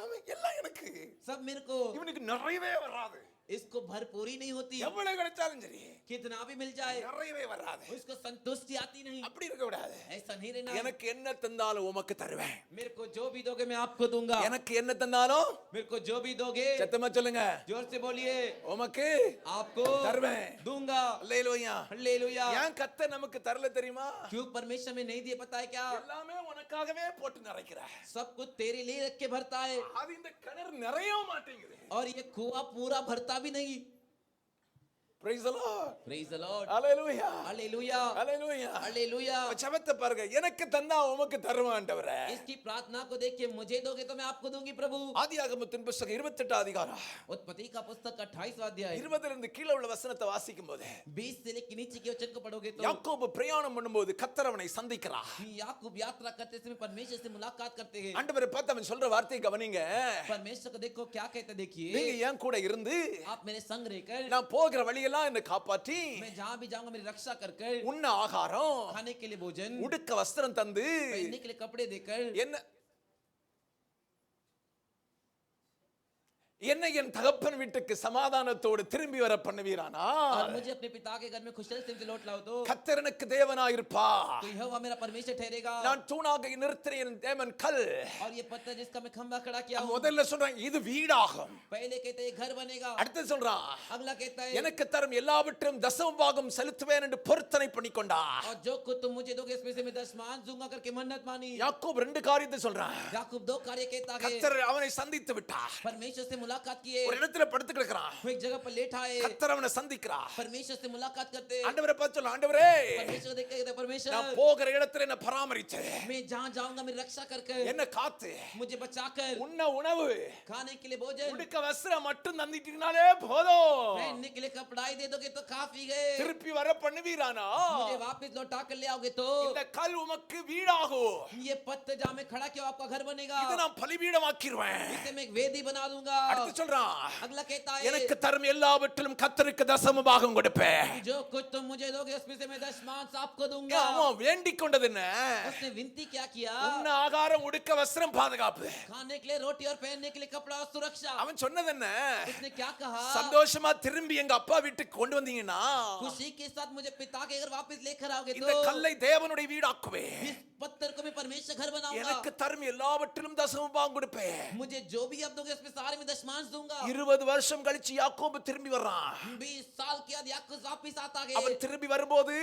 ஆமென். எல்லாம் எனக்கு. सब मेरे को. இவனுக்கு நிறையவே வராது. इसको भरपूरी नहीं होती. எவ்வளவு கிடைச்சாலும் சரி कितना भी मिल जाए நிறையவே வராது. उसको संतुष्टि आती नहीं. அப்படி இருக்க கூடாது. ऐसा नहीं रहना. எனக்கு என்ன தந்தாலும் உமக்கு தருவேன். मेरे को जो भी दोगे मैं आपको दूंगा. எனக்கு என்ன தந்தாலும் मेरे को जो भी दोगे சத்தமா சொல்லுங்க. जोर से बोलिए. உமக்கு आपको தருவேன். दूंगा. அல்லேலூயா. हालेलुया. ஏன் கர்த்தர் நமக்கு தரல தெரியுமா? क्यों परमेश्वर में नहीं दिए पता है क्या? எல்லாமே உனக்காகவே போட்டு நிறைக்கிறார். सब कुछ तेरे लिए रख के भरता है அது இந்த கிணறு நிறைய மாட்டேங்குது. और ये कुआं पूरा भरता भी नहीं. Praise the Lord. Praise the Lord. Hallelujah. Hallelujah. Hallelujah. Hallelujah. ஜெபத்தை பாருங்க. எனக்கு தந்தா உமக்கு தருவேன் ஆண்டவரே. इसकी प्रार्थना को देखिए, मुझे दोगे तो मैं आपको दूंगी प्रभु। ஆதியாகமத்தின் புத்தகம் 28 அதிகாரம் उत्पत्ति का पुस्तक 28वां अध्याय 20 இருந்து கீழே உள்ள வசனத்தை வாசிக்கும் போது 20 से लेकर नीचे के वचन को पढ़ोगे तो யாக்கோபு பிரயாணம் பண்ணும்போது கர்த்தர் அவனை சந்திக்கிறார். याकूब यात्रा करते समय परमेश्वर से मुलाकात करते हैं। ஆண்டவரை பார்த்து அவன் சொல்ற வார்த்தையை கவனிங்க. परमेश्वर को देखो क्या कहते देखिए, நீங்க என் கூட இருந்து आप मेरे संग रहकर நான் போகிற வழியெல்லாம் என்னை காப்பாற்றி मैं जहां भी जाऊंगा मेरी रक्षा कर कर, உண்ண ஆகாரம் खाने के लिए भोजन, உடுக்க வஸ்திரம் தந்து पहनने के लिए कपड़े देकर என்னை என் தகப்பன் வீட்டுக்கு சமாதானத்தோடு திரும்பி வர பண்ணுவீரானா और मुझे अपने पिता के घर में खुशहाल से लौट लाओ तो கர்த்தர் எனக்கு தேவனாயிருப்பார். यहोवा मेरा परमेश्वर ठहरेगा। நான் தூணாக நிறுத்தின என் தேவன் கல். और ये पत्थर जिसका मैं खंभा खड़ा किया हूं, முதல்ல சொல்றான் இது வீடாகும். पहले कहते हैं घर बनेगा, அடுத்து சொல்றான் अगला कहता है எனக்கு தரும் எல்லாவற்றையும் தசம பாகம் செலுத்துவேன் என்று பொருத்தனை பண்ணிக்கொண்டார். और जो कुछ तुम मुझे दोगे इसमें से मैं दशमांश दूंगा करके मन्नत मानी। யாக்கோபு ரெண்டு காரியத்தை சொல்றான். याकूब दो कार्य कहता है, கர்த்தர் அவனை சந்தித்து விட்டார். परमेश्वर से मुलाकात किए, ஒரு இடத்துல படுத்து கிடக்கிறான். वो एक जगह पर लेटा है, கர்த்தர் அவனை சந்திக்கிறார். परमेश्वर से मुलाकात करते, ஆண்டவரை பார்த்து சொல்ல ஆண்டவரே परमेश्वर देख के कहते परमेश्वर நான் போகிற இடத்துல என்ன பராமரிச்சு मैं जहां जाऊंगा मेरी रक्षा करके, என்ன காத்து मुझे बचाकर, உண்ண உணவு खाने के लिए भोजन, உடுக்க வஸ்திரம் மட்டும் தந்திட்டீங்கனாலே போதும். पहनने के लिए कपड़ा ही दे दोगे तो काफी गए। திருப்பி வர பண்ணுவீரானா मुझे वापस लौटा कर ले आओगे तो இந்த கல் உமக்கு வீடாகும். ये पत्थर जहां मैं खड़ा किया आपका घर बनेगा, இதை நான் பலிபீடமாக்கிடுவேன். इसे मैं एक वेदी बना दूंगा। அடுத்து சொல்றான் अगला कहता है எனக்கு தரும் எல்லாவற்றிலும் கர்த்தருக்கு தசம பாகம் கொடுப்பேன். जो कुछ तुम मुझे दोगे उसमें से मैं दशमांश आपको दूंगा। அவன் வேண்டிக் கொண்டது என்ன? उसने विनती क्या किया, உண்ண ஆகாரம் உடுக்க வஸ்திரம் பாதுகாப்பு. खाने के लिए रोटी और पहनने के लिए कपड़ा और सुरक्षा। அவன் சொன்னது என்ன? उसने क्या कहा, சந்தோஷமா திரும்பி எங்க அப்பா வீட்டுக்கு கொண்டு வந்தீங்கன்னா खुशी के साथ मुझे पिता के घर वापस लेकर आओगे இந்த तो கல்லை தேவனுடைய வீடாக்குவேன். इस पत्थर को मैं परमेश्वर घर बनाऊंगा। எனக்கு தரும் எல்லாவற்றிலும் தசம பாகம் கொடுப்பேன். मुझे जो भी आप दोगे उसमें सारे में दशमांश दूंगा। 20 வருஷம் கழிச்சு யாக்கோபு திரும்பி வர்றான். 20 साल के बाद याकूब वापस आता அவன் है, திரும்பி வரும்போது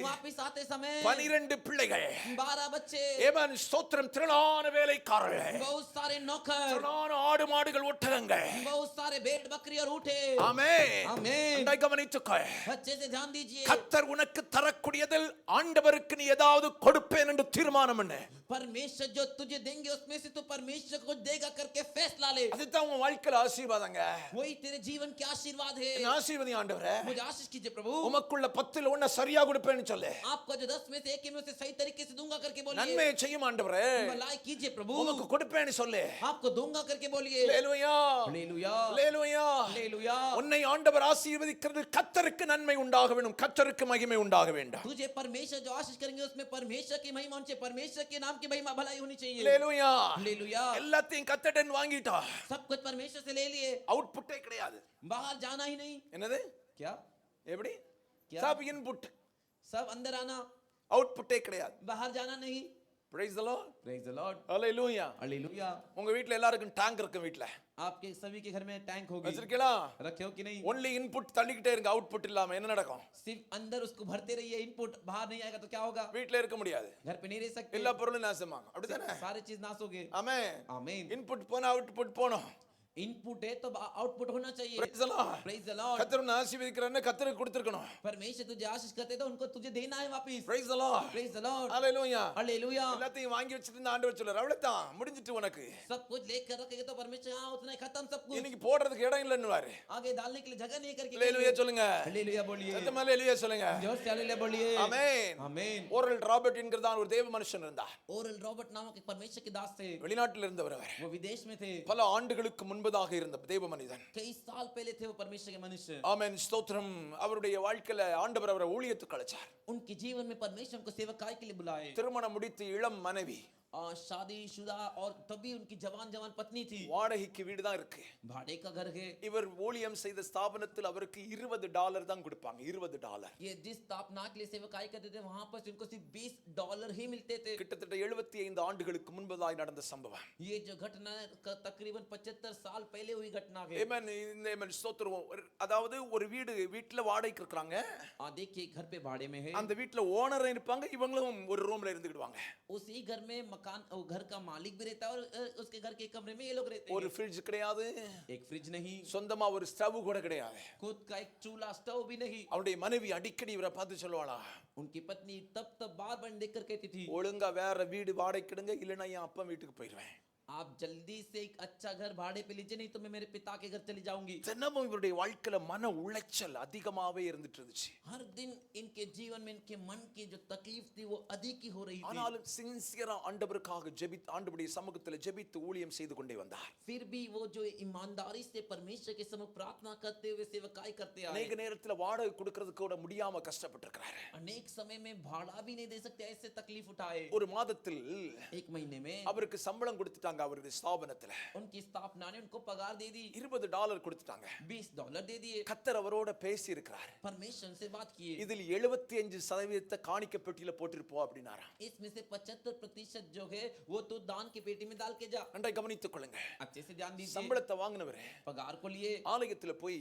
वापस आते समय 12 பிள்ளைகள் 12 बच्चे, ஏமன் ஸ்தோத்திரம் திரளான வேலைக்காரர்கள் बहुत सारे नौकर, திரளான ஆடு மாடுகள் ஒட்டகங்கள். बहुत सारे भेड़ बकरी और ऊँटे। ஆமென். आमीन। அண்டை கவனித்துக்கொள். अच्छे से ध्यान दीजिए, கர்த்தர் உனக்கு தரக்கூடியதில் ஆண்டவருக்கு நீ ஏதாவது கொடுப்பேன் என்று தீர்மானம் பண்ணு. परमेश्वर जो तुझे देंगे उसमें से तू परमेश्वर को देगा करके फैसला ले, அதுதான் உன் வாழ்க்கையில ஆசீர்வாதங்க. वही तेरे जीवन के आशीर्वाद है। என்ன ஆசீர்வாதம் ஆண்டவரே? मुझे आशीष कीजिए प्रभु, உமக்குள்ள 10ல் 1 சரியா கொடுப்பேன்னு சொல்லு. आपको जो 10 में से 1 में उसे सही तरीके से दूंगा करके बोलिए। நன்மையை செய்யும் ஆண்டவரே. भलाई कीजिए प्रभु, உமக்கு கொடுப்பேன்னு சொல்லு. आपको दूंगा करके बोलिए। அல்லேலூயா. हालेलुया, அல்லேலூயா. हालेलुया। உன்னை ஆண்டவர் ஆசீர்வதிக்கிறது கர்த்தருக்கு நன்மை உண்டாக வேண்டும், கர்த்தருக்கு மகிமை உண்டாக வேண்டும். तुझे परमेश्वर जो आशीष करेंगे उसमें परमेश्वर की महिमा होनी चाहिए, परमेश्वर के नाम की महिमा भलाई होनी चाहिए। அல்லேலூயா. हालेलुया। எல்லாத்தையும் கர்த்தர்ட்ட வாங்கிட்டா सब कुछ परमेश्वर से ले लिए, அவுட்புட்டே கிடையாது. बाहर जाना ही नहीं। என்னது? क्या எப்படி? क्या? सब इनपुट, सब अंदर आना, அவுட்புட்டே கிடையாது. बाहर जाना नहीं। Praise the Lord. Praise the Lord. Hallelujah. Hallelujah. உங்க வீட்ல எல்லாருக்கும் டேங்க் இருக்கு வீட்ல. आपके सभी के घर में टैंक होगी, வச்சிருக்கீங்களா? रखे हो कि नहीं? ஒன்லி இன்புட் தள்ளிக்கிட்டே இருங்க, அவுட்புட் இல்லாம என்ன நடக்கும்? सिर्फ अंदर उसको भरते रहिए, इनपुट बाहर नहीं आएगा तो क्या होगा? வீட்ல இருக்க முடியாது. घर पे नहीं रह सकते, எல்லா பொருளும் நாசமாகும். அப்படிதானே? सारे चीज नाश हो गए। ஆமென். आमीन। இன்புட் போனா அவுட்புட் போணும். इनपुट है तो आउटपुट होना चाहिए। Praise the Lord. Praise the Lord। கர்த்தர் உன்னை ஆசீர்வதிக்கிறாருன்னா கர்த்தருக்கு கொடுத்திருக்கணும். परमेश्वर तुझे आशीष करते तो उनको तुझे देना है वापस। Praise the Lord. Praise the Lord। Hallelujah. Hallelujah. எல்லாத்தையும் வாங்கி வச்சிட்டு இந்த ஆண்டவர் சொல்றாரு அவ்வளவுதான் முடிஞ்சிட்டு உனக்கு. सब कुछ लेकर रखेंगे तो परमेश्वर हाँ उतना ही खत्म सब कुछ, இன்னைக்கு போடுறதுக்கு இடம் இல்லன்னுவாரு. आगे डालने के लिए जगह नहीं करके। ஹalleluya சொல்லுங்க. हालेलुया बोलिए, சத்தமா ஹalleluya சொல்லுங்க. जोर से हालेलुया बोलिए। ஆமென். आमीन। ஓரல் ராபர்ட் என்கிறதான ஒரு தேவ மனுஷன் இருந்தார். ओरल रॉबर्ट नामक एक परमेश्वर के दास थे, வெளிநாட்டில் இருந்தவர் அவர். वो विदेश में थे, பல ஆண்டுகளுக்கு முன்பதாக இருந்த தேவ மனிதன். कई साल पहले थे वो परमेश्वर के मनुष्य। ஆமென் ஸ்தோத்திரம். அவருடைய வாழ்க்கையில ஆண்டவர் அவரை ஊழியத்துக்கு அழைச்சார். उनके जीवन में परमेश्वर को सेवकाई के लिए बुलाए। திருமணம் முடித்து இளம் மனைவி, शादीशुदा और तभी उनकी जवान जवान पत्नी थी। வாடகைக்கு வீடு தான் இருக்கு. भाड़े का घर है। இவர் ஊழியம் செய்த ஸ்தாபனத்தில் அவருக்கு $20 தான் கொடுப்பாங்க. $20. ये जिस स्थापना के लिए सेवकाई करते थे वहां पर उनको सिर्फ $20 ही मिलते थे। கிட்டத்தட்ட 75 ஆண்டுகளுக்கு முன்பதாக நடந்த சம்பவம். ये जो घटना तकरीबन 75 साल साल पहले हुई घटना है। Amen. இந்த Amen ஸ்தோத்திரம். அதாவது ஒரு வீட்ல வாடகைக்கு இருக்காங்க. देखिए घर पे भाड़े में है, அந்த வீட்ல ஓனர் இருப்பாங்க, இவங்களும் ஒரு ரூம்ல இருந்துக்கிடுவாங்க. उसी घर में मकान घर का मालिक भी रहता है और उसके घर के कमरे में ये लोग रहते ஒரு हैं। ஃப்ரிட்ஜ் கிடையாது, एक फ्रिज नहीं, சொந்தமா ஒரு ஸ்டவ் கூட கிடையாது. खुद का एक चूल्हा स्टोव भी नहीं। அவருடைய மனைவி அடிக்கடி இவரை பார்த்து சொல்லுவாளா, उनकी पत्नी तब बार बार देख कर कहती थी, ஒழுங்கா வேற வீடு வாடகைக்கிடுங்க, இல்லைன்னா என் அப்பா வீட்டுக்கு போயிடுவேன். आप जल्दी से एक अच्छा घर भाड़े पे लीजिए, नहीं तो मैं मेरे पिता के घर चली जाऊंगी। தினமும் இவருடைய வாழ்க்கையில மன உளைச்சல் அதிகமாவே இருந்துட்டு இருந்துச்சு. हर दिन इनके जीवन में इनके मन की जो तकलीफ थी वो अधिक ही हो रही थी। ஆனாலும் சின்சியரா ஆண்டவருக்காக ஜெபித்து ஆண்டவருடைய சமூகத்துல ஜெபித்து ஊழியம் செய்து கொண்டே வந்தார். फिर भी वो जो ईमानदारी से परमेश्वर के सम्मुख प्रार्थना करते हुए सेवकाई करते आए। அநேக நேரத்துல வாடகை கொடுக்கிறதுக்கு கூட முடியாம கஷ்டப்பட்டிருக்கிறாரு. अनेक समय में भाड़ा भी नहीं दे सकते, ऐसे तकलीफ उठाए। ஒரு மாதத்தில் एक महीने में அவருக்கு சம்பளம் கொடுத்துட்டாங்க. அவருடைய ஸ்தாபனத்துல उनकी स्थापना ने उनको पगार दे दी, $20 கொடுத்துட்டாங்க. $20 दे दिए। கர்த்தர் அவரோட பேசி இருக்கிறார். परमेश्वर से बात किए, இதில் 75% காணிக்க பெட்டியில போட்டிருப்போம் அப்படினாராம். इसमें से 75% जो है वो तो दान की पेटी में डाल के जा। நன்றாய் கவனித்துக் கொள்ளுங்க. अच्छे से ध्यान दीजिए। சம்பளத்தை வாங்கினவரே पगार को लिए ஆலயத்துல போய்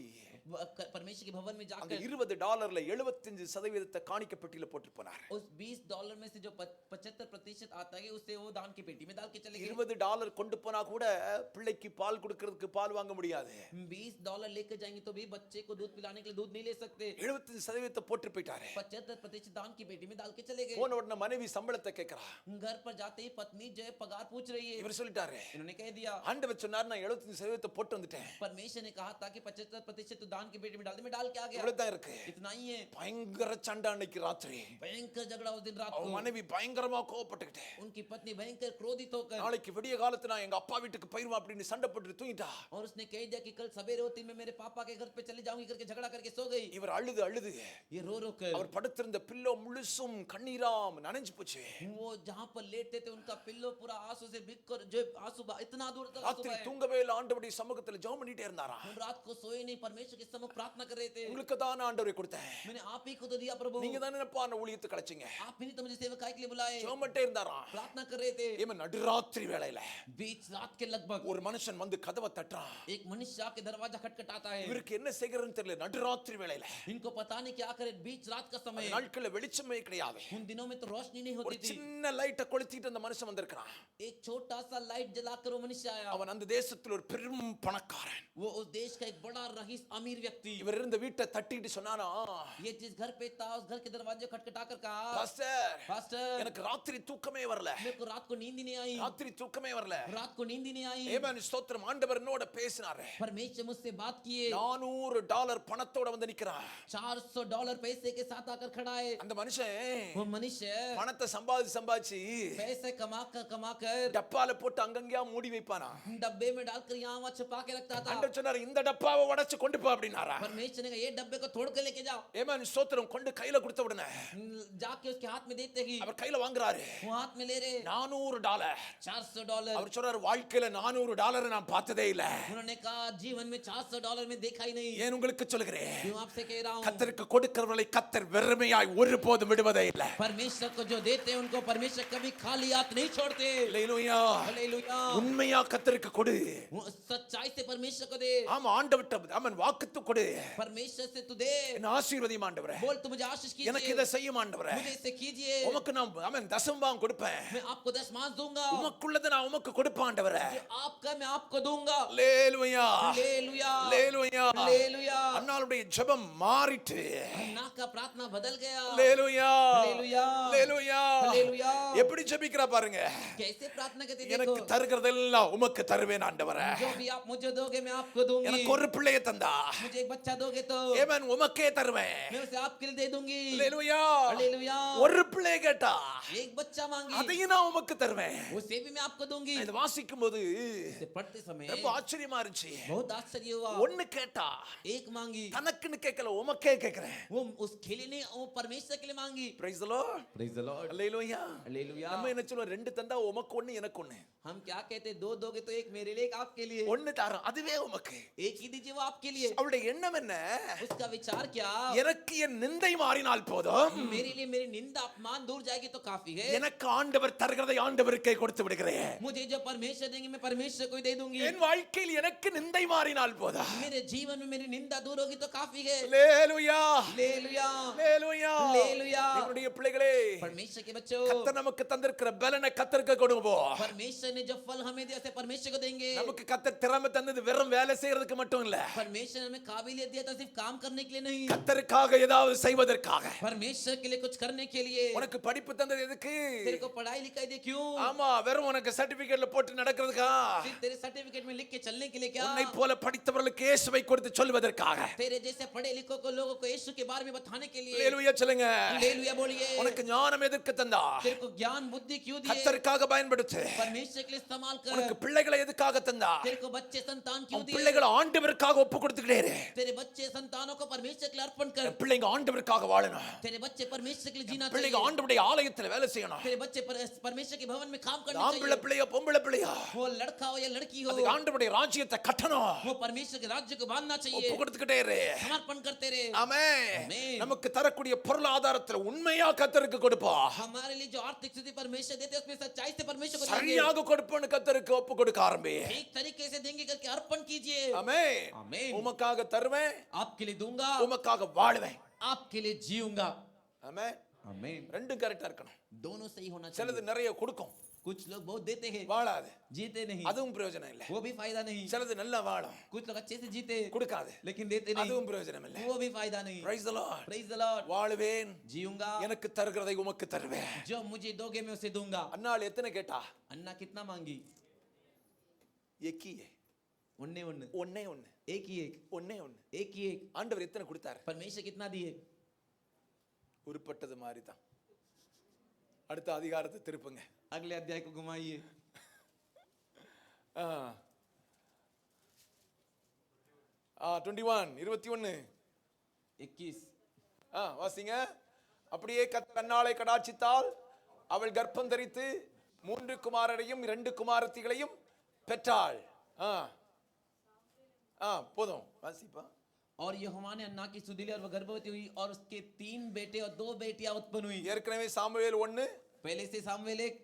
परमेश्वर के भवन में அந்த जाकर $20 75% காணிக்க பெட்டியில போட்டு போனார். उस $20 में से जो 75% आता है उसे वो दान की पेटी में डाल के चले गए। $20 கொண்டு போனா கூட பிள்ளைக்கு பால் கொடுக்கிறதுக்கு பால் வாங்க முடியாது. $20 लेकर जाएंगे तो भी बच्चे को दूध पिलाने के लिए दूध नहीं ले सकते। 75% போட்டு போயிட்டாரு. 75% दान की पेटी में डाल के चले गए। போன உடனே மனைவி சம்பளத்தை கேக்குறா. घर पर जाते ही पत्नी जो है पगार पूछ रही है। இவர் சொல்லிட்டாரு, इन्होंने कह दिया, ஆண்டவர் சொன்னார் நான் 75% போட்டு வந்துட்டேன். परमेश्वर ने कहा था कि 75% तो दान की पेटी में डाल दे, मैं डाल के आ गया। இவ்வளவுதான் இருக்கு. इतना ही है। பயங்கர சண்டை அன்னைக்கு ராத்திரி. भयंकर झगड़ा उस दिन रात அவ को। மனைவி பயங்கரமா கோவப்பட்டுக்கிட்டு उनकी पत्नी भयंकर क्रोधित होकर நாளைக்கு விடிய காலத்துல நான் எங்க அப்பா வீட்டுக்கு போயிருவேன் அப்படின்னு சண்டை போட்டு தூங்கிட்டா. और उसने कह दिया कि कल सवेरे होती मैं मेरे पापा के घर पे चली जाऊंगी करके झगड़ा करके सो गई। இவர் அழுது அழுது ये रो रो कर அவர் படுத்திருந்த பில்லோ முழுசும் கண்ணீராம் நனைஞ்சு போச்சு. वो जहां पर लेटे थे उनका पिल्लो पूरा आंसू से भीग कर जो आंसू इतना दूर तक आंसू ராத்திரி बहे। தூங்கவே இல்லை. ஆண்டவருடைய சமூகத்துல ஜெபம் பண்ணிட்டே இருந்தாராம். हम रात को सोए नहीं, परमेश्वर के सम्मुख प्रार्थना कर रहे थे। உங்களுக்கு தான் ஆண்டவரை கொடுத்தேன், मैंने आप ही को तो दिया प्रभु, நீங்க தானே என்னப்பா அந்த ஊழியத்தை கலைச்சீங்க. आप ही ने तो मुझे सेवकाई के लिए बुलाए। ஜெபம் பண்ணிட்டே இருந்தாராம். प्रार्थना कर रहे थे। இவன் நடுராத்திரி வேளையில बीच रात के लगभग ஒரு மனுஷன் வந்து கதவை தட்டுறான். एक मनुष्य आके दरवाजा खटखटाता है। இவருக்கு என்ன செய்யறதுன்னு தெரியல. நடுராத்திரி வேளையில इनको पता नहीं क्या करे, बीच रात का समय। அந்த நாட்கள்ல வெளிச்சமே கிடையாது. उन दिनों में तो रोशनी नहीं ஒரு होती थी। சின்ன லைட்டை கொளுத்திட்டு அந்த மனுஷன் வந்திருக்கான். एक छोटा सा लाइट जलाकर वो मनुष्य आया। அவன் அந்த தேசத்துல ஒரு பெரும் பணக்காரன். वो उस देश का एक बड़ा रईस अमीर व्यक्ति। இவர் இருந்த வீட்டை தட்டிட்டு சொன்னானா, ये जिस घर पे था उस घर के दरवाजे खटखटाकर कहा, பாஸ்டர் पास्टर எனக்கு ராத்திரி தூக்கமே வரல. मेरे को रात को नींद ही नहीं आई। ராத்திரி தூக்கமே வரல. रात को नींद ही नहीं आई। ஏமேன் ஸ்தோத்திரம். ஆண்டவர் என்னோட பேசினாரு. परमेश्वर मुझसे बात किए। $400 பணத்தோட வந்து நிக்கிறான். $400 पैसे के साथ आकर खड़ा है। அந்த மனுஷன் वो मनुष्य பணத்தை சம்பாதிச்சு पैसे कमाकर டப்பால போட்டு அங்கங்கயா மூடி வைப்பானா. डब्बे में डालकर यहाँ वहाँ छुपा के रखता था। ஆண்டவர் சொன்னாரு இந்த டப்பாவை உடைச்சு கொண்டு போ அப்படினாரா. परमेश्वर ने कहा ये डब्बे को तोड़ के लेके जाओ। ஏமேன் ஸ்தோத்திரம். கொண்டு கையில கொடுத்த உடனே जाके उसके हाथ में देते ही அவர் கையில வாங்குறாரு. वो हाथ में ले रहे $400. $400। அவர் சொல்றாரு வாழ்க்கையில $400 நான் பார்த்ததே இல்ல. उन्होंने कहा जीवन में $400 में देखा ही नहीं। ஏன் உங்களுக்கு சொல்கிறேன், क्यों आपसे कह रहा हूँ, கர்த்தருக்கு கொடுக்கிறவர்களை கர்த்தர் வெறுமையாய் ஒருபோதும் விடுவதே இல்ல. परमेश्वर को जो देते हैं उनको परमेश्वर कभी खाली हाथ नहीं छोड़ते। அல்லேலூயா. हालेलुया। உண்மையா கர்த்தருக்கு கொடு. सच्चाई से परमेश्वर को दे। ஆமா ஆண்டவர்ட்ட அவன் வாக்குத்து கொடு. परमेश्वर से तू दे। என்ன ஆசீர்வதியும் ஆண்டவரே. बोल तू मुझे आशीष எனக்கு कीजिए, இதை செய்யும் ஆண்டவரே. मुझे इसे कीजिए। உமக்கு நான் அவன் தசமபாகம் கொடுப்பேன். मैं आपको 10 मांस दूंगा। உமக்குள்ளதை நான் உமக்கு கொடுப்பேன் ஆண்டவரே. जो आपका मैं आपको दूंगा। அல்லேலூயா. हालेलुया। அல்லேலூயா. हालेलुया। அன்னாளுடைய ஜெபம் மாறிட்டு. अन्ना का प्रार्थना बदल गया। அல்லேலூயா. हालेलुया। அல்லேலூயா. हालेलुया। எப்படி ஜெபிக்கிறா பாருங்க. कैसे प्रार्थना करते எனக்கு देखो। தருகிறதெல்லாம் உமக்கு தருவேன் ஆண்டவரே. जो भी आप मुझे दोगे मैं आपको दूंगी। எனக்கு ஒரு பிள்ளையை தந்தா मुझे एक बच्चा दोगे तो ஏமேன் உமக்கே தருவேன். मैं उसे आपके लिए दे दूंगी। அல்லேலூயா. हालेलुया। ஒரு பிள்ளையை கேட்டா एक बच्चा मांगी அதையும் நான் உமக்கு தருவேன். उसे भी मैं आपको दूंगी। இதை வாசிக்கும் போது इसे पढ़ते समय ரொம்ப ஆச்சரியமா இருந்துச்சு. बहुत आश्चर्य हुआ। ஒன்னு கேட்டா एक मांगी, தனக்குன்னு கேட்கல, உமக்கே கேட்கிறேன். वो उसके लिए नहीं, वो परमेश्वर के लिए मांगी। Praise the Lord. Praise the Lord. Hallelujah. Hallelujah. நம்ம என்ன சொல்லுவோம், ரெண்டு தந்தா உமக்கு ஒண்ணு எனக்கு ஒண்ணு. हम क्या कहते, दो दोगे तो एक मेरे लिए एक आपके लिए। ஒண்ணு தாரோம் அதுவே உமக்கு. एक ही दीजिए वो आपके आपके लिए। அவளுடைய எண்ணம் என்ன? उसका विचार क्या? எனக்கு என் நிந்தை மாறினால் போதும், मेरे लिए मेरी निंदा अपमान दूर जाएगी तो काफी है। எனக்கு ஆண்டவர் தருகிறதை ஆண்டவருக்கே கொடுத்து விடுகிறேன். मुझे जो परमेश्वर देंगे मैं परमेश्वर को ही दे दूंगी। என் வாழ்க்கையில் எனக்கு நிந்தை மாறினால் போதும். मेरे जीवन में मेरी निंदा दूर होगी तो काफी है। அல்லேலூயா, हालेलुया, அல்லேலூயா. हालेलुया। என்னுடைய பிள்ளைகளே, परमेश्वर के बच्चों, கர்த்தர் நமக்கு தந்திருக்கிற பலனை கர்த்தருக்கு கொடுப்போம். परमेश्वर ने जो फल हमें दिया उसे परमेश्वर को देंगे। நமக்கு கர்த்தர் திறமை தந்தது வெறும் வேலை செய்யறதுக்கு மட்டும் இல்ல, परमेश्वर ने हमें काबिलियत दिया था सिर्फ काम करने के लिए नहीं, கர்த்தருக்காக ஏதாவது செய்வதற்காக. परमेश्वर के लिए कुछ करने के लिए। உனக்கு படிப்பு தந்தது எதுக்கு? तेरे को पढ़ाई लिखाई दे क्यों? ஆமா, வெறும் உனக்கு சர்டிபிகேட்ல போட்டு நடக்கிறதுக்கா? सिर्फ तेरे सर्टिफिकेट में लिख के चलने के लिए क्या? உன்னை போல படித்தவர்களுக்கு இயேசுவை கொடுத்து சொல்வதற்காக. तेरे जैसे पढ़े लिखों को लोगों को यीशु के बारे में बताने के लिए। அல்லேலூயா சொல்லுங்க. हालेलुया बोलिए। உனக்கு ஞானம் எதற்கு தந்தா? तेरे को ज्ञान बुद्धि क्यों दिए? கர்த்தருக்காக பயன்படுத்து. परमेश्वर के लिए इस्तेमाल कर। உனக்கு பிள்ளைகளை எதுக்காக தந்தா? तेरे को बच्चे संतान क्यों உன் दिए? பிள்ளைகளை ஆண்டவருக்காக ஒப்பு கொடுத்துக்கிட்டே இரு. तेरे बच्चे संतानों को परमेश्वर के लिए अर्पण कर। பிள்ளைங்க ஆண்டவருக்காக வாழணும். तेरे बच्चे परमेश्वर के लिए जीना பிள்ளைங்க चाहिए। ஆண்டவருடைய ஆலயத்தில் வேலை செய்யணும். तेरे बच्चे परमेश्वर के भवन में काम करना ஆம்பளை चाहिए। பிள்ளையா பொம்பளை பிள்ளையா, वो लड़का हो या लड़की हो, அது ஆண்டவருடைய ராஜ்யத்தை கட்டணும். वो परमेश्वर के राज्य को बांधना ஒப்பு चाहिए। கொடுத்துக்கிட்டே இரு. समर्पण करते रहे। ஆமென். ஆமென். நமக்கு தரக்கூடிய பொருளாதாரத்தில் உண்மையா கர்த்தருக்கு கொடுப்போம். हमारे लिए जो आर्थिक स्थिति परमेश्वर देते हैं उसमें सच्चाई से परमेश्वर को देंगे। சரியாக கொடுப்போன்னு கர்த்தருக்கு ஒப்பு கொடுக்க ஆரம்பி. ठीक तरीके से देंगे करके अर्पण कीजिए। ஆமென். आमीन। உமக்காக தருவேன், आपके लिए दूंगा, உமக்காக வாழுவேன். आपके लिए जीऊंगा। ஆமென். आमीन। ரெண்டும் கரெக்டா இருக்கணும். दोनों सही होना சிலது चाहिए। நிறைய கொடுக்கும், कुछ लोग बहुत देते हैं, வாழாது, जीते नहीं, அதுவும் பிரயோஜனம் இல்ல. वो भी फायदा नहीं। சிலது நல்லா வாழும், कुछ लोग अच्छे से जीते கொடுக்காது, लेकिन देते नहीं, அதுவும் பிரயோஜனம் இல்ல. वो भी फायदा नहीं। Praise the Lord. Praise the Lord। வாழுவேன், जीऊंगा, எனக்கு தருகிறதை உமக்கு தருவேன். जो मुझे दोगे मैं उसे दूंगा। அன்னாள் எத்தனை கேட்டா? अन्ना कितना मांगी? எக்கியே, उन्ने उन्न, ஒண்ணே ஒண்ணு, एक ही एक, ஒண்ணே ஒண்ணு. एक ही एक। ஆண்டவர் எத்தனை கொடுத்தாரு? परमेश्वर कितना दिए? உருப்பட்டது மாதிரி தான். அடுத்த அதிகாரத்தை திருப்புங்க. अगले अध्याय को घुमाइए। 21 21। வாசிங்க. அப்படியே கர்த்தர் அன்னாளை கடாட்சித்தால் அவள் கர்ப்பம் தரித்து 3 குமாரரையும் 2 குமாரத்திகளையும் பெற்றாள். போதும், வாசிப்பா. और यहोवा ने अन्ना की सुधि ली और वह गर्भवती हुई और उसके 3 बेटे और 2 बेटियां उत्पन्न हुई। ஏற்கனவே சாமுவேல் 1, पहले से सामुएल 1,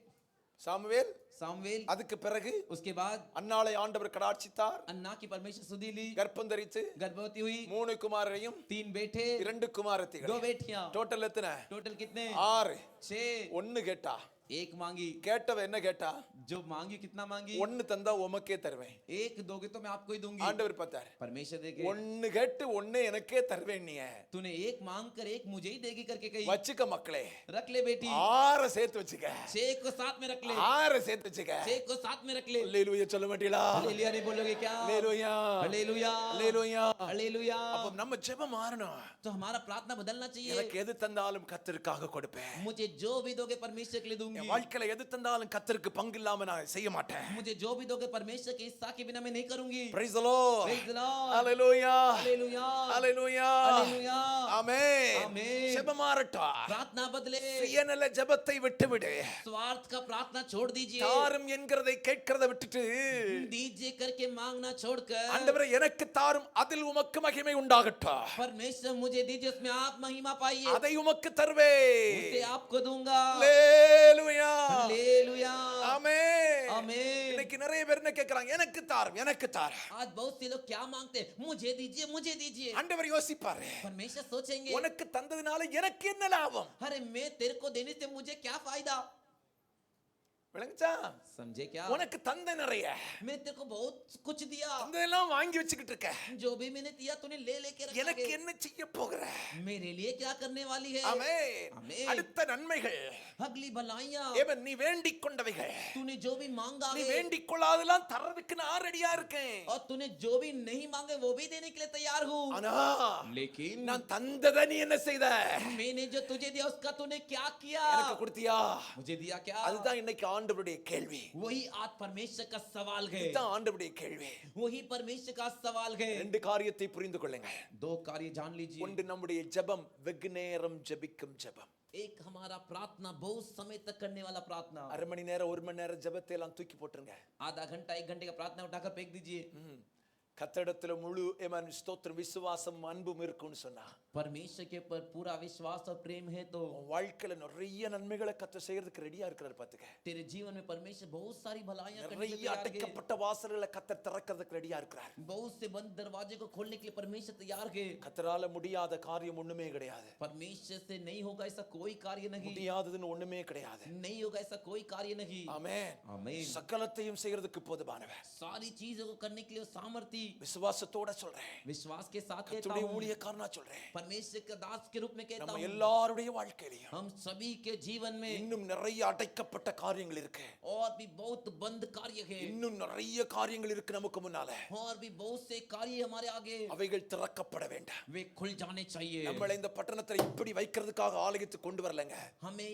சாமுவேல் அதுக்கு பிறகு उसके बाद அன்னாளை ஆண்டவர் கடாட்சித்தார், अन्ना की परमेश्वर सुधि ली, கர்ப்பம் தரித்து गर्भवती हुई, 3 குமாரரையும் 3 बेटे 2 குமாரத்திகள். 2 बेटियां। டோட்டல் எத்தனை? टोटल कितने? 6. 6। 1 கேட்டா, एक मांगी, கேட்டவ என்ன கேட்டா? जो मांगी कितना मांगी? 1 தந்தா உமக்கே தருவேன். एक दोगे तो मैं आपको ही दूंगी। ஆண்டவர் பார்த்தார், परमेश्वर देखे, 1 கேட்டு 1 எனக்கே தருவேன். நீ तूने एक मांग कर एक मुझे ही देगी करके कही। வச்சுக்க மக்களே, रख ले बेटी, 6 சேர்த்து வச்சுக்க, 6 को साथ में रख ले, 6 சேர்த்து வச்சுக்க. 6 को साथ में रख ले। அல்லேலூயா சொல்ல மாட்டீங்களா? हालेलुया नहीं बोलोगे क्या? அல்லேலூயா, हालेलुया, அல்லேலூயா. हालेलुया। அப்ப நம்ம ஜெபம் மாறணும். तो हमारा प्रार्थना बदलना चाहिए। எனக்கு எது தந்தாலும் கர்த்தருக்காக கொடுப்பேன். मुझे जो भी दोगे परमेश्वर के लिए दूंगी। என் வாழ்க்கையில எது தந்தாலும் கர்த்தருக்கு பங்கு இல்லாம நான் செய்ய மாட்டேன். मुझे जो भी दोगे परमेश्वर के हिस्सा के बिना मैं नहीं करूंगी। Praise the Lord. Praise the Lord. Hallelujah. Hallelujah, Hallelujah. Hallelujah. ஆமென். ஆமென். ஜெபம் மாறட்டும். प्रार्थना बदले, சுயநல ஜெபத்தை விட்டுவிடு. स्वार्थ का प्रार्थना छोड़ दीजिए। தாரும் என்கிறதை கேட்கிறதை விட்டுட்டு दीजिए करके मांगना छोड़कर, ஆண்டவரே எனக்கு தாரும், அதில் உமக்கு மகிமை உண்டாகட்டும், परमेश्वर मुझे दीजिए उसमें आप महिमा पाइए, அதை உமக்கு தருவேன். उसे आपको दूंगा। அல்லேலூயா. हालेलुया, ஆமென். आमीन। இன்னைக்கு நிறைய பேர் என்ன கேக்குறாங்க? எனக்கு தாரும், எனக்கு தாரும். आज बहुत से लोग क्या मांगते हैं? मुझे दीजिए, मुझे दीजिए। ஆண்டவர் யோசிப்பாரு, परमेश्वर सोचेंगे, உனக்கு தந்ததுனால எனக்கு என்ன லாபம்? अरे मैं तेरे को देने से मुझे क्या फायदा? விளங்குச்சா? समझे क्या? உனக்கு தந்த நிறைய, मैं तेरे को बहुत कुछ दिया, தந்ததெல்லாம் வாங்கி வச்சுக்கிட்டு இருக்க, जो भी मैंने दिया तूने ले लेके रखा எனக்கு है। என்ன செய்ய போகிற? मेरे लिए क्या करने वाली है? ஆமென். ஆமென். அடுத்த நன்மைகள், अगली भलाइयां, ஏவன் நீ வேண்டிக் கொண்டவைகள், तूने जो भी मांगा நீ है வேண்டிக் கொள்ளாதெல்லாம் தரதுக்கு நான் ரெடியா இருக்கேன். और तूने जो भी नहीं मांगे वो भी देने के लिए तैयार हूँ। ஆனா लेकिन நான் தந்ததை நீ என்ன செய்த? मैंने जो तुझे दिया उसका तूने क्या किया? எனக்கு கொடுத்தியா? मुझे दिया क्या? அதுதான் இன்னைக்கு ஆண்டவருடைய கேள்வி. वही आज परमेश्वर का सवाल है। இதுதான் ஆண்டவருடைய கேள்வி. वही परमेश्वर का सवाल है। ரெண்டு காரியத்தை புரிந்து கொள்ளுங்க. 2 कार्य जान लीजिए। ஒன்று நம்முடைய ஜெபம் வெகு நேரம் ஜெபிக்கும் ஜெபம். एक हमारा प्रार्थना बहुत समय तक करने वाला प्रार्थना। அரை மணி நேரம் 1 மணி நேரம் ஜெபத்தை எல்லாம் தூக்கி போட்டுருங்க. आधा घंटा 1 घंटे का प्रार्थना उठाकर फेंक दीजिए। கத்தரிடத்துல முழு ஏமன் ஸ்தோத்திரம் விசுவாசம் அன்பும் இருக்கும்னு சொன்னா परमेश्वर के ऊपर पूरा विश्वास और प्रेम है तो உன் வாழ்க்கையில நிறைய நன்மைகளை கத்த செய்யறதுக்கு ரெடியா இருக்கிறார் பாத்துக்க. तेरे जीवन में परमेश्वर बहुत सारी भलाइयां करने के நிறைய लिए तैयार है। அடைக்கப்பட்ட வாசல்களை கத்த திறக்கிறதுக்கு ரெடியா இருக்கிறார். बहुत से बंद दरवाजे को खोलने के लिए परमेश्वर तैयार है। கத்தரால முடியாத காரியம் ஒண்ணுமே கிடையாது. परमेश्वर से नहीं होगा ऐसा कोई कार्य नहीं, முடியாததுன்னு ஒண்ணுமே கிடையாது. नहीं होगा ऐसा कोई कार्य नहीं। ஆமென். आमीन। சகலத்தையும் செய்யறதுக்கு போதுமானவர். सारी चीजों को करने के लिए सामर्थी விசுவாசத்தோட சொல்றேன், विश्वास के साथ कहता கர்த்தருடைய हूं, ஊழியக்காரனா சொல்றேன். परमेश्वर के दास के रूप में कहता நம்ம हूं, எல்லாருடைய வாழ்க்கையிலும் हम सभी के जीवन में இன்னும் நிறைய அடைக்கப்பட்ட காரியங்கள் இருக்கு. और भी बहुत बंद कार्य है, இன்னும் நிறைய காரியங்கள் இருக்கு நமக்கு முன்னால. और भी बहुत से कार्य हमारे आगे, அவைகள் திறக்கப்பட வேண்டும். वे खुल जाने चाहिए। நம்மளை இந்த பட்டணத்தை இப்படி வைக்கிறதுக்காக ஆலயத்து கொண்டு வரலங்க. हमें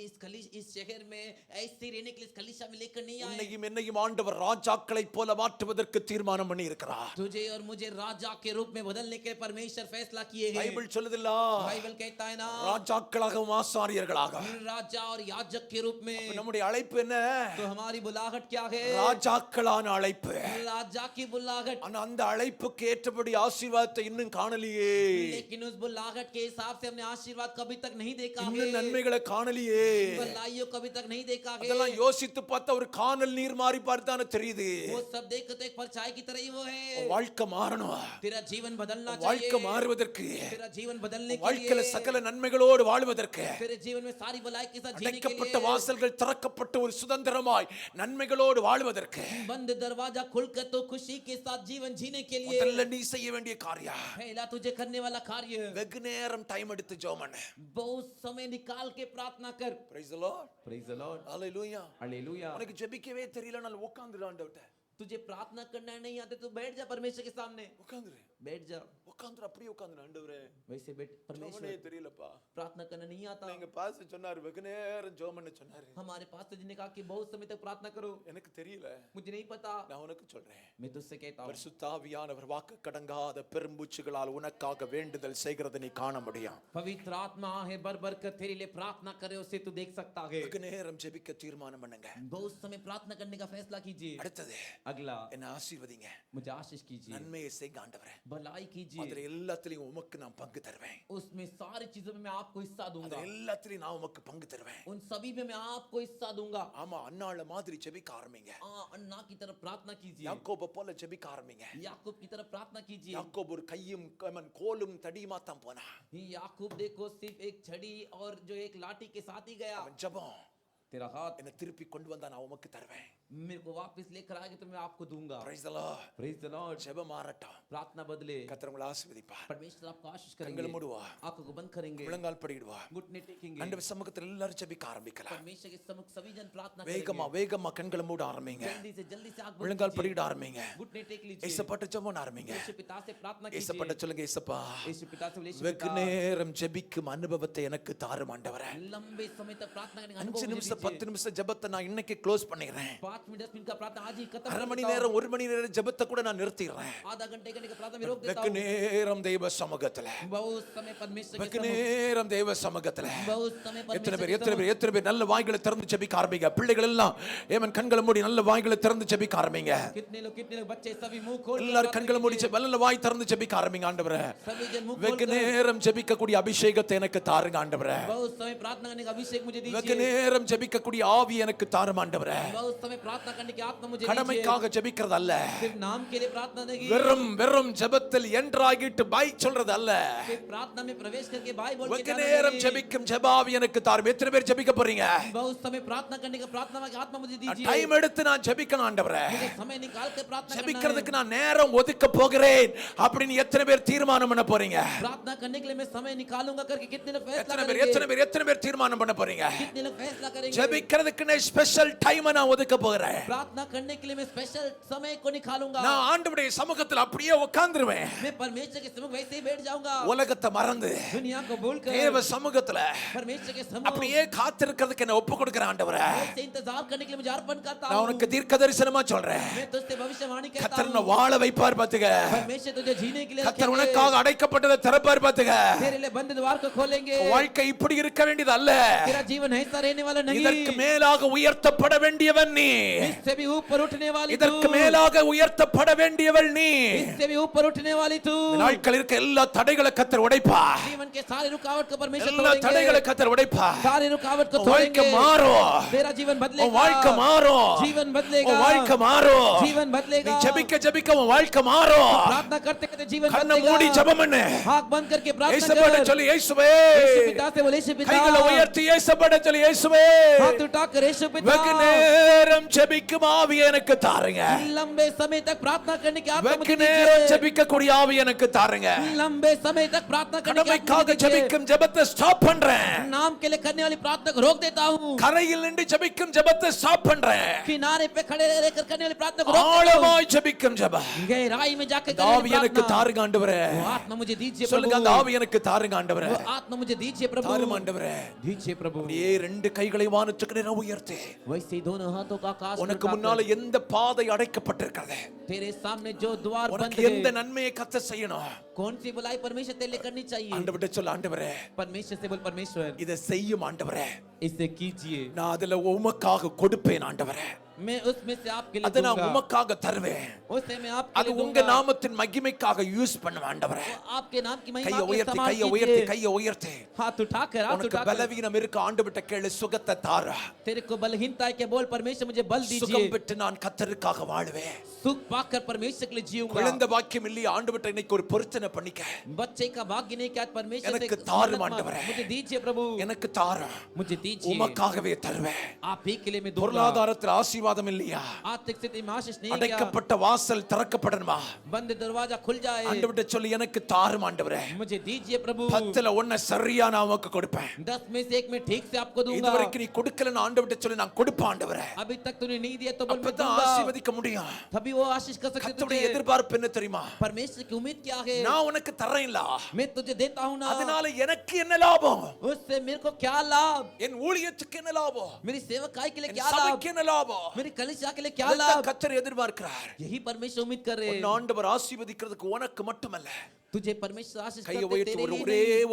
इस शहर में ऐसे रहने के लिए इस कलीसिया में लेकर नहीं आए। உன்னையும் என்னையும் ஆண்டவர் ராஜாக்களைப் போல மாற்றுவதற்கு தீர்மானம் பண்ணி இருக்கிறார். तुझे और मुझे राजा के रूप में बदलने के परमेश्वर फैसला किए हैं। பைபிள் சொல்லுதில்ல, बाइबल कहता है ना, ராஜாக்களாகவும் ஆசாரியர்களாக. राजा और याजक के रूप में। நம்முடைய அழைப்பு என்ன? तो हमारी बुलाहट क्या है? ராஜாக்களான அழைப்பு. राजा की बुलाहट। ஆனா அந்த அழைப்புக்கு ஏற்றபடி ஆசீர்வாதத்தை இன்னும் காணலையே. लेकिन उस बुलाहट के हिसाब से हमने आशीर्वाद कभी तक नहीं देखा है, இன்னும் நன்மைகளை காணலையே. भलाइयों कभी तक नहीं देखा है। அதெல்லாம் யோசித்து பார்த்தா ஒரு காணல் நீர் மாதிரி பார்த்தானே தெரியுது. वो सब देखते तो एक परछाई की तरह ही वो है। வாழ்க்கை மாறணும். तेरा जीवन बदलना வாழ்க்கை चाहिए। மாறுவதற்கு, तेरा जीवन बदलने के வாழ்க்கையில लिए, சகல நன்மைகளோடு வாழ்வதற்கு, तेरे जीवन में सारी भलाई के साथ जीने के அடைக்கப்பட்ட लिए, வாசல்கள் திறக்கப்பட்ட ஒரு சுதந்திரமாய் நன்மைகளோடு வாழ்வதற்கு बंद दरवाजा खुलकर तो खुशी के साथ जीवन जीने के लिए முதல்ல நீ செய்ய வேண்டிய காரியம் पहला तुझे करने वाला कार्य, வெகு நேரம் டைம் எடுத்து ஜெபம் பண்ணு. बहुत समय निकाल के प्रार्थना कर। Praise the Lord. Praise the Lord. Hallelujah. Hallelujah. உனக்கு ஜெபிக்கவே தெரியல, நான் உட்கார்ந்துரு ஆண்டவர்ட்ட. तुझे प्रार्थना करना नहीं आते तो बैठ जा परमेश्वर के सामने, உட்கார்ந்துரு. बैठ जा, உட்கார்ந்துரு, அப்படியே உட்கார்ந்துரு. ஆண்டவரே वैसे बैठ। ஜெபமே परमेश्वर தெரியலப்பா. प्रार्थना करना नहीं आता। நீங்க பாஸ்டர் சொன்னாரு வெகு நேரம் ஜெபம் பண்ண சொன்னாரு. हमारे पास्टर जी ने कहा कि बहुत समय तक प्रार्थना करो। எனக்கு தெரியல, मुझे नहीं पता, நான் உனக்கு சொல்றேன். मैं तुझसे कहता हूँ, பரிசுத்த ஆவியானவர் வாக்கு கடங்காத பெரும்பூச்சுகளால் உனக்காக வேண்டுதல் செய்கிறதை நீ காண முடியும். पवित्र आत्मा है भर भर कर तेरे लिए प्रार्थना करे, उसे तू देख सकता है। வெகு நேரம் ஜெபிக்க தீர்மானம் பண்ணுங்க. बहुत समय प्रार्थना करने का फैसला कीजिए। அடுத்தது, अगला, என்ன ஆசீர்வதிங்க, मुझे आशीष कीजिए, நன்மையை செய்யுங்க ஆண்டவரே. भलाई कीजिए, அதுல எல்லாத்துலயும் உமக்கு நான் பங்கு தருவேன். उसमें सारी चीजों में मैं आपको हिस्सा दूंगा, அதுல எல்லாத்துலயும் நான் உமக்கு பங்கு தருவேன். उन सभी में मैं आपको हिस्सा दूंगा। ஆமா, அன்னாள மாதிரி ஜெபிக்க ஆரம்பிங்க. अन्ना की तरफ प्रार्थना कीजिए, யாக்கோபை போல ஜெபிக்க ஆரம்பிங்க. याकूब की तरफ प्रार्थना कीजिए। யாக்கோபு ஒரு கையும் கோலும் தடியுமா தான் போனா. याकूब देखो सिर्फ एक छड़ी और जो एक लाठी के साथ ही गया। அவன் ஜெபம், तेरा हाथ என்ன திருப்பி கொண்டு வந்தா நான் உமக்கு தருவேன். मेरे को वापस लेकर आएगा तो मैं आपको दूंगा। Praise the Lord. Praise the Lord. ஜெபம் மாறட்டும். प्रार्थना बदले, கர்த்தர் உங்களை ஆசீர்வதிப்பார். परमेश्वर आपको आशीष करेंगे, கண்களை மூடுவா, आंखों को बंद करेंगे, முழங்கால் படிடுவா. घुटने टेकेंगे। ஆண்டவர் சமூகத்தில் எல்லாரும் ஜெபிக்க ஆரம்பிக்கலாம். परमेश्वर के सम्मुख सभी जन प्रार्थना வேகமா करेंगे। வேகமா கண்களை மூட ஆரம்பிங்க. जल्दी से आंख बंद முழங்கால் कीजिए, படிட ஆரம்பிங்க. घुटने टेक लीजिए, ஏசப்பாட்ட ஜெபம் ஆரம்பிங்க. यीशु पिता से प्रार्थना ஏசப்பாட்ட कीजिए, சொல்லுங்க, ஏசப்பா यीशु पिता से बोले, यीशु வெகு पिता, நேரம் ஜெபிக்கும் அனுபவத்தை எனக்கு தாரும் ஆண்டவரே. लंबे समय तक प्रार्थना करने का 5 अनुभव मुझे நிமிஷம் दीजिए। 10 நிமிஷம் ஜெபத்தை நான் இன்னைக்கு க்ளோஸ் பண்ணிடுறேன். 5 मिनट 10 मिनट का प्रार्थना आज ही खत्म அரை कर மணி देता நேரம் हूं। 1 மணி நேரம் ஜெபத்தை கூட நான் நிறுத்திடுறேன். आधा घंटे करने का प्रार्थना में रोक देता வெகு हूं। நேரம் தெய்வ சமூகத்துல, बहुत समय परमेश्वर के வெகு सम्मुख, நேரம் தெய்வ சமூகத்துல. बहुत समय எத்தனை परमेश्वर பேர் के எத்தனை सम्मुख। பேர் எத்தனை பேர் நல்ல வாய்களை திறந்து ஜெபிக்க ஆரம்பிங்க. பிள்ளைகள் எல்லாம் ஏமன் கண்களை மூடி நல்ல வாய்களை திறந்து ஜெபிக்க ஆரம்பிங்க. कितने लोग बच्चे सभी मुंह खोल कर எல்லாரும் प्रार्थना கண்களை மூடி कीजिए। நல்ல வாய் திறந்து ஜெபிக்க ஆரம்பிங்க. ஆண்டவரே सभी जन मुंह வெகு खोल कर நேரம் ஜெபிக்கக்கூடிய அபிஷேகத்தை எனக்கு தாருங்க ஆண்டவரே. बहुत समय प्रार्थना करने का अभिषेक मुझे வெகு दीजिए। நேரம் ஜெபிக்கக்கூடிய ஆவி எனக்கு தாரும் ஆண்டவரே. बहुत समय प्रार्थना करने की आत्मा मुझे दीजिए। கடமைக்காக ஜெபிக்கிறது அல்ல, सिर्फ नाम के लिए प्रार्थना नहीं, வெறும் ஜெபத்தில் என்ட்ராகிட்டு பை சொல்றது அல்ல. सिर्फ प्रार्थना में प्रवेश करके बाय बोल के வெகு जाना நேரம் नहीं। ஜெபிக்கும் ஜெபாவி எனக்கு தாரும். எத்தனை பேர் ஜெபிக்க போறீங்க? बहुत समय प्रार्थना करने का प्रार्थना की आत्मा मुझे दीजिए। டைம் எடுத்து நான் ஜெபிக்கணும் ஆண்டவரே. मुझे समय निकाल के प्रार्थना करना ஜெபிக்கிறதுக்கு है। நான் நேரம் ஒதுக்க போகிறேன் அப்படின்னு எத்தனை பேர் தீர்மானம் பண்ண போறீங்க? प्रार्थना करने के लिए मैं समय निकालूंगा करके कितने लोग फैसला எத்தனை करेंगे? பேர் தீர்மானம் பண்ண போறீங்க? कितने लोग फैसला करेंगे? ஜெபிக்கிறதுக்கு நான் ஸ்பெஷல் டைம் நான் ஒதுக்க போகிறேன். प्रार्थना करने के लिए मैं स्पेशल समय को निकालूंगा। நான் ஆண்டவருடைய சமூகத்தில் அப்படியே உட்கார்ந்துருவேன். मैं परमेश्वर के सम्मुख वैसे ही बैठ जाऊंगा, உலகத்தை மறந்து दुनिया को भूलकर தேவ சமூகத்துல परमेश्वर के सम्मुख அப்படியே காத்திருக்கிறதுக்கு என்ன ஒப்பு கொடுக்கிறேன் ஆண்டவரே. वैसे इंतजार करने के लिए मुझे अर्पण करता நான் हूं। உனக்கு தீர்க்க தரிசனமா சொல்றேன். मैं तुझसे भविष्यवाणी कहता கர்த்தர் हूं। உன்னை வாழ வைப்பார் பாத்துக்க. परमेश्वर तुझे जीने के लिए கர்த்தர் रखेंगे। உனக்காக அடைக்கப்பட்டதை திறப்பார் பாத்துக்க. तेरे लिए बंद द्वार को खोलेंगे। வாழ்க்கை இப்படி இருக்க வேண்டியது அல்ல, तेरा जीवन ऐसा रहने वाला नहीं। இதற்கு மேலாக உயர்த்தப்பட வேண்டியவன் நீ. इससे भी ऊपर उठने वाली तू, இதற்கு மேலாக உயர்த்தப்பட வேண்டியவள் நீ. इससे भी ऊपर उठने वाली तू. இந்த நாட்களில் இருக்க எல்லா தடைகளை கர்த்தர் உடைப்பார். जीवन के सारे रुकावट को परमेश्वर எல்லா தடைகளை கர்த்தர் உடைப்பார். सारे रुकावट को வாழ்க்கை तोड़ेंगे. மாறும். तेरा जीवन बदलेगा. உன் வாழ்க்கை மாறும். जीवन बदलेगा. உன் வாழ்க்கை மாறும். जीवन बदलेगा. நீ ஜெபிக்க ஜெபிக்க உன் வாழ்க்கை மாறும். प्रार्थना करते करते जीवन கண்ணை बदलेगा. மூடி ஜெபம் பண்ணு. आंख बंद करके प्रार्थना இயேசுவே कर. சொல்லி இயேசுவே. यीशु पिता से बोले यीशु पिता. கைகளை உயர்த்தி இயேசுவே சொல்லி இயேசுவே. हाथ उठाकर यीशु पिता. வெகு நேரம் ஜெபிக்கும் ஆவி எனக்கு தாருங்க. लंबे समय तक प्रार्थना करने की आत्मा मुझे வெகு நேரம் दीजिए. ஜெபிக்க கூடிய ஆவி எனக்கு தாருங்க. लंबे समय तक प्रार्थना करने की आत्मा கடமைக்காக मुझे दीजिए. ஜெபிக்கும் ஜெபத்தை ஸ்டாப் பண்றேன். नाम के लिए करने वाली प्रार्थना को रोक देता हूँ. கரையில் நின்று ஜெபிக்கும் ஜெபத்தை ஸ்டாப் பண்றேன். किनारे पे खड़े रहकर करने वाली प्रार्थना को रोक देता हूँ. ஆழமாய் ஜெபிக்கும் ஜெபம். गहराई में जाकर அந்த करने ஆவி वाली எனக்கு प्रार्थना. தாருங்க ஆண்டவரே. वो आत्मा मुझे दीजिए சொல்லுங்க அந்த प्रभु. ஆவி எனக்கு தாருங்க ஆண்டவரே. वो आत्मा मुझे दीजिए प्रभु. தாரும் ஆண்டவரே. दीजिए प्रभु. அப்படியே ரெண்டு கைகளை வானத்துக்கு நேரா உயர்த்தி. वैसे ही दोनों हाथों का आकाश में உனக்கு उठाकर, முன்னால எந்த பாதை அடைக்கப்பட்டிருக்கிறது? तेरे सामने जो द्वार बंद உனக்கு எந்த है, நன்மையை கர்த்தர் செய்யணும்? कौन सी बुलाई परमेश्वर तेरे लिए करनी चाहिए? ஆண்டவரே சொல்ல ஆண்டவரே परमेश्वर से बोल परमेश्वर இதை செய்யும் ஆண்டவரே. इसे कीजिए. நான் அதுல உமக்காக கொடுப்பேன் ஆண்டவரே. मैं उसमें से आपके लिए அதை நான் दूंगा. உமக்காக தருவேன். उसे मैं आपके அது लिए உங்க दूंगा. நாமத்தின் மகிமைக்காக யூஸ் பண்ணுவேன் ஆண்டவரே. वो आपके नाम की महिमा கையை के लिए உயர்த்தி इस्तेमाल கையை உயர்த்தி कीजिए. கையை உயர்த்தி. हाथ उठाकर हाथ உனக்கு उठाकर. பலவீனம் இருக்கு ஆண்டவர்ட்ட கேளு சுகத்தை தாரா. तेरे को बलहीनता है के बोल परमेश्वर मुझे बल சுகம் दीजिए. பெற்று நான் கர்த்தருக்காக வாழுவேன். सुख पाकर परमेश्वर के लिए जीऊंगा. குழந்தை பாக்கியம் இல்லையா ஆண்டவர்ட்ட இன்னைக்கு ஒரு பொருத்தனை பண்ணிக்க. बच्चे का भाग्य नहीं क्या परमेश्वर से எனக்கு தாரும் मन्नत ஆண்டவரே. मुझे दीजिए प्रभु. எனக்கு தாரா. मुझे दीजिए. உமக்காகவே தருவேன். आप ही के लिए मैं दूंगा. பொருளாதாரத்தில் ஆசீர்வாதம் இல்லையா? आर्थिक स्थिति में आशीष नहीं क्या? அடைக்கப்பட்ட வாசல் திறக்கப்படணுமா? बंद दरवाजा खुल जाए. ஆண்டவர்ட்ட சொல்லி எனக்கு தாரும் ஆண்டவரே. मुझे दीजिए प्रभु. 10ல 1 சரியா நான் உமக்கு கொடுப்பேன். 10 में से 1 में ठीक से आपको दूंगा. இதுவரைக்கும் நீ கொடுக்கலன்னு ஆண்டவர்ட்ட சொல்லி நான் கொடுப்பேன் ஆண்டவரே. अभी तक तूने नहीं दिया तो बोल मैं அப்பதான் दूंगा. ஆசீர்வதிக்க முடியும். तभी वो आशीष कर सकते கர்த்தருடைய तुझे. எதிர்பார்ப்பு என்ன தெரியுமா? परमेश्वर की उम्मीद क्या है? நான் உனக்கு தரேன்ல. मैं तुझे देता हूं ना. அதனால எனக்கு என்ன லாபம்? उससे मेरे को क्या लाभ? என் ஊழியத்துக்கு என்ன லாபம்? मेरी सेवकाई के लिए என் क्या लाभ? சபைக்கு என்ன லாபம்? मेरी कलीसिया के लिए क्या அதைத்தான் लाभ? கர்த்தர் எதிர்பார்க்கிறார். यही परमेश्वर उम्मीद कर रहे உன் हैं. ஆண்டவர் ஆசீர்வதிக்கிறதுக்கு உனக்கு மட்டுமல்ல. तुझे परमेश्वर आशीष கையை करते உயர்த்தி तेरे लिए ஒரே नहीं.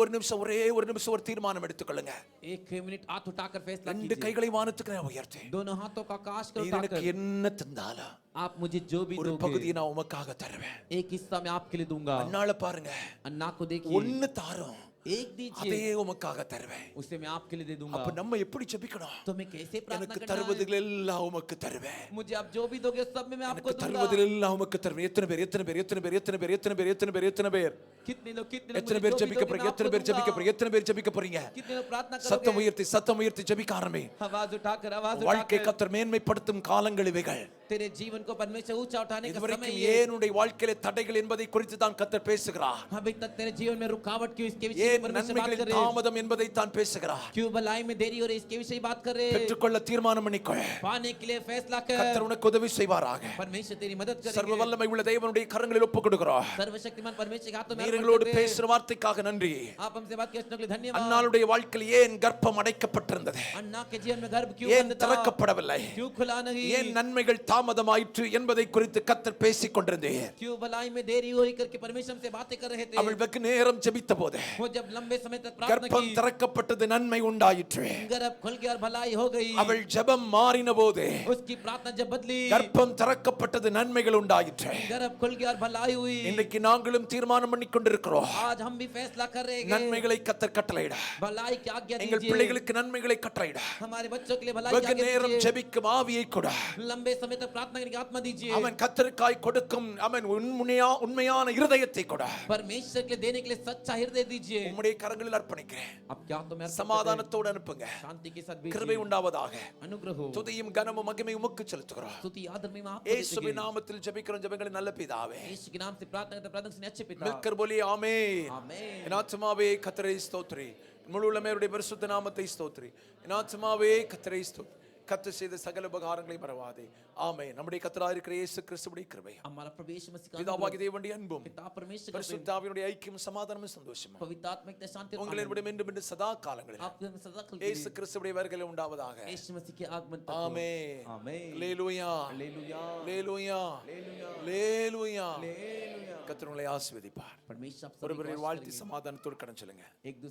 ஒரு நிமிஷம் ஒரு தீர்மானம் எடுத்துக்கொள்ளுங்க. 1 मिनट हाथ उठाकर फैसला ரெண்டு कीजिए. கைகளை வானத்துக்கு நேரா உயர்த்தி. दोनों हाथों का आकाश को நீர் எனக்கு उठाकर என்ன தந்தாலும் आप मुझे जो भी ஒரு दोगे பகுதியை நான் உமக்காக தருவேன். एक हिस्सा मैं आपके लिए दूंगा. அன்னால பாருங்க अन्ना को देखिए. ஒன்னு தாரும் एक दीजिए. அதையே உமக்காக தருவேன். उसे मैं आपके लिए दे दूंगा. அப்ப நம்ம எப்படி ஜெபிக்கணும்? तो मैं कैसे प्रार्थना எனக்கு करना है? தருவதில் எல்லாம் உமக்கு தருவேன். मुझे आप जो भी दोगे सब में मैं आपको எனக்கு दूंगा. தருவதில் எல்லாம் உமக்கு தருவேன். எத்தனை பேர் कितने लोग कितने लोग எத்தனை मुझे பேர் जो भी ஜெபிக்க दोगे போறீங்க? मैं எத்தனை आपको பேர் ஜெபிக்க दूंगा. போறீங்க? எத்தனை பேர் ஜெபிக்க போறீங்க? कितने लोग प्रार्थना சத்தம் करोगे? உயர்த்தி ஜெபிக்க ஆரம்பி. आवाज उठाकर வாழ்க்கை उठाकर கர்த்தர் மேன்மைப்படுத்தும் காலங்கள் இவைகள். तेरे जीवन को परमेश्वर ऊंचा उठाने का समय இதுவரைக்கும் ये. ஏன் உன்னுடைய வாழ்க்கையில தடைகள் என்பதை குறித்து தான் கர்த்தர் பேசுகிறார். अभी तक तेरे जीवन में रुकावट क्यों इसके विषय में ஏன் परमेश्वर बात कर நன்மைகளின் रहे हैं. தாமதம் என்பதை தான் பேசுகிறார். क्यों भलाई में देरी हो रही है इसके विषय बात कर रहे हैं. பெற்றுக்கொள்ள தீர்மானம் பண்ணிக்கொள். पाने के लिए फैसला कर. கர்த்தர் உனக்கு உதவி செய்வாராக. परमेश्वर तेरी मदद சர்வ करेंगे. வல்லமை உள்ள தேவனுடைய கரங்களில் ஒப்புக் கொடுக்கிறோம். सर्वशक्तिमान परमेश्वर के हाथों में நீர் अर्पण எங்களோடு करते हैं. பேசுற வார்த்தைக்காக நன்றி. आप हमसे बात करने के लिए धन्यवाद. அன்னாளுடைய வாழ்க்கையில் ஏன் கர்ப்பம் அடைக்கப்பட்டிருந்தது? अन्ना के जीवन में गर्भ क्यों ஏன் बंद था? திறக்கப்படவில்லை? क्यों खुला नहीं? ஏன் நன்மைகள் தாமதமாயிற்று என்பதை குறித்து கர்த்தர் பேசிக் கொண்டிருந்தேன். क्यों भलाई में देरी हो रही करके परमेश्वर हमसे बातें कर रहे थे. அவள் வெகு நேரம் ஜெபித்த போது वो जब लंबे समय तक प्रार्थना கர்ப்பம் की, திறக்கப்பட்டது, நன்மை உண்டாயிற்று. गर्भ खुल गया और भलाई हो गई. அவள் ஜெபம் மாறின போது उसकी प्रार्थना जब बदली, கர்ப்பம் திறக்கப்பட்டது, நன்மைகள் உண்டாயிற்று. गर्भ खुल गया और भलाई हुई. இன்றைக்கு நாங்களும் தீர்மானம் பண்ணி கொண்டிருக்கிறோம். आज हम भी फैसला कर रहे हैं. நன்மைகளை கர்த்தர் கட்டளையிட. भलाई की आज्ञा எங்கள் दीजिए. பிள்ளைகளுக்கு நன்மைகளை கட்டளையிட. हमारे बच्चों के लिए भलाई की வெகு आज्ञा நேரம் दीजिए. ஜெபிக்கும் ஆவியை கொடு. लंबे समय तक प्रार्थना करने की आत्मा दीजिए. அவன் கர்த்தருக்காய் கொடுக்கும் அவன் உண்மையான இருதயத்தை கொடு. परमेश्वर के लिए देने के लिए सच्चा हृदय दीजिए. உம்முடைய கரங்களில் அர்ப்பணிக்கிறேன். अब क्या तो मैं சமாதானத்தோடு அனுப்புங்க. शांति के साथ கிருபை भेजिए. உண்டாவதாக. अनुग्रह हो. துதியும் கனமும் மகிமையும் உமக்கு செலுத்துகிறோம். स्तुति आदर में आप இயேசுவின் நாமத்தில் ஜெபிக்கிறோம் ஜெபங்களை நல்ல பிதாவே. यीशु के नाम से प्रार्थना करते प्रार्थना सुनिए अच्छे पिता. மில்கர் போலி ஆமென். आमीन. என் ஆத்துமாவே கர்த்தரை ஸ்தோத்திரி. முழு உள்ளமையுடைய பரிசுத்த நாமத்தை ஸ்தோத்திரி. என் ஆத்துமாவே கர்த்தரை ஸ்தோத்திரி. கர்த்தர் செய்த சகல உபகாரங்களை மறவாதே. ஆமென். நம்முடைய கர்த்தராகிய இருக்கிற இயேசு கிறிஸ்துவின் கிருபை, हमारा प्रभु यीशु मसीह का பிதாவாகிய தேவனுடைய அன்பும், पिता परमेश्वर का प्रेम, பரிசுத்த ஆவியினுடைய ஐக்கியம், சமாதானமும் சந்தோஷமும் पवित्र आत्मा की शांति और உங்களிடம் आनंद மீண்டும் மீண்டும் சதா காலங்களில் आपके संग सदा खुलती இயேசு கிறிஸ்துவின் வருகையில் உண்டாவதாக. यीशु मसीह के आगमन तक हो. ஆமென். आमीन. அல்லேலூயா. हालेलुया. அல்லேலூயா. அல்லேலூயா. கர்த்தர் உங்களை ஆசீர்வதிப்பார். परमेश्वर आप सभी को ஒருவரை आशीष வாழ்த்தி करेंगे. சமாதானத்தோடு கடந்து செல்லுங்க. एक दूसरे